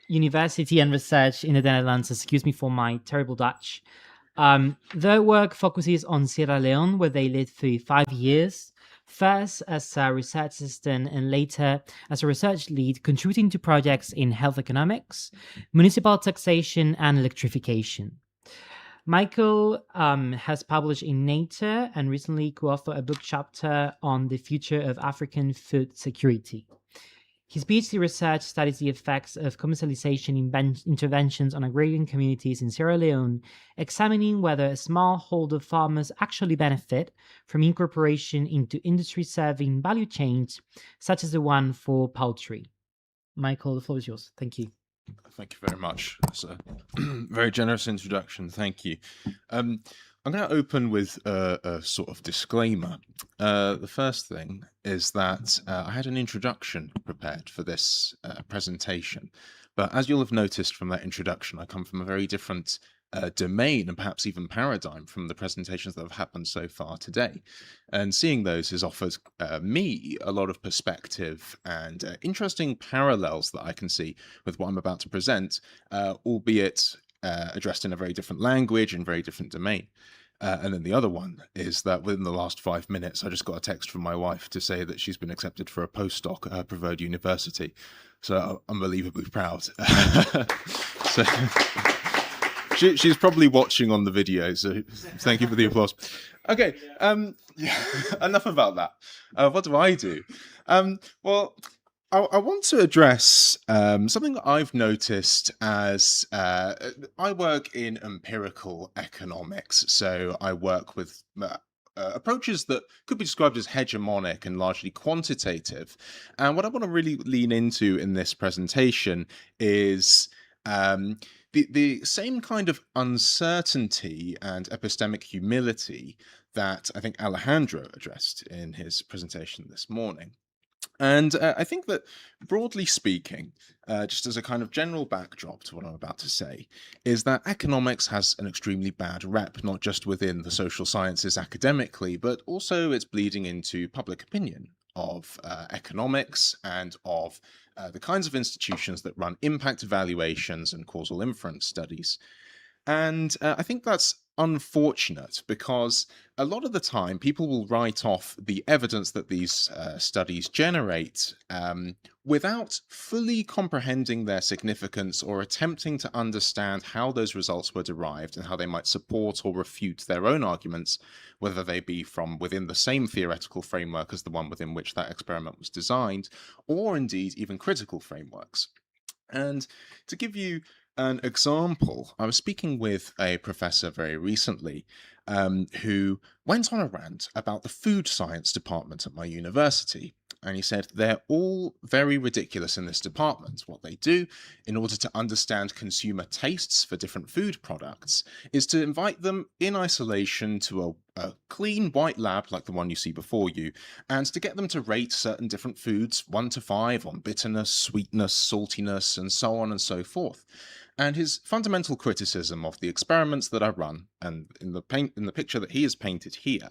Speaker 7: University and Research in the Netherlands. Excuse me for my terrible Dutch. Their work focuses on Sierra Leone, where they lived for 5 years, first as a research assistant and later as a research lead, contributing to projects in health economics, municipal taxation, and electrification. Michael has published in Nature and recently co-authored a book chapter on the future of African food security. His PhD research studies the effects of commercialization interventions on agrarian communities in Sierra Leone, examining whether smallholder farmers actually benefit from incorporation into industry-serving value chains, such as the one for poultry. Michael, the floor is yours. Thank you.
Speaker 10: Thank you very much. That's a very generous introduction. Thank you. I'm going to open with a sort of disclaimer. The first thing is that I had an introduction prepared for this presentation, but as you'll have noticed from that introduction, I come from a very different domain and perhaps even paradigm from the presentations that have happened so far today. And seeing those has offered me a lot of perspective and interesting parallels that I can see with what I'm about to present, albeit addressed in a very different language and very different domain. And then the other one is that within the last 5 minutes, I just got a text from my wife to say that she's been accepted for a postdoc at her preferred university. So I'm unbelievably proud. So she's probably watching on the video, so thank you for the applause. Okay, enough about that. What do I do? Well, I want to address something that I've noticed as I work in empirical economics. So I work with approaches that could be described as hegemonic and largely quantitative. And what I want to really lean into in this presentation is the same kind of uncertainty and epistemic humility that I think Alejandro addressed in his presentation this morning. And I think that, broadly speaking, just as a kind of general backdrop to what I'm about to say, is that economics has an extremely bad rep, not just within the social sciences academically, but also it's bleeding into public opinion of economics and of the kinds of institutions that run impact evaluations and causal inference studies. And I think that's unfortunate because a lot of the time people will write off the evidence that these studies generate without fully comprehending their significance or attempting to understand how those results were derived and how they might support or refute their own arguments, whether they be from within the same theoretical framework as the one within which that experiment was designed, or indeed even critical frameworks. And to give you an example, I was speaking with a professor very recently who went on a rant about the food science department at my university. And he said they're all very ridiculous in this department. What they do in order to understand consumer tastes for different food products is to invite them in isolation to a clean white lab like the one you see before you, and to get them to rate certain different foods 1 to 5 on bitterness, sweetness, saltiness, and so on and so forth. And his fundamental criticism of the experiments that I run, and in the picture that he has painted here,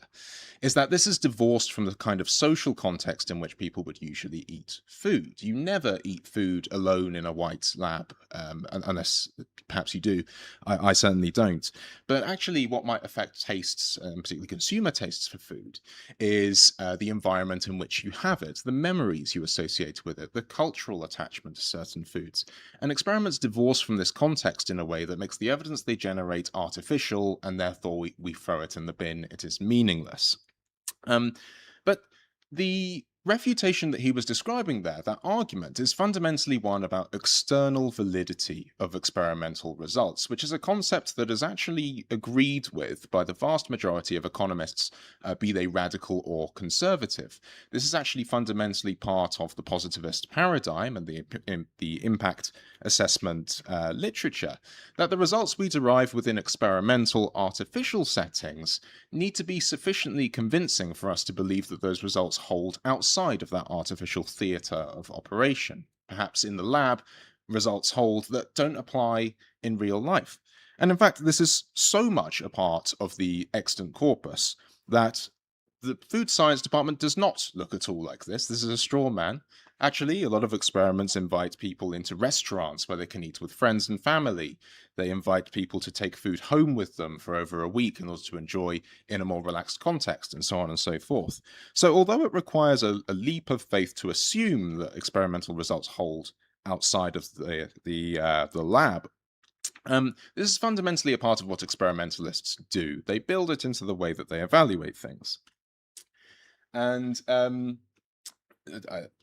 Speaker 10: is that this is divorced from the kind of social context in which people would usually eat food. You never eat food alone in a white lab, unless perhaps you do. I certainly don't. But actually what might affect tastes, particularly consumer tastes for food, is the environment in which you have it, the memories you associate with it, the cultural attachment to certain foods. And experiments divorce from this context in a way that makes the evidence they generate artificial, and therefore we throw it in the bin. It is meaningless. But the refutation that he was describing there, that argument, is fundamentally one about external validity of experimental results, which is a concept that is actually agreed with by the vast majority of economists, be they radical or conservative. This is actually fundamentally part of the positivist paradigm and the impact assessment literature, that the results we derive within experimental artificial settings need to be sufficiently convincing for us to believe that those results hold outside of that artificial theatre of operation. Perhaps in the lab, results hold that don't apply in real life. And in fact, this is so much a part of the extant corpus that the food science department does not look at all like this. This is a straw man. Actually, a lot of experiments invite people into restaurants where they can eat with friends and family. They invite people to take food home with them for over a week in order to enjoy in a more relaxed context, and so on and so forth. So although it requires a leap of faith to assume that experimental results hold outside of the lab, this is fundamentally a part of what experimentalists do. They build it into the way that they evaluate things. And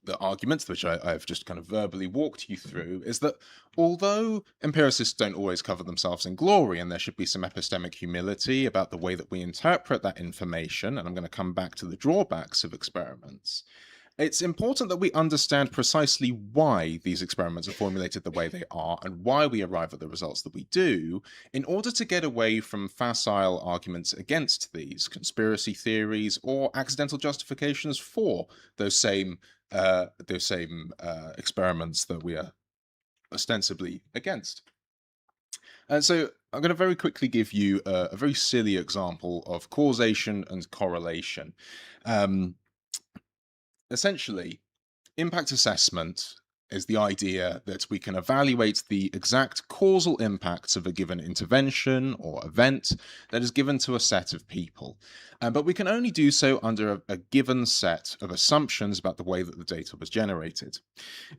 Speaker 10: the arguments, which I've just kind of verbally walked you through, is that although empiricists don't always cover themselves in glory, and there should be some epistemic humility about the way that we interpret that information, and I'm going to come back to the drawbacks of experiments, it's important that we understand precisely why these experiments are formulated the way they are and why we arrive at the results that we do, in order to get away from facile arguments against these, conspiracy theories, or accidental justifications for those same experiments that we are ostensibly against. And so I'm going to very quickly give you a very silly example of causation and correlation. Essentially, impact assessment is the idea that we can evaluate the exact causal impacts of a given intervention or event that is given to a set of people. But we can only do so under a given set of assumptions about the way that the data was generated.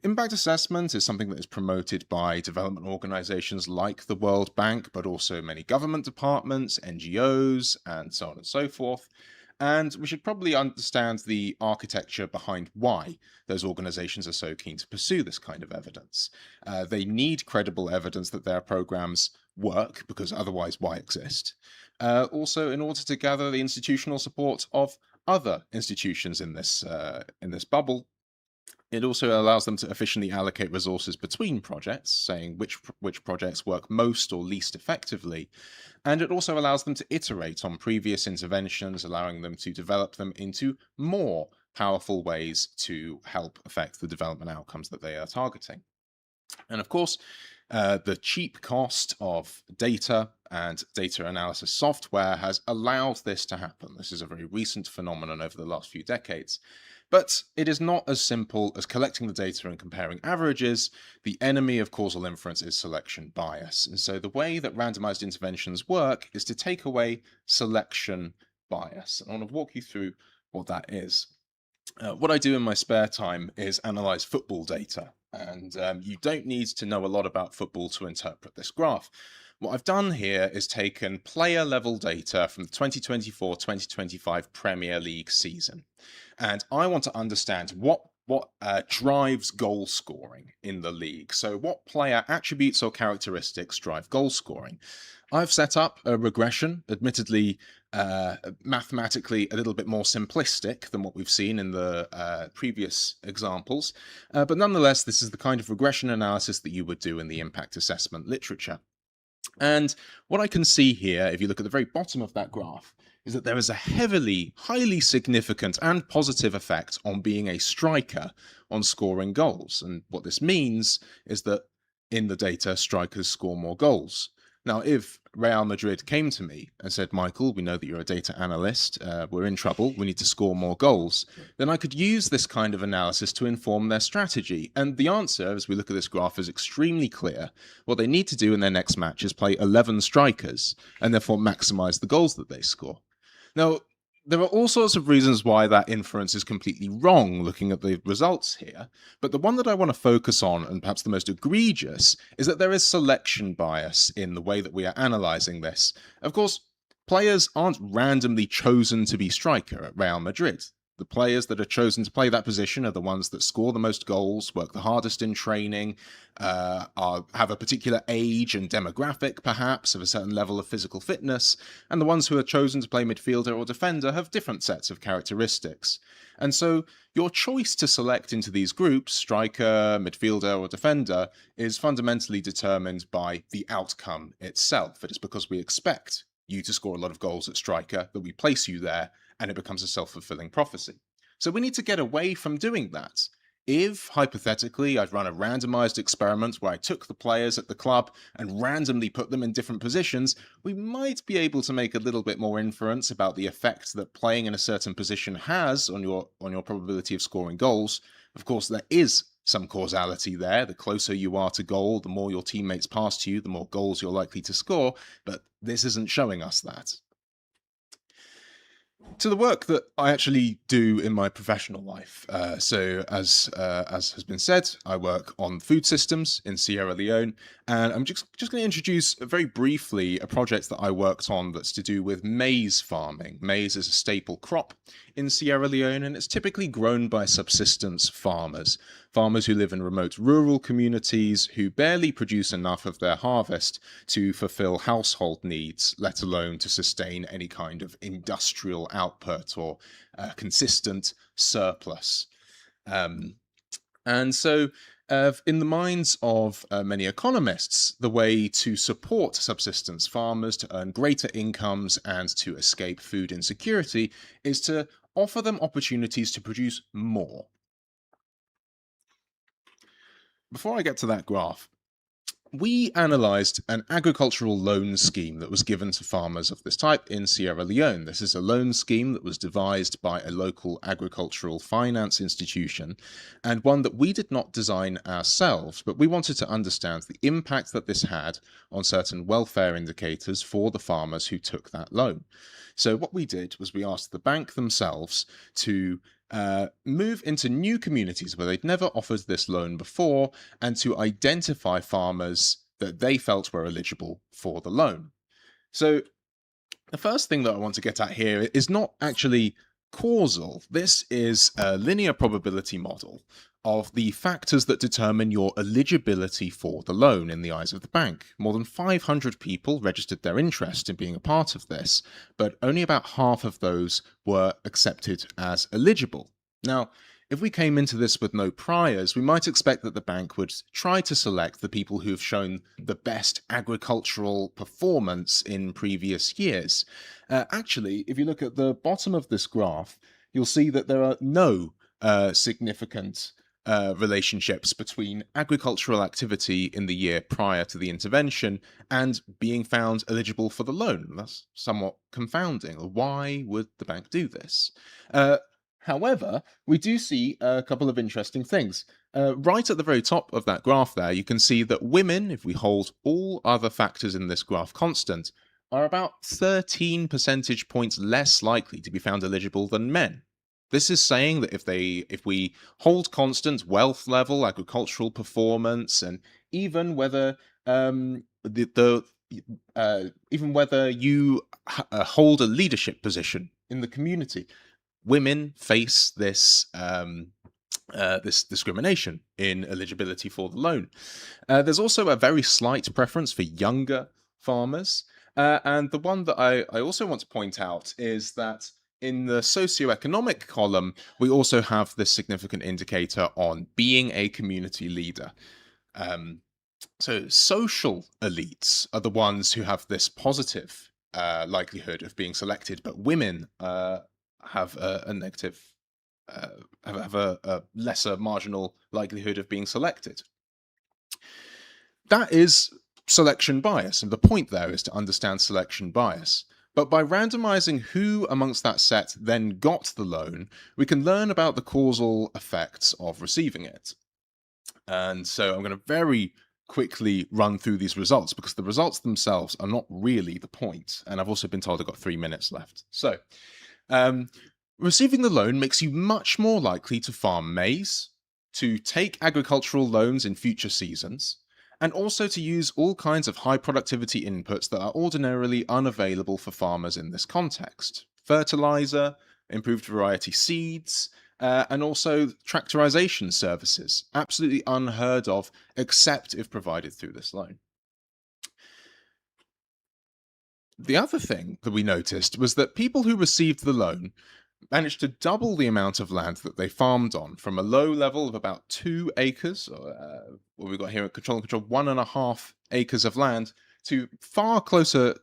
Speaker 10: Impact assessment is something that is promoted by development organizations like the World Bank, but also many government departments, NGOs, and so on and so forth. And we should probably understand the architecture behind why those organizations are so keen to pursue this kind of evidence. They need credible evidence that their programs work, because otherwise, why exist? Also, in order to gather the institutional support of other institutions in this bubble, it also allows them to efficiently allocate resources between projects, saying which projects work most or least effectively. And it also allows them to iterate on previous interventions, allowing them to develop them into more powerful ways to help affect the development outcomes that they are targeting. And of course, the cheap cost of data and data analysis software has allowed this to happen. This is a very recent phenomenon over the last few decades. But it is not as simple as collecting the data and comparing averages. The enemy of causal inference is selection bias. And so the way that randomized interventions work is to take away selection bias. I want to walk you through what that is. What I do in my spare time is analyze football data. And you don't need to know a lot about football to interpret this graph. What I've done here is taken player level data from the 2024-2025 Premier League season. And I want to understand what drives goal scoring in the league. So what player attributes or characteristics drive goal scoring? I've set up a regression, admittedly mathematically a little bit more simplistic than what we've seen in the previous examples. But nonetheless, this is the kind of regression analysis that you would do in the impact assessment literature. And what I can see here, if you look at the very bottom of that graph, is that there is a highly significant and positive effect on being a striker on scoring goals. And what this means is that in the data, strikers score more goals. Now, if Real Madrid came to me and said, Michael, we know that you're a data analyst, we're in trouble, we need to score more goals, then I could use this kind of analysis to inform their strategy. And the answer, as we look at this graph, is extremely clear. What they need to do in their next match is play 11 strikers and therefore maximize the goals that they score. Now, there are all sorts of reasons why that inference is completely wrong looking at the results here, but the one that I want to focus on, and perhaps the most egregious, is that there is selection bias in the way that we are analyzing this. Of course, players aren't randomly chosen to be striker at Real Madrid. The players that are chosen to play that position are the ones that score the most goals, work the hardest in training, have a particular age and demographic, perhaps, of a certain level of physical fitness, and the ones who are chosen to play midfielder or defender have different sets of characteristics. And so your choice to select into these groups, striker, midfielder, or defender, is fundamentally determined by the outcome itself. It is because we expect you to score a lot of goals at striker that we place you there, and it becomes a self-fulfilling prophecy. So we need to get away from doing that. If, hypothetically, I'd run a randomized experiment where I took the players at the club and randomly put them in different positions, we might be able to make a little bit more inference about the effect that playing in a certain position has on your probability of scoring goals. Of course, there is some causality there. The closer you are to goal, the more your teammates pass you, the more goals you're likely to score, but this isn't showing us that. To the work that I actually do in my professional life. So as has been said, I work on food systems in Sierra Leone, and I'm just going to introduce very briefly a project that I worked on that's to do with maize farming. Maize is a staple crop in Sierra Leone, and it's typically grown by subsistence farmers who live in remote rural communities who barely produce enough of their harvest to fulfill household needs, let alone to sustain any kind of industrial output or consistent surplus. And so in the minds of many economists, the way to support subsistence farmers to earn greater incomes and to escape food insecurity is to offer them opportunities to produce more. Before I get to that graph, we analysed an agricultural loan scheme that was given to farmers of this type in Sierra Leone. This is a loan scheme that was devised by a local agricultural finance institution, and one that we did not design ourselves, but we wanted to understand the impact that this had on certain welfare indicators for the farmers who took that loan. So what we did was we asked the bank themselves to move into new communities where they'd never offered this loan before, and to identify farmers that they felt were eligible for the loan. So the first thing that I want to get at here is not actually causal. This is a linear probability model of the factors that determine your eligibility for the loan in the eyes of the bank. More than 500 people registered their interest in being a part of this, but only about half of those were accepted as eligible. Now, if we came into this with no priors, we might expect that the bank would try to select the people who have shown the best agricultural performance in previous years. Actually, if you look at the bottom of this graph, you'll see that there are no significant relationships between agricultural activity in the year prior to the intervention and being found eligible for the loan. That's somewhat confounding. Why would the bank do this? However, we do see a couple of interesting things. Right at the very top of that graph there, you can see that women, if we hold all other factors in this graph constant, are about 13 percentage points less likely to be found eligible than men. This is saying that if we hold constant wealth level, agricultural performance, and even whether even whether you hold a leadership position in the community, women face this this discrimination in eligibility for the loan. There's also a very slight preference for younger farmers, and the one that I also want to point out is that in the socioeconomic column, we also have this significant indicator on being a community leader. So social elites are the ones who have this positive likelihood of being selected, but women have a negative, have a lesser marginal likelihood of being selected. That is selection bias, and the point there is to understand selection bias. But by randomizing who amongst that set then got the loan, we can learn about the causal effects of receiving it. And so I'm going to very quickly run through these results, because the results themselves are not really the point. And I've also been told I've got 3 minutes left. So receiving the loan makes you much more likely to farm maize, to take agricultural loans in future seasons, and also to use all kinds of high productivity inputs that are ordinarily unavailable for farmers in this context. Fertilizer, improved variety seeds, and also tractorization services, absolutely unheard of, except if provided through this loan. The other thing that we noticed was that people who received the loan managed to double the amount of land that they farmed on, from a low level of about 2 acres, what we've got here at Control and Control, 1.5 acres of land, to far closer,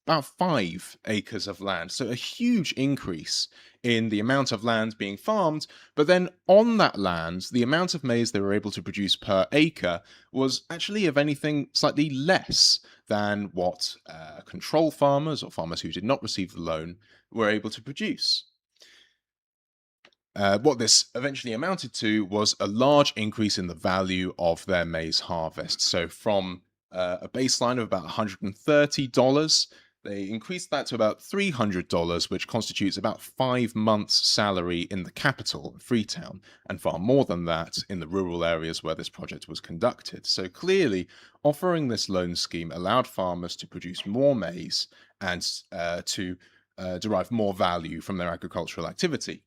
Speaker 10: about 5 acres of land. So a huge increase in the amount of land being farmed, but then on that land, the amount of maize they were able to produce per acre was actually, if anything, slightly less than what control farmers or farmers who did not receive the loan were able to produce. What this eventually amounted to was a large increase in the value of their maize harvest. So from a baseline of about $130, they increased that to about $300, which constitutes about 5 months' salary in the capital, Freetown, and far more than that in the rural areas where this project was conducted. So clearly, offering this loan scheme allowed farmers to produce more maize and to derive more value from their agricultural activity.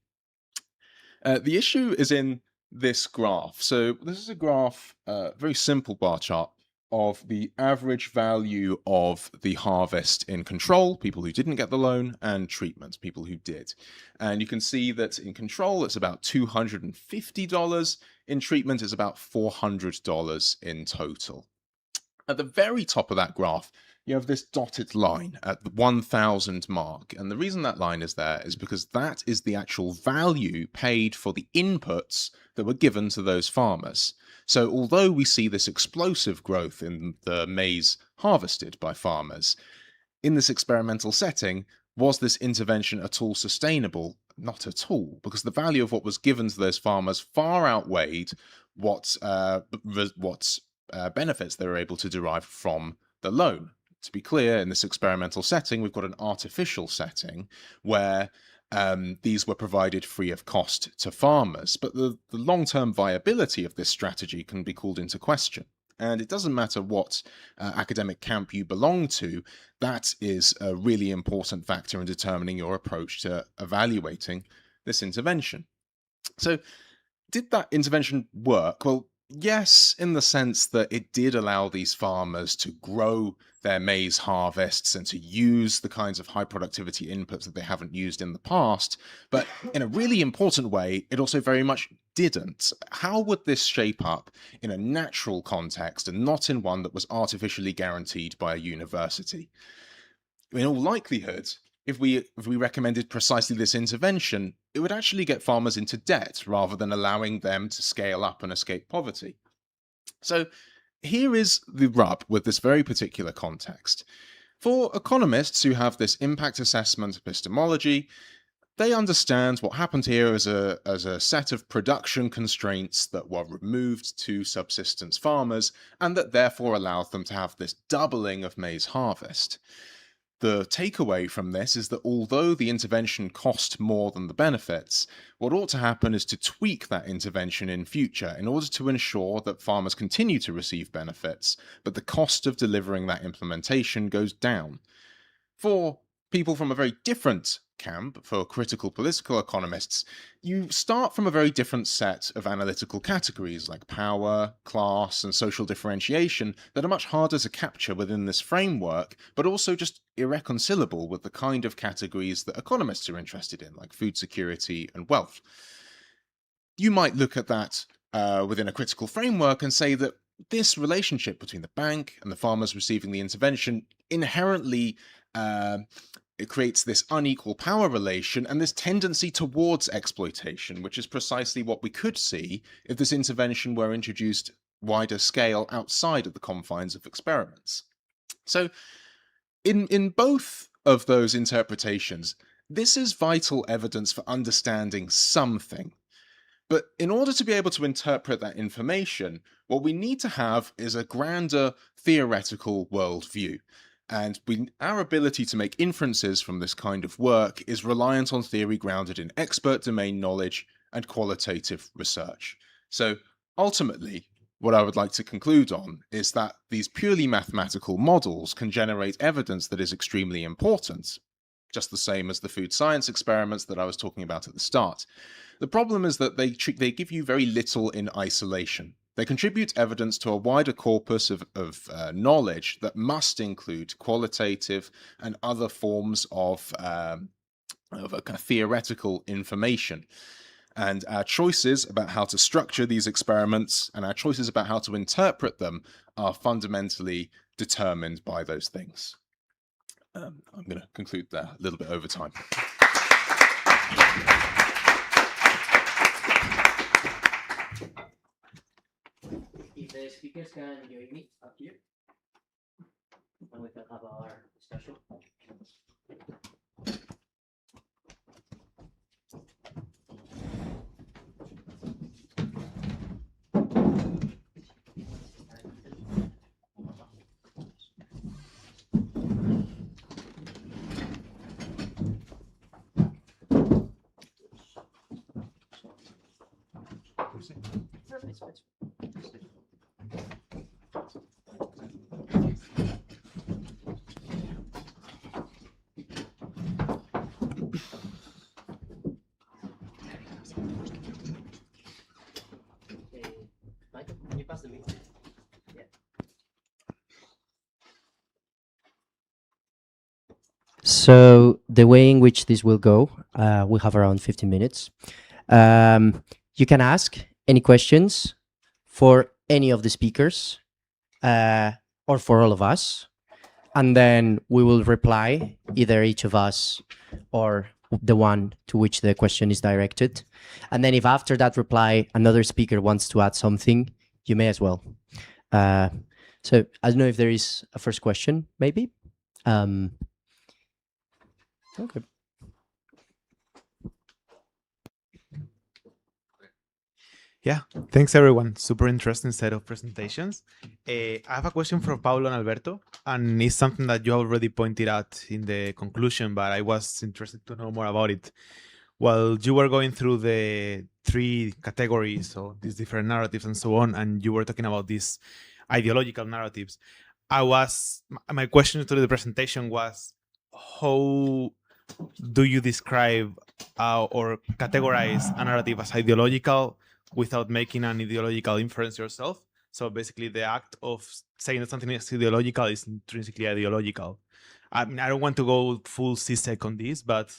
Speaker 10: The issue is in this graph. So this is a graph, very simple bar chart, of the average value of the harvest in control, people who didn't get the loan, and treatment, people who did. And you can see that in control, it's about $250. In treatment, it's about $400 in total. At the very top of that graph, you have this dotted line at the 1,000 mark. And the reason that line is there is because that is the actual value paid for the inputs that were given to those farmers. So although we see this explosive growth in the maize harvested by farmers, in this experimental setting, was this intervention at all sustainable? Not at all, because the value of what was given to those farmers far outweighed what benefits they were able to derive from the loan. To be clear, in this experimental setting, we've got an artificial setting where these were provided free of cost to farmers, but the long-term viability of this strategy can be called into question. And it doesn't matter what academic camp you belong to, that is a really important factor in determining your approach to evaluating this intervention. So, did that intervention work? Well, yes, in the sense that it did allow these farmers to grow their maize harvests and to use the kinds of high productivity inputs that they haven't used in the past. But in a really important way, it also very much didn't. How would this shape up in a natural context and not in one that was artificially guaranteed by a university? In all likelihood, if we recommended precisely this intervention, it would actually get farmers into debt rather than allowing them to scale up and escape poverty. So here is the rub with this very particular context. For economists who have this impact assessment epistemology, they understand what happened here as a set of production constraints that were removed to subsistence farmers and that therefore allowed them to have this doubling of maize harvest. The takeaway from this is that although the intervention cost more than the benefits, what ought to happen is to tweak that intervention in future in order to ensure that farmers continue to receive benefits, but the cost of delivering that implementation goes down. For people from a very different camp, for critical political economists, you start from a very different set of analytical categories like power, class, and social differentiation that are much harder to capture within this framework, but also just irreconcilable with the kind of categories that economists are interested in, like food security and wealth. You might look at that within a critical framework and say that this relationship between the bank and the farmers receiving the intervention inherently it creates this unequal power relation and this tendency towards exploitation, which is precisely what we could see if this intervention were introduced wider scale outside of the confines of experiments. So in both of those interpretations, this is vital evidence for understanding something. But in order to be able to interpret that information, what we need to have is a grander theoretical worldview. And our ability to make inferences from this kind of work is reliant on theory grounded in expert domain knowledge and qualitative research. So ultimately, what I would like to conclude on is that these purely mathematical models can generate evidence that is extremely important, just the same as the food science experiments that I was talking about at the start. The problem is that they give you very little in isolation. They contribute evidence to a wider corpus of knowledge that must include qualitative and other forms of a kind of theoretical information. And our choices about how to structure these experiments and our choices about how to interpret them are fundamentally determined by those things. I'm going to conclude there a little bit over time.
Speaker 3: If the speakers can join me up here, and we can have our discussion. Can you pass the mic? Yeah. So the way in which this will go, we have around 15 minutes. You can ask any questions for any of the speakers or for all of us, and then we will reply, either each of us or the one to which the question is directed. And then if after that reply, another speaker wants to add something, you may as well. So I don't know if there is a first question, maybe. Okay.
Speaker 6: Yeah, thanks everyone. Super interesting set of presentations. I have a question for Paulo and Alberto, and it's something that you already pointed out in the conclusion, but I was interested to know more about it. While you were going through the 3 categories or these different narratives and so on, and you were talking about these ideological narratives, my question to the presentation was, how do you describe or categorize a narrative as ideological without making an ideological inference yourself? So basically, the act of saying that something is ideological is intrinsically ideological. I mean, I don't want to go full CSEC on this, but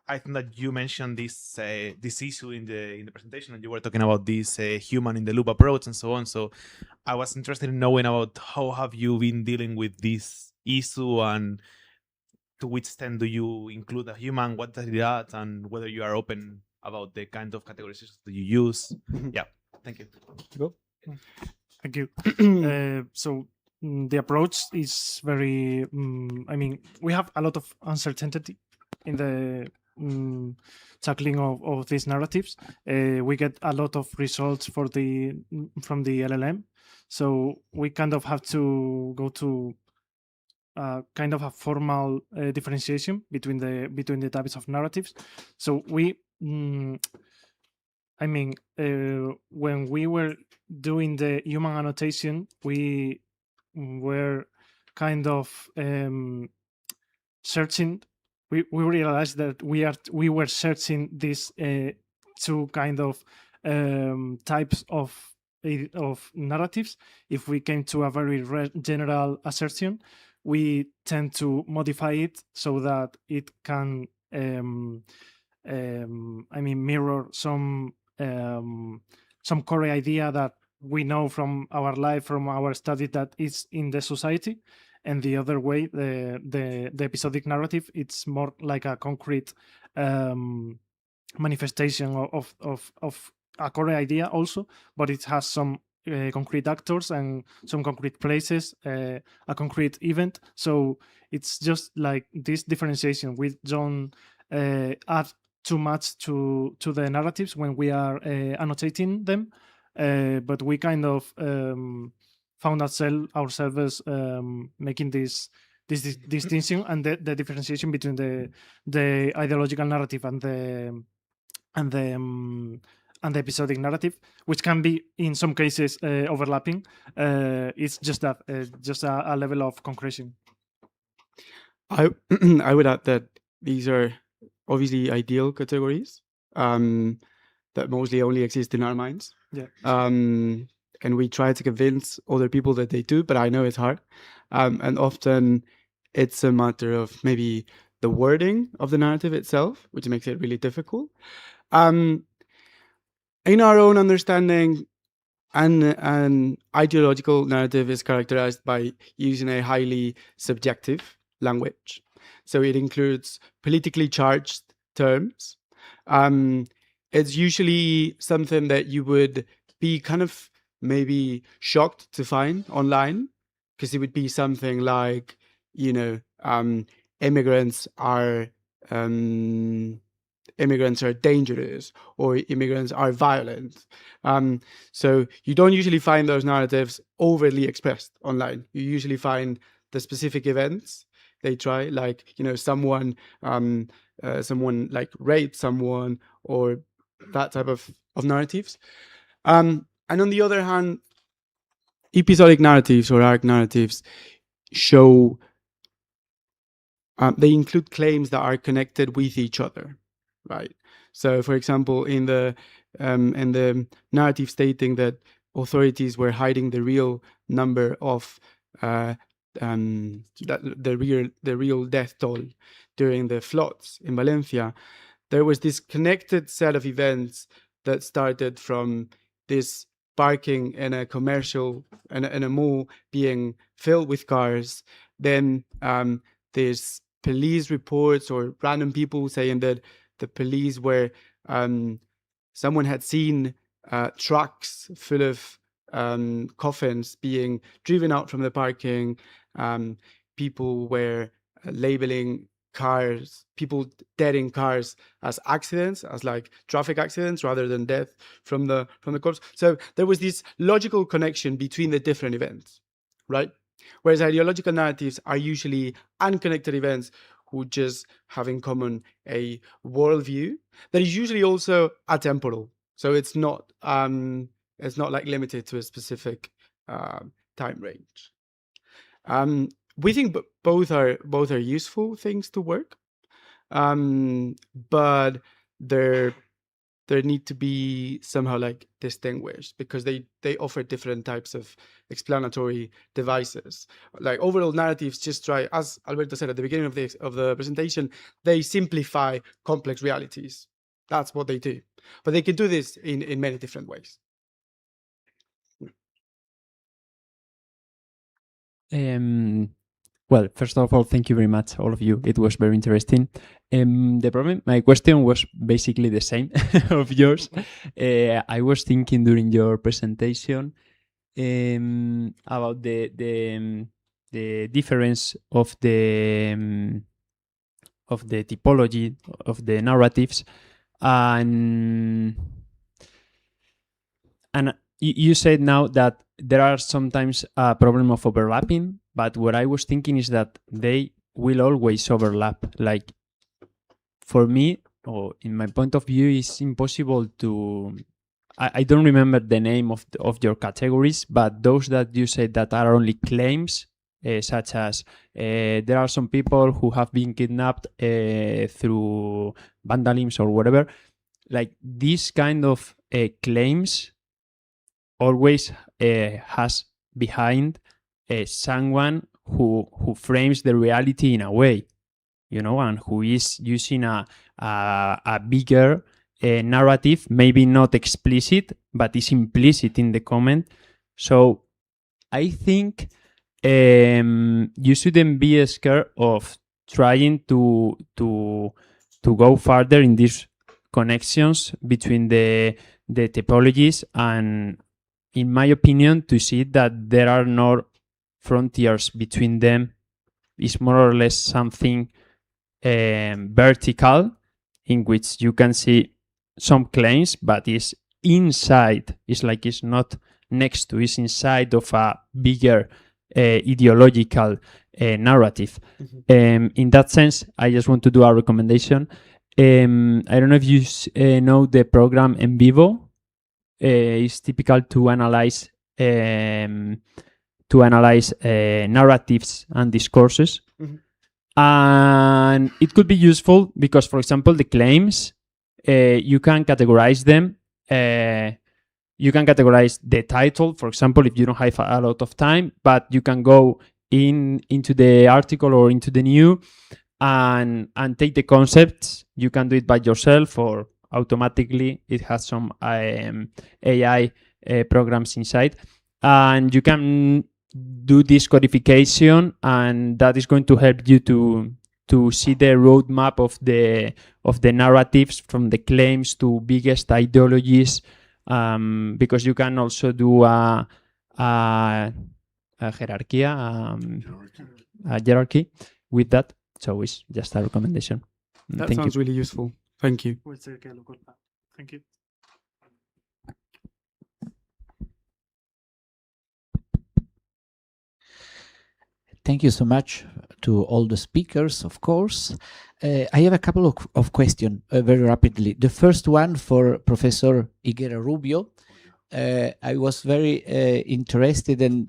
Speaker 6: I think that you mentioned this issue in the presentation, and you were talking about this human in the loop approach and so on. So I was interested in knowing about how have you been dealing with this issue, and to which extent do you include a human, what does it add, and whether you are open about the kind of categorizations that you use. Yeah, thank you.
Speaker 9: Go.
Speaker 8: Thank you. The approach is very, I mean, we have a lot of uncertainty in the tackling of these narratives. We get a lot of results from the LLM. So we kind of have to go to kind of a formal differentiation between the types of narratives. So we, I mean, when we were doing the human annotation, we were kind of searching. We realized that we were searching these 2 kind of types of narratives. If we came to a very general assertion, we tend to modify it so that it can mirror some core idea that we know from our life, from our study, that is in the society. And the other way, the episodic narrative, it's more like a concrete manifestation of a core idea also, but it has some concrete actors and some concrete places, a concrete event. So it's just like this differentiation. We don't add too much to the narratives when we are annotating them, but we kind of found ourselves making this distinction and the differentiation between the ideological narrative and the episodic narrative, which can be in some cases overlapping. It's just that just a level of concretion.
Speaker 9: I would add that these are obviously ideal categories that mostly only exist in our minds.
Speaker 8: Yeah.
Speaker 9: And we try to convince other people that they do, but I know it's hard. And often it's a matter of maybe the wording of the narrative itself, which makes it really difficult. In our own understanding, an ideological narrative is characterized by using a highly subjective language. So it includes politically charged terms. It's usually something that you would be kind of maybe shocked to find online, because it would be something like, immigrants are dangerous, or immigrants are violent. So you don't usually find those narratives overtly expressed online. You usually find the specific events they try, like, someone like raped someone, or that type of narratives. And on the other hand, episodic narratives or arc narratives show they include claims that are connected with each other, right? So, for example, in the narrative stating that authorities were hiding the real number of the real death toll during the floods in Valencia, there was this connected set of events that started from this parking in a commercial in a mall being filled with cars. Then there's police reports or random people saying that the police were someone had seen trucks full of coffins being driven out from the parking. People were labeling cars, people dead in cars, as accidents, as like traffic accidents rather than death from the corpse. So there was this logical connection between the different events, right? Whereas ideological narratives are usually unconnected events who just have in common a worldview that is usually also atemporal. So it's not like limited to a specific time range. We think both are useful things to work, but they need to be somehow like distinguished because they offer different types of explanatory devices. Like overall narratives just try, as Alberto said at the beginning of the presentation, they simplify complex realities. That's what they do, but they can do this in many different ways.
Speaker 11: Well, first of all, thank you very much, all of you. It was very interesting. My question was basically the same of yours. I was thinking during your presentation about the difference of the typology of the narratives, and you said now that there are sometimes a problem of overlapping, but what I was thinking is that they will always overlap. Like, for me, or in my point of view, it's impossible to... I don't remember the name of your categories, but those that you said that are only claims, such as there are some people who have been kidnapped through vandalism or whatever. Like, these kind of claims always has behind someone who frames the reality in a way, and who is using a bigger narrative, maybe not explicit, but is implicit in the comment. So I think you shouldn't be scared of trying to go further in these connections between the typologies, and in my opinion, to see that there are no frontiers between them is more or less something vertical, in which you can see some claims, but is inside. It's like it's not next to, it's inside of a bigger ideological narrative. In that sense, I just want to do a recommendation. I don't know if you know the program En Vivo. It's typical to analyze narratives and discourses. And it could be useful because, for example, the claims, you can categorize them. You can categorize the title, for example, if you don't have a lot of time, but you can go into the article or into the new and take the concepts. You can do it by yourself or automatically. It has some AI programs inside, and you can do this codification, and that is going to help you to see the roadmap of the narratives from the claims to biggest ideologies, because you can also do a hierarchy, a hierarchy with that. So it's just a recommendation.
Speaker 9: That sounds really useful. Thank you.
Speaker 8: Thank you.
Speaker 1: Thank you so much to all the speakers, of course. I have a couple of questions very rapidly. The first one for Professor Higuera Rubio. I was very interested in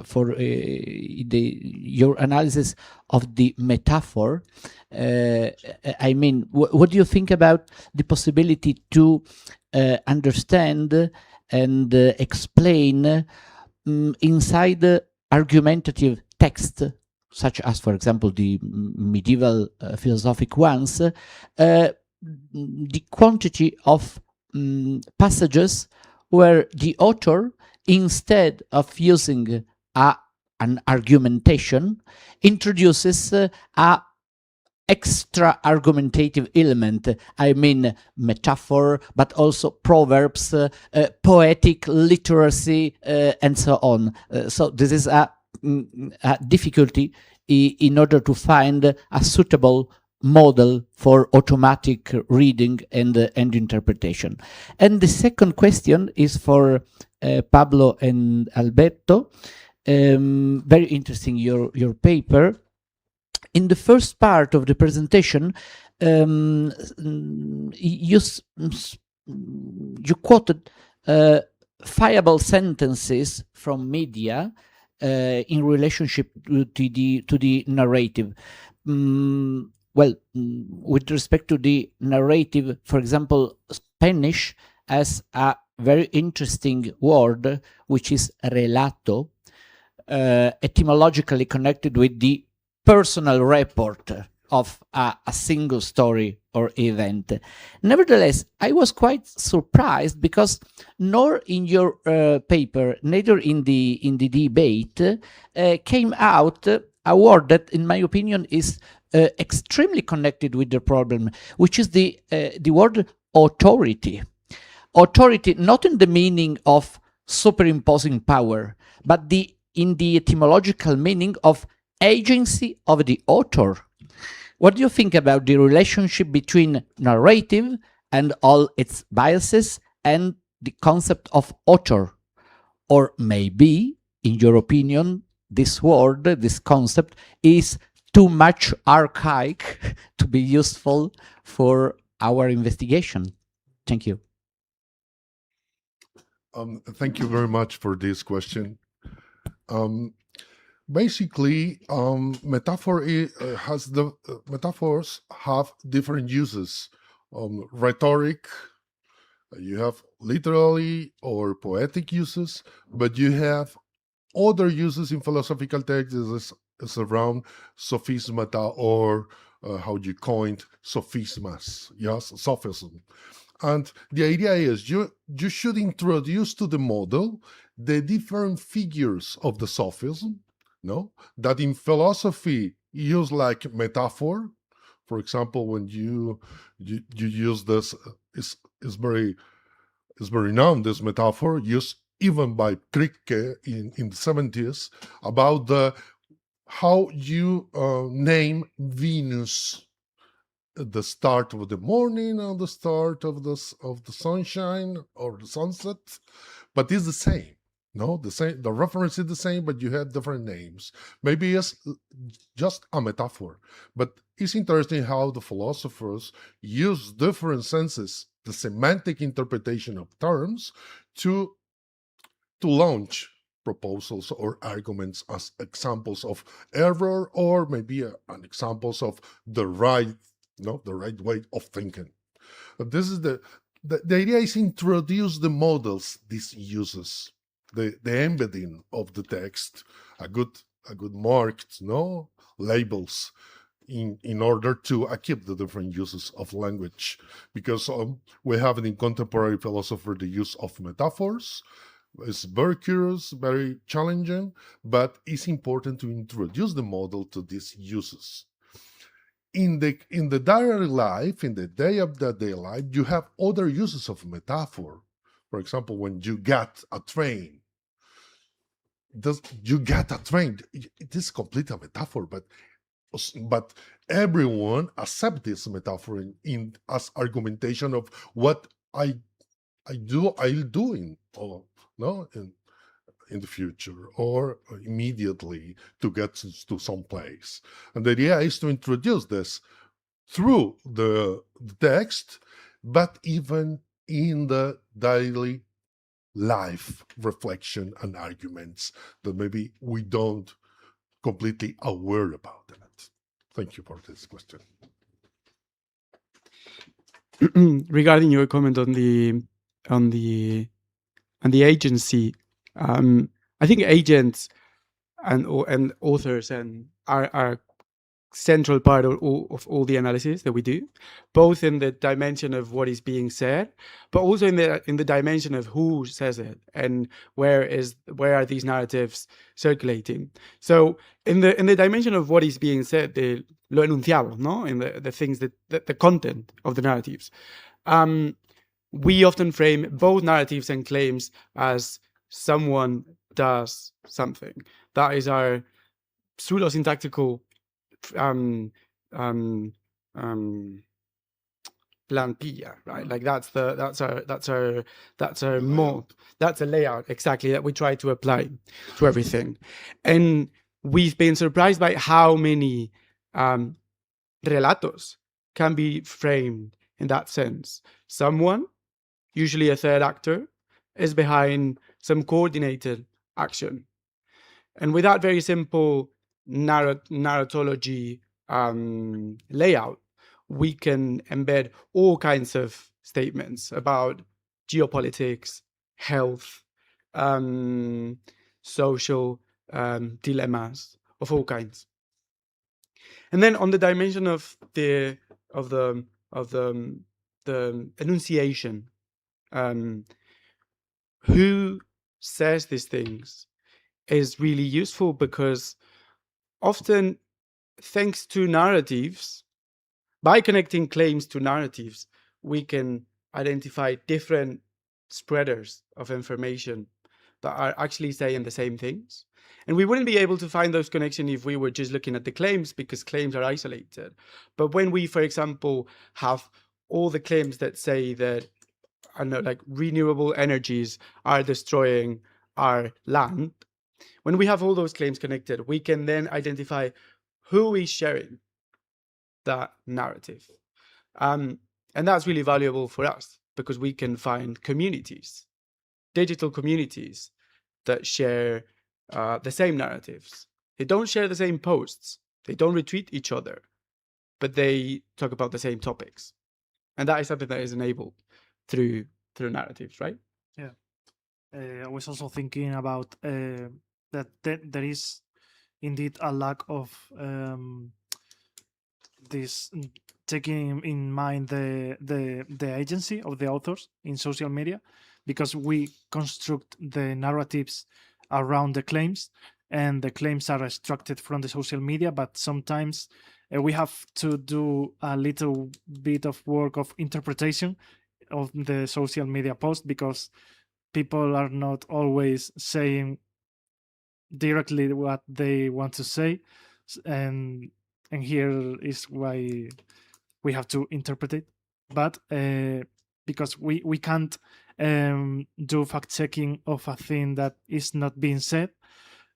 Speaker 1: for your analysis of the metaphor. I mean, what do you think about the possibility to understand and explain inside the argumentative text, such as, for example, the medieval philosophic ones, the quantity of passages where the author, instead of using an argumentation, introduces a extra argumentative element. I mean metaphor, but also proverbs, poetic literacy, and so on. So this is a difficulty in order to find a suitable model for automatic reading and interpretation. And the second question is for Pablo and Alberto. Very interesting your paper. In the first part of the presentation, you quoted fiable sentences from media in relationship to the narrative. With respect to the narrative, for example, Spanish has a very interesting word, which is relato, etymologically connected with the personal report of a single story or event. Nevertheless, I was quite surprised because nor in your paper, neither in the debate, came out a word that, in my opinion, is extremely connected with the problem, which is the word authority. Authority, not in the meaning of superimposing power, but in the etymological meaning of agency of the author. What do you think about the relationship between narrative and all its biases and the concept of author? Or maybe, in your opinion, this word, this concept, is too much archaic to be useful for our investigation? Thank you.
Speaker 5: Thank you very much for this question. Basically, metaphors have different uses. Rhetoric, you have literary or poetic uses, but you have other uses in philosophical texts is around sophismata, or how you coined sophismas, yes, sophism. And the idea is you should introduce to the model the different figures of the sophism, no, that in philosophy use like metaphor. For example, when you use this, is very known, this metaphor used even by Kripke in the 70s about how you name Venus at the start of the morning or the start of the sunshine or the sunset, but it's the same. No, the reference is the same, but you have different names. Maybe it's just a metaphor, but it's interesting how the philosophers use different senses, the semantic interpretation of terms, to launch proposals or arguments as examples of error, or maybe an examples of the right way of thinking. But this is the idea is introduce the models this uses, the embedding of the text, a good marked labels in order to keep the different uses of language, because we have in contemporary philosophy the use of metaphors. It's very curious, very challenging, but it's important to introduce the model to these uses. In the daily life, in the day-to-day life, you have other uses of metaphor. For example, when you get a train, it is completely a metaphor, but everyone accepts this metaphor in as argumentation of what I'll doing, or no, in the future or immediately to get to some place. And the idea is to introduce this through the text, but even in the daily life reflection and arguments that maybe we don't completely aware about it. Thank you for this question.
Speaker 9: Regarding your comment on the agency, I think agents and authors and are central part of all the analysis that we do, both in the dimension of what is being said, but also in the dimension of who says it and where are these narratives circulating. So in the dimension of what is being said, lo enunciado, no, in the things that the content of the narratives, we often frame both narratives and claims as someone does something. That is our pseudo-syntactical plantilla, right? Like that's our mode. That's a layout exactly that we try to apply to everything. And we've been surprised by how many relatos can be framed in that sense. Someone, usually a third actor, is behind some coordinated action. And with that very simple narratology layout, we can embed all kinds of statements about geopolitics, health, social dilemmas of all kinds. And then on the dimension of the enunciation, who says these things is really useful, because often, thanks to narratives, by connecting claims to narratives, we can identify different spreaders of information that are actually saying the same things. And we wouldn't be able to find those connections if we were just looking at the claims, because claims are isolated. But when we, for example, have all the claims that say that, I don't know, like renewable energies are destroying our land, when we have all those claims connected, we can then identify who is sharing that narrative. And that's really valuable for us, because we can find communities, digital communities, that share the same narratives. They don't share the same posts, they don't retweet each other, but they talk about the same topics. And that is something that is enabled through narratives, right?
Speaker 8: Yeah. I was also thinking about that there is indeed a lack of this taking in mind the agency of the authors in social media, because we construct the narratives around the claims, and the claims are extracted from the social media, but sometimes we have to do a little bit of work of interpretation of the social media post, because people are not always saying directly what they want to say, and here is why we have to interpret it. But because we can't do fact checking of a thing that is not being said,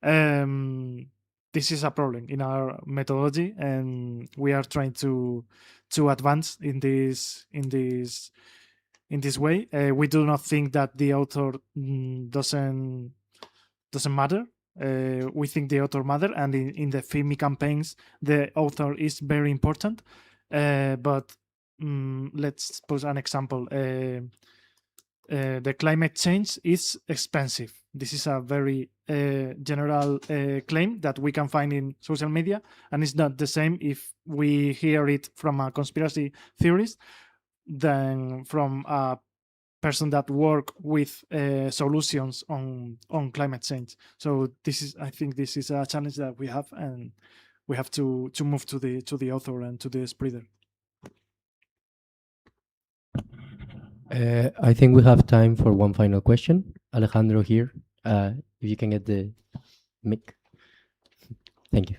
Speaker 8: this is a problem in our methodology, and we are trying to advance in this way. We do not think that the author doesn't matter. We think the author matter, and in the FIMI campaigns, the author is very important. But let's suppose an example. The climate change is expensive. This is a very general claim that we can find in social media, and it's not the same if we hear it from a conspiracy theorist than from a person that work with solutions on climate change. So I think this is a challenge that we have, and we have to move to the author and to the spreader.
Speaker 3: I think we have time for one final question. Alejandro here, if you can get the mic. Thank you.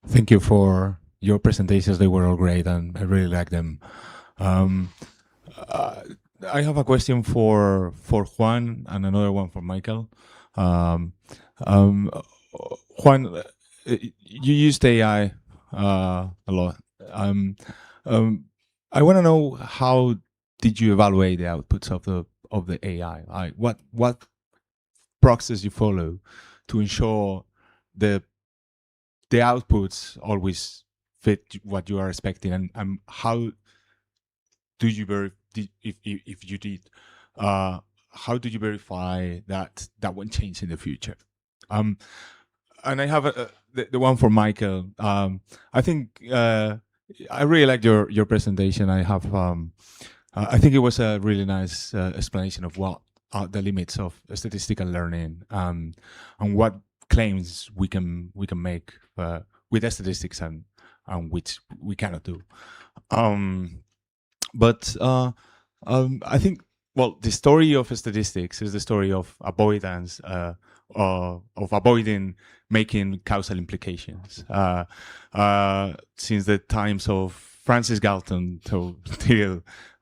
Speaker 12: Thank you for your presentations. They were all great, and I really like them. I have a question for Juan and another one for Michael. Juan, you used AI a lot. I want to know, how did you evaluate the outputs of the AI? What process you follow to ensure the outputs always fit what you are expecting, and how do you if you did, how do you verify that won't change in the future? and I have the one for Michael. I think I really like your presentation. I think it was a really nice explanation of what are the limits of statistical learning, and what claims we can make with the statistics, and which we cannot do. But I think, well, the story of statistics is the story of avoidance, of avoiding making causal implications. Since the times of Francis Galton till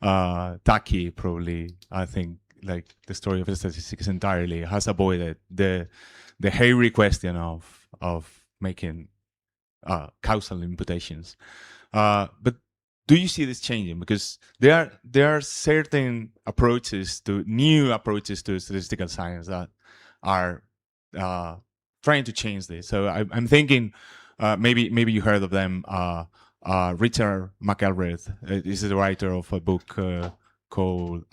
Speaker 12: Taki, probably, I think, like, the story of statistics entirely has avoided the hairy question of making causal imputations. But do you see this changing? Because there are certain new approaches to statistical science that are trying to change this. So I'm thinking, maybe you heard of them. Richard McElrath is the writer of a book called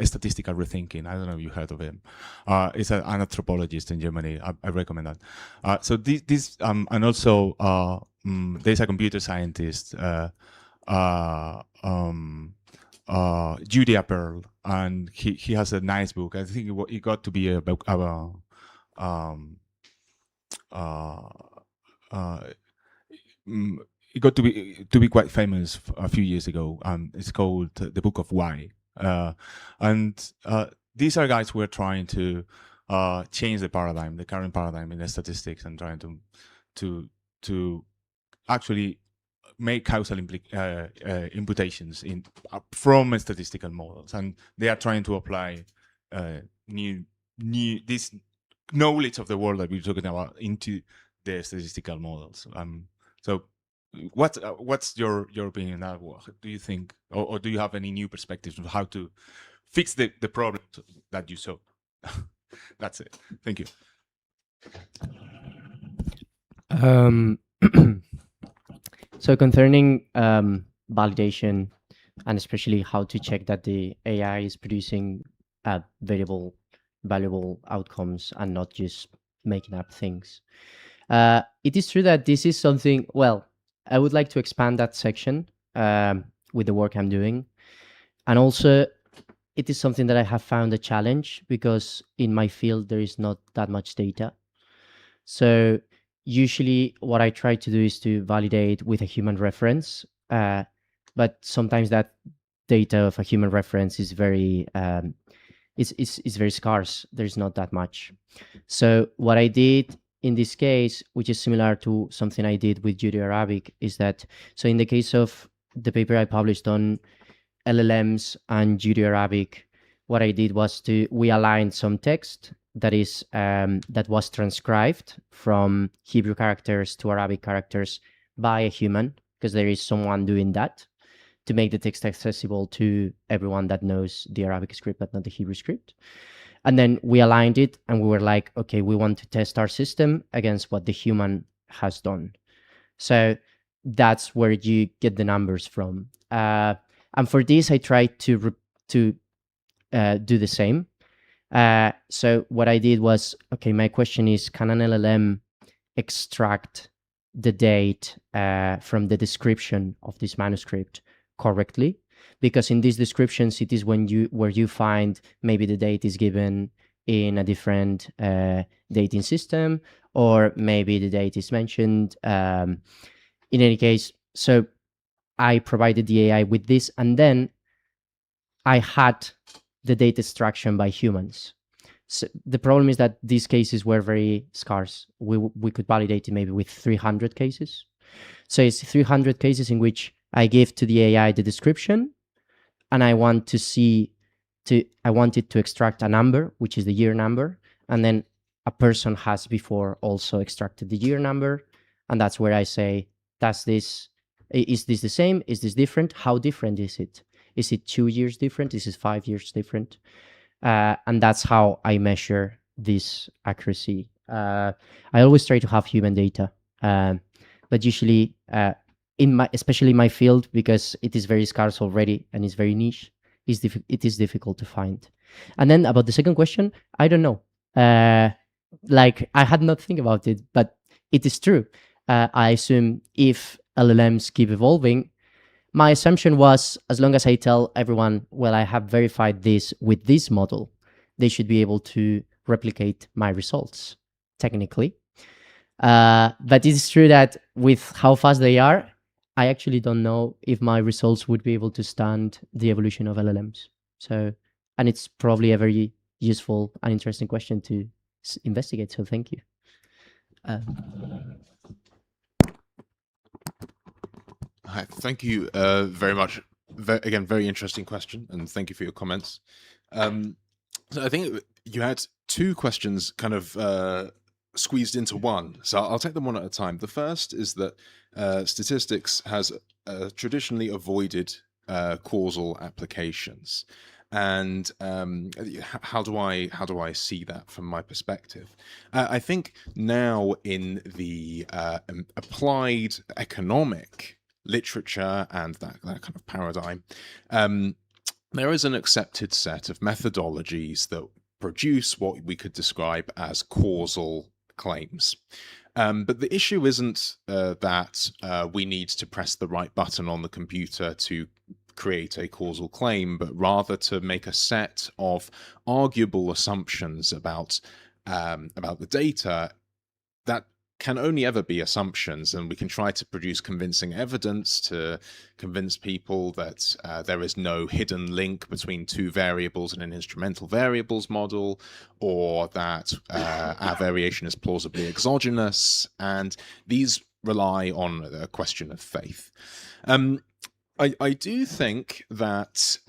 Speaker 12: Statistical Rethinking. I don't know if you heard of him. He's an anthropologist in Germany. I recommend that. So this and also there's a computer scientist, Judy Pearl, and he has a nice book. I think it got to be a book about it got to be quite famous a few years ago. It's called The Book of Why, and these are guys who are trying to change the current paradigm in the statistics, and trying to actually make causal imputations from statistical models, and they are trying to apply new this knowledge of the world that we're talking about into the statistical models. So, what's your opinion on that? What do you think, or do you have any new perspectives of how to fix the problem that you saw? That's it. Thank you.
Speaker 3: So concerning validation, and especially how to check that the AI is producing valuable outcomes and not just making up things. It is true that this is something, well, I would like to expand that section with the work I'm doing. And also, it is something that I have found a challenge, because in my field, there is not that much data. So usually what I try to do is to validate with a human reference, but sometimes that data of a human reference is very is very scarce. There's not that much. So what I did in this case, which is similar to something I did with Judeo-Arabic, is that, so in the case of the paper I published on LLMs and Judeo-Arabic, what I did was we aligned some text that is that was transcribed from Hebrew characters to Arabic characters by a human, because there is someone doing that to make the text accessible to everyone that knows the Arabic script but not the Hebrew script. And then we aligned it, and we were like, okay, we want to test our system against what the human has done. So that's where you get the numbers from. And for this, I tried to do the same. So what I did was, okay, my question is, can an LLM extract the date from the description of this manuscript correctly? Because in these descriptions, it is where you find maybe the date is given in a different dating system, or maybe the date is mentioned. In any case, so I provided the AI with this, and then I had the data extraction by humans. So the problem is that these cases were very scarce. We could validate it maybe with 300 cases. So it's 300 cases in which I give to the AI the description, and I want I wanted to extract a number, which is the year number, and then a person has before also extracted the year number, and that's where I say, is this the same? Is this different? How different is it? Is it 2 years different? Is it 5 years different? And that's how I measure this accuracy. I always try to have human data, but usually especially my field, because it is very scarce already and it's very niche, it is difficult to find. And then about the second question, I don't know. like I had not think about it, but it is true. I assume if LLMs keep evolving, my assumption was as long as I tell everyone, well, I have verified this with this model, they should be able to replicate my results technically. But it's true that with how fast they are, I actually don't know if my results would be able to stand the evolution of LLMs. So, and it's probably a very useful and interesting question to investigate. So, thank you.
Speaker 10: Hi, thank you very much. Again, very interesting question, and thank you for your comments. So I think you had two questions kind of squeezed into one, so I'll take them one at a time. The first is that statistics has traditionally avoided causal applications, and how do I see that from my perspective? I think now in the applied economic literature and that kind of paradigm, there is an accepted set of methodologies that produce what we could describe as causal claims. But the issue isn't that we need to press the right button on the computer to create a causal claim, but rather to make a set of arguable assumptions about the data that can only ever be assumptions, and we can try to produce convincing evidence to convince people that there is no hidden link between two variables in an instrumental variables model, or that our variation is plausibly exogenous, and these rely on a question of faith. I do think that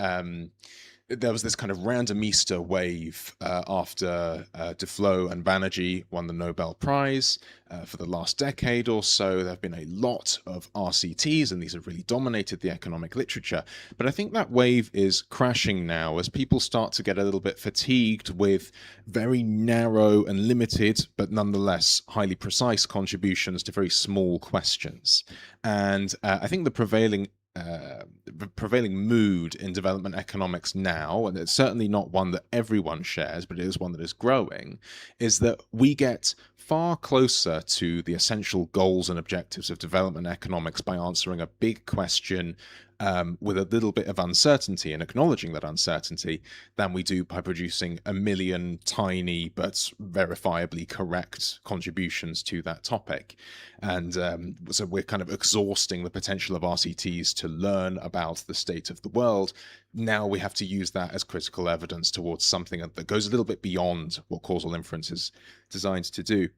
Speaker 10: there was this kind of randomista wave after Duflo and Banerjee won the Nobel Prize. For the last decade or so, there have been a lot of RCTs, and these have really dominated the economic literature. But I think that wave is crashing now as people start to get a little bit fatigued with very narrow and limited, but nonetheless highly precise contributions to very small questions. And I think the prevailing mood in development economics now, and it's certainly not one that everyone shares, but it is one that is growing, is that we get far closer to the essential goals and objectives of development economics by answering a big question with a little bit of uncertainty and acknowledging that uncertainty than we do by producing a million tiny but verifiably correct contributions to that topic. And so we're kind of exhausting the potential of RCTs to learn about the state of the world. Now we have to use that as critical evidence towards something that goes a little bit beyond what causal inference is designed to do.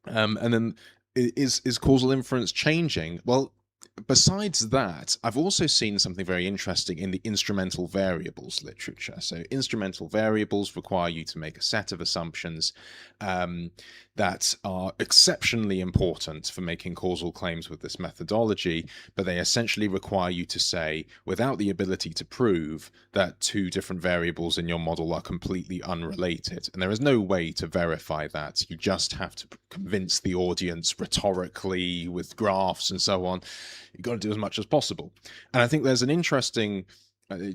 Speaker 10: And then is causal inference changing? Well, besides that, I've also seen something very interesting in the instrumental variables literature. So instrumental variables require you to make a set of assumptions that are exceptionally important for making causal claims with this methodology, but they essentially require you to say, without the ability to prove, that two different variables in your model are completely unrelated. And there is no way to verify that. You just have to convince the audience rhetorically with graphs and so on. You've got to do as much as possible. And I think there's an interesting,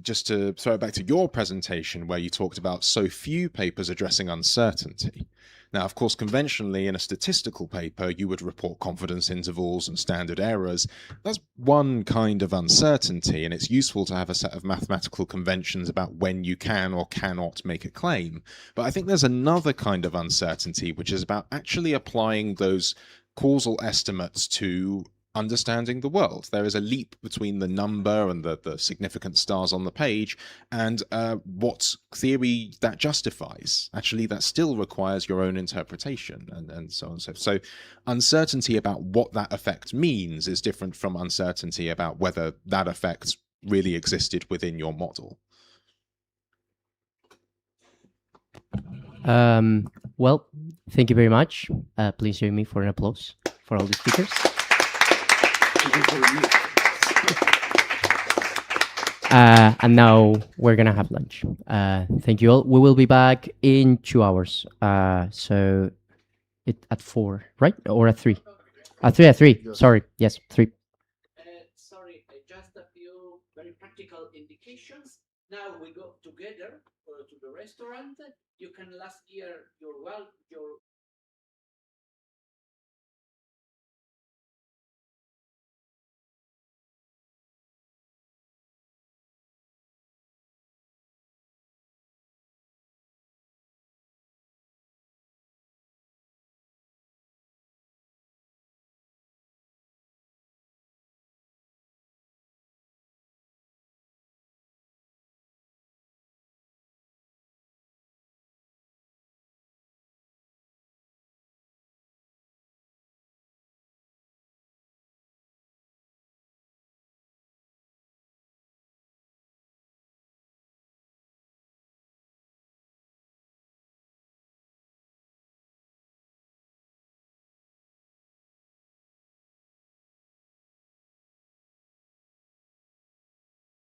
Speaker 10: just to throw it back to your presentation, where you talked about so few papers addressing uncertainty. Now, of course, conventionally in a statistical paper, you would report confidence intervals and standard errors. That's one kind of uncertainty, and it's useful to have a set of mathematical conventions about when you can or cannot make a claim. But I think there's another kind of uncertainty, which is about actually applying those causal estimates to understanding the world. There is a leap between the number and the significant stars on the page and what theory that justifies. Actually, that still requires your own interpretation and so on and so forth. So uncertainty about what that effect means is different from uncertainty about whether that effect really existed within your model.
Speaker 3: Well, thank you very much. Please join me for an applause for all the speakers. And now we're gonna have lunch. Thank you all. We will be back in 2 hours. So at 4, right? Or at 3? At 3.
Speaker 1: Yes.
Speaker 3: Sorry. Yes, 3.
Speaker 1: Sorry, just a few very practical indications. Now we go together to the restaurant. You can last year your